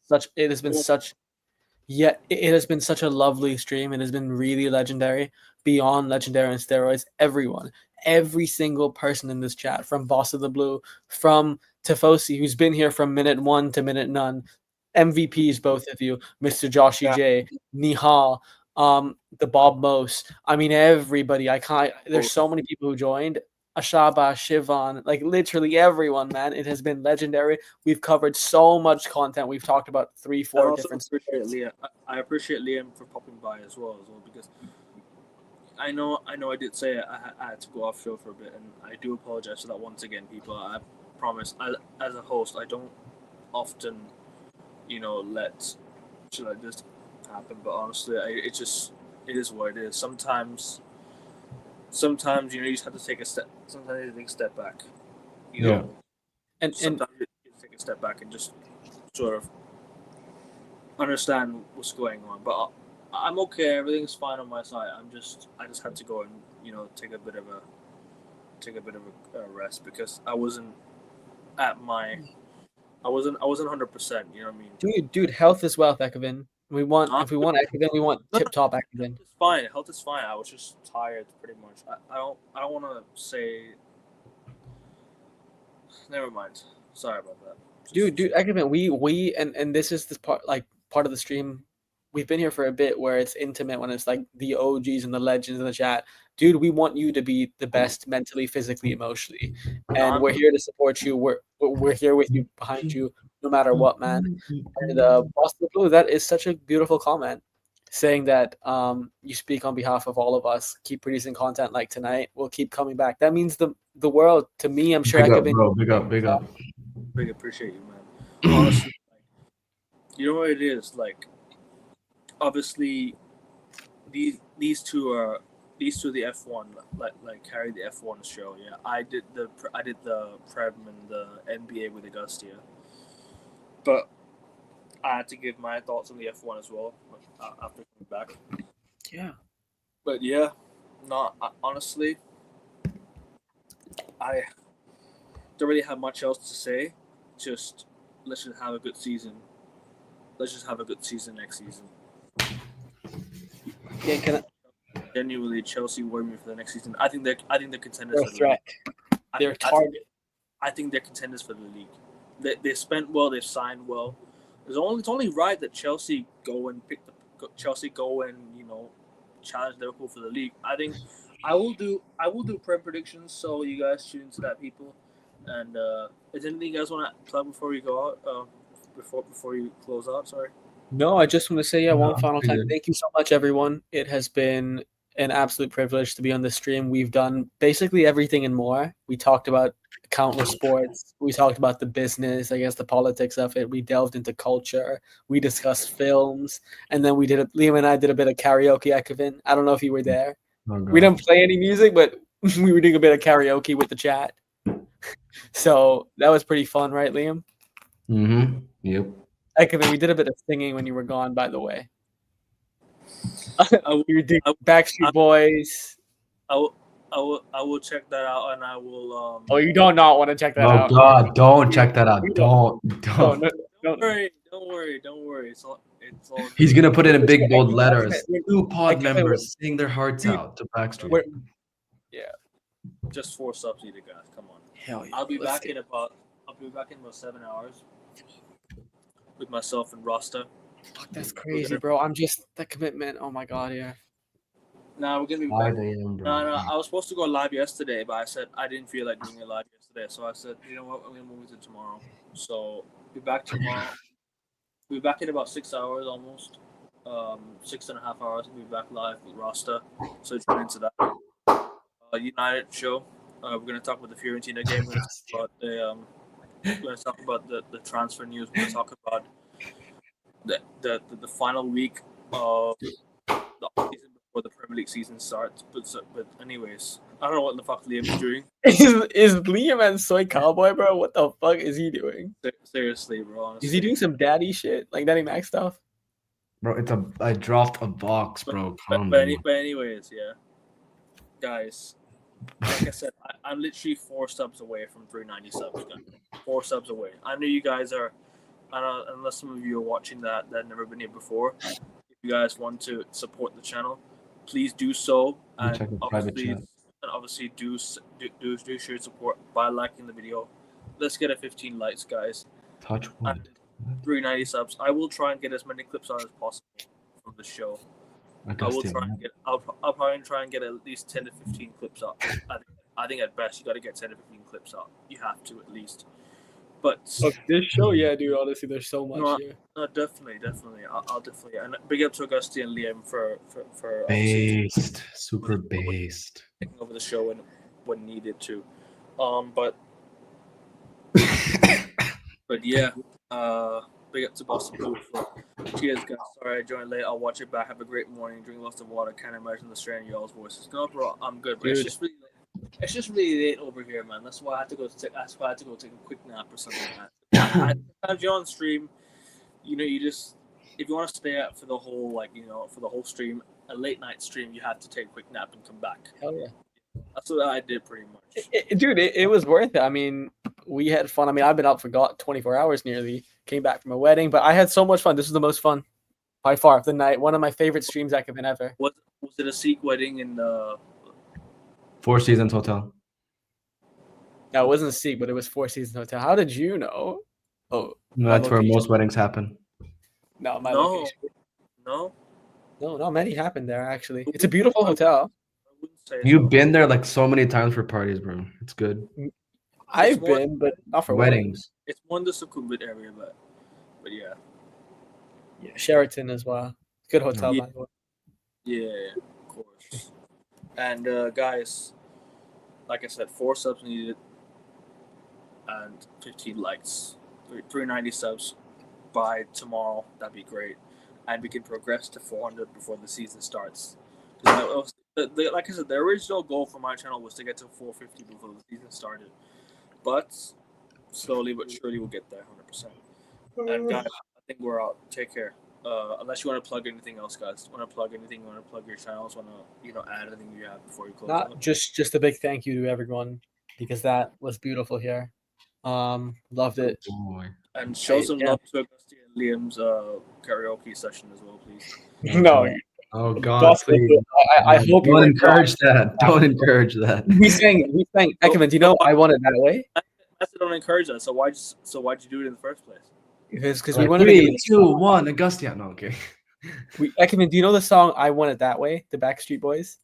such a lovely stream. It has been really legendary, beyond legendary on steroids. Every single person in this chat, from Boss of the Blue, from Tifosi, who's been here from minute 1 to minute none, MVPs, both of you, Mr. Joshy J, Nihal, the Bob Mose. I mean, everybody. There's so many people who joined. Ashaba, Shivan, like literally everyone, man. It has been legendary. We've covered so much content. We've talked about 3-4 different. I appreciate Liam for popping by as well, because I know I did say I had to go off show for a bit, and I do apologize for that once again, people. I promise. As a host, I don't often, let shit like this happen. But honestly, it is what it is. Sometimes you just have to take a step. Sometimes you take a step back. And sometimes you take a step back and just sort of understand what's going on. But I'm okay. Everything's fine on my side. I just had to go and take a bit of a rest, because I wasn't at my. I wasn't 100%. You know what I mean? Dude, health is wealth, Ekavin. If we want Ekavin, we want tip-top Ekavin. It's fine. Health is fine. I was just tired, pretty much. I don't want to say. Never mind. Sorry about that. Dude, Ekavin, we and this is part of the stream. We've been here for a bit where it's intimate, when it's like the OGs and the legends in the chat. Dude, we want you to be the best mentally, physically, emotionally, and we're here to support you. We're here with you, behind you, no matter what, man. And Boss of the Blue, that is such a beautiful comment, saying that you speak on behalf of all of us. Keep producing content like tonight. We'll keep coming back. That means the world to me. I'm sure big up, bro. Big up. Big appreciate you, man. Honestly, you know what it is like. Obviously, these two are the F1 like carry the F1 show. Yeah, I did the Prem and the NBA with Augustia, but I had to give my thoughts on the F1 as well after coming back. Yeah, but yeah, honestly, I don't really have much else to say. Just let's just have a good season. Let's just have a good season next season. Yeah, genuinely, Chelsea worry me for the next season. I think they're contenders. They're a threat. They're a target. I think they're contenders for the league. They spent well. They've signed well. It's only right that Chelsea go and challenge Liverpool for the league. I think I will do Prem predictions. So you guys tune into that, people. And is there anything you guys want to plug before we go out? Before you close out, sorry. No, I just want to say, one final time. Thank you so much, everyone. It has been an absolute privilege to be on the stream. We've done basically everything and more. We talked about countless sports. We talked about the business, I guess the politics of it. We delved into culture. We discussed films. And then Liam and I did a bit of karaoke, Ekevin. I don't know if you were there. Oh, We God. didn't play any music, but we were doing a bit of karaoke with the chat. So that was pretty fun, right, Liam? Mm-hmm. Yep. Ekevin, we did a bit of singing when you were gone, by the way. I, We were doing I- Backstreet Boys. I will check that out, and I will. Oh, you don't not want to check that Oh out. God, don't check that out. We Don't. No, no, Don't no. worry, don't worry. It's all He's gonna put it in big Yeah, bold I- letters. I- Two pod I- members sing their hearts Dude, out to Backstreet. We're- just 4 subs either, guys. Come on. Hell yeah. I'll be Let's back in about 7 hours with myself and Rasta. Fuck, that's crazy, bro. I'm just that commitment. Oh my god, yeah. Nah, we're gonna be 5 back. a.m. bro. No, I was supposed to go live yesterday, but I said I didn't feel like doing it live yesterday, so I said, you know what, I'm gonna move it to tomorrow. So be back tomorrow. We'll be back in about 6 hours almost. 6.5 hours. We'll be back live with Rasta. So tune into that. United show. We're gonna talk about the Fiorentina game. We're gonna talk about the transfer news. We're gonna talk about the final week of the season before the Premier League season starts. But anyways, I don't know what the fuck Liam's doing. Is Liam and Soy Cowboy, bro? What the fuck is he doing? Seriously, bro. Honestly. Is he doing some daddy shit, like Daddy Mac stuff? Bro, I dropped a box, bro. Calm But down. anyways, yeah, guys. Like I said, I'm literally 4 subs away from 390 subs. Guys. 4 subs away. I know you guys are. I don't know, unless some of you are watching that have never been here before. If you guys want to support the channel, please do so. And Check the private chat. obviously do share support by liking the video. Let's get a 15 likes, guys. Touch wood. 390 subs. I will try and get as many clips out as possible from the show. I will try and get. I'll probably try and get at least 10 to 15 clips up. I think at best you got to get 10 to 15 clips up. You have to at least. But This show, yeah, dude. Honestly, there's so much No, here. no, definitely. I'll definitely. And big up to Augusti and Liam for Based. Super based. taking over the show when needed to. But yeah. Big up to Boston Blue. Cheers, guys. Sorry I joined late. I'll watch it back. Have a great morning. Drink lots of water. Can't imagine the strain of y'all's voices. No, bro, I'm good. But Dude. it's just really late over here, man. That's why I had to go take a quick nap or something like that. Sometimes you're on stream, you just if you want to stay up for the whole for the whole stream, a late night stream, you have to take a quick nap and come back. Hell yeah. That's what I did pretty much. Dude, it was worth it. I mean, we had fun. I mean, I've been up for 24 hours nearly. Came back from a wedding, but I had so much fun. This was the most fun by far of the night. One of my favorite streams I could have ever. Was it a Sikh wedding in Four Seasons Hotel. No, it wasn't a Sikh, but it was Four Seasons Hotel. How did you know? Oh, That's where location. most weddings happen. no, my No. location. No? No, not many happened there actually. It's a beautiful hotel. I wouldn't say You've so. been there like so many times for parties, bro. It's good. I've more- been, but not for Weddings. It's more in the Sukhumvit area, but yeah. Yeah, Sheraton as well. Good hotel, Yeah. by the way. Yeah, of course. And guys, like I said, 4 subs needed and 15 likes. 390 subs by tomorrow. That'd be great. And we can progress to 400 before the season starts. 'Cause like I said, the original goal for my channel was to get to 450 before the season started. But slowly but surely we'll get there 100%. And guys, I think we're out. Take care. Unless you want to plug anything else, guys. Want to plug anything? Want to plug your channels? Want to add anything you have before you close out? Just a big thank you to everyone because that was beautiful here. Loved it. Boy. And show some Yeah. love to Augusti and Liam's karaoke session as well, please. No, Oh God, Gospel, please. I hope you Don't were encourage that. Don't encourage that. We sang. Ekman, do you know I want it that way? I said don't encourage that. So why'd you do it in the first place? Because we Like, wanted to give 3, it 2, 1, Augustia. No, okay. Ekman, do you know the song I Want It That Way? The Backstreet Boys?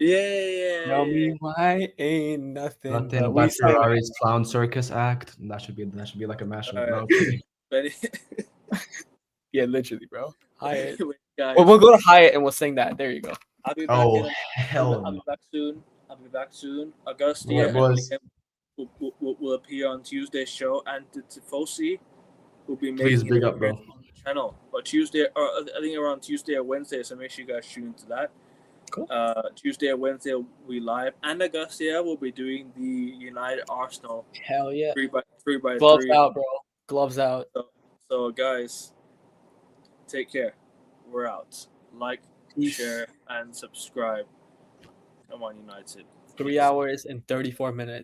Yeah. Tell me why ain't nothing. Nothing but but we sang it. Ferrari's clown circus act. That should be like a mashup. Alright. No, okay. But Yeah, literally, bro. Hyatt. anyway, guys, Well, we'll go to Hyatt and we'll sing that. There you go. I'll be back Oh, in. hell I'll no. be back soon. I'll be back soon. All Augustia right, and boys. Liam will appear on Tuesday's show, and Tifosi will be Please making big an up, bro. appearance on the channel. Or Tuesday, or I think around Tuesday or Wednesday. So make sure you guys tune into that. Cool. Tuesday or Wednesday we live, and Augustia will be doing the United Arsenal Hell yeah. 3x3. Gloves out, bro. Gloves out. So guys, take care. We're out. Like, Peace. share, and subscribe. Come on, United. 3 hours and 34 minutes.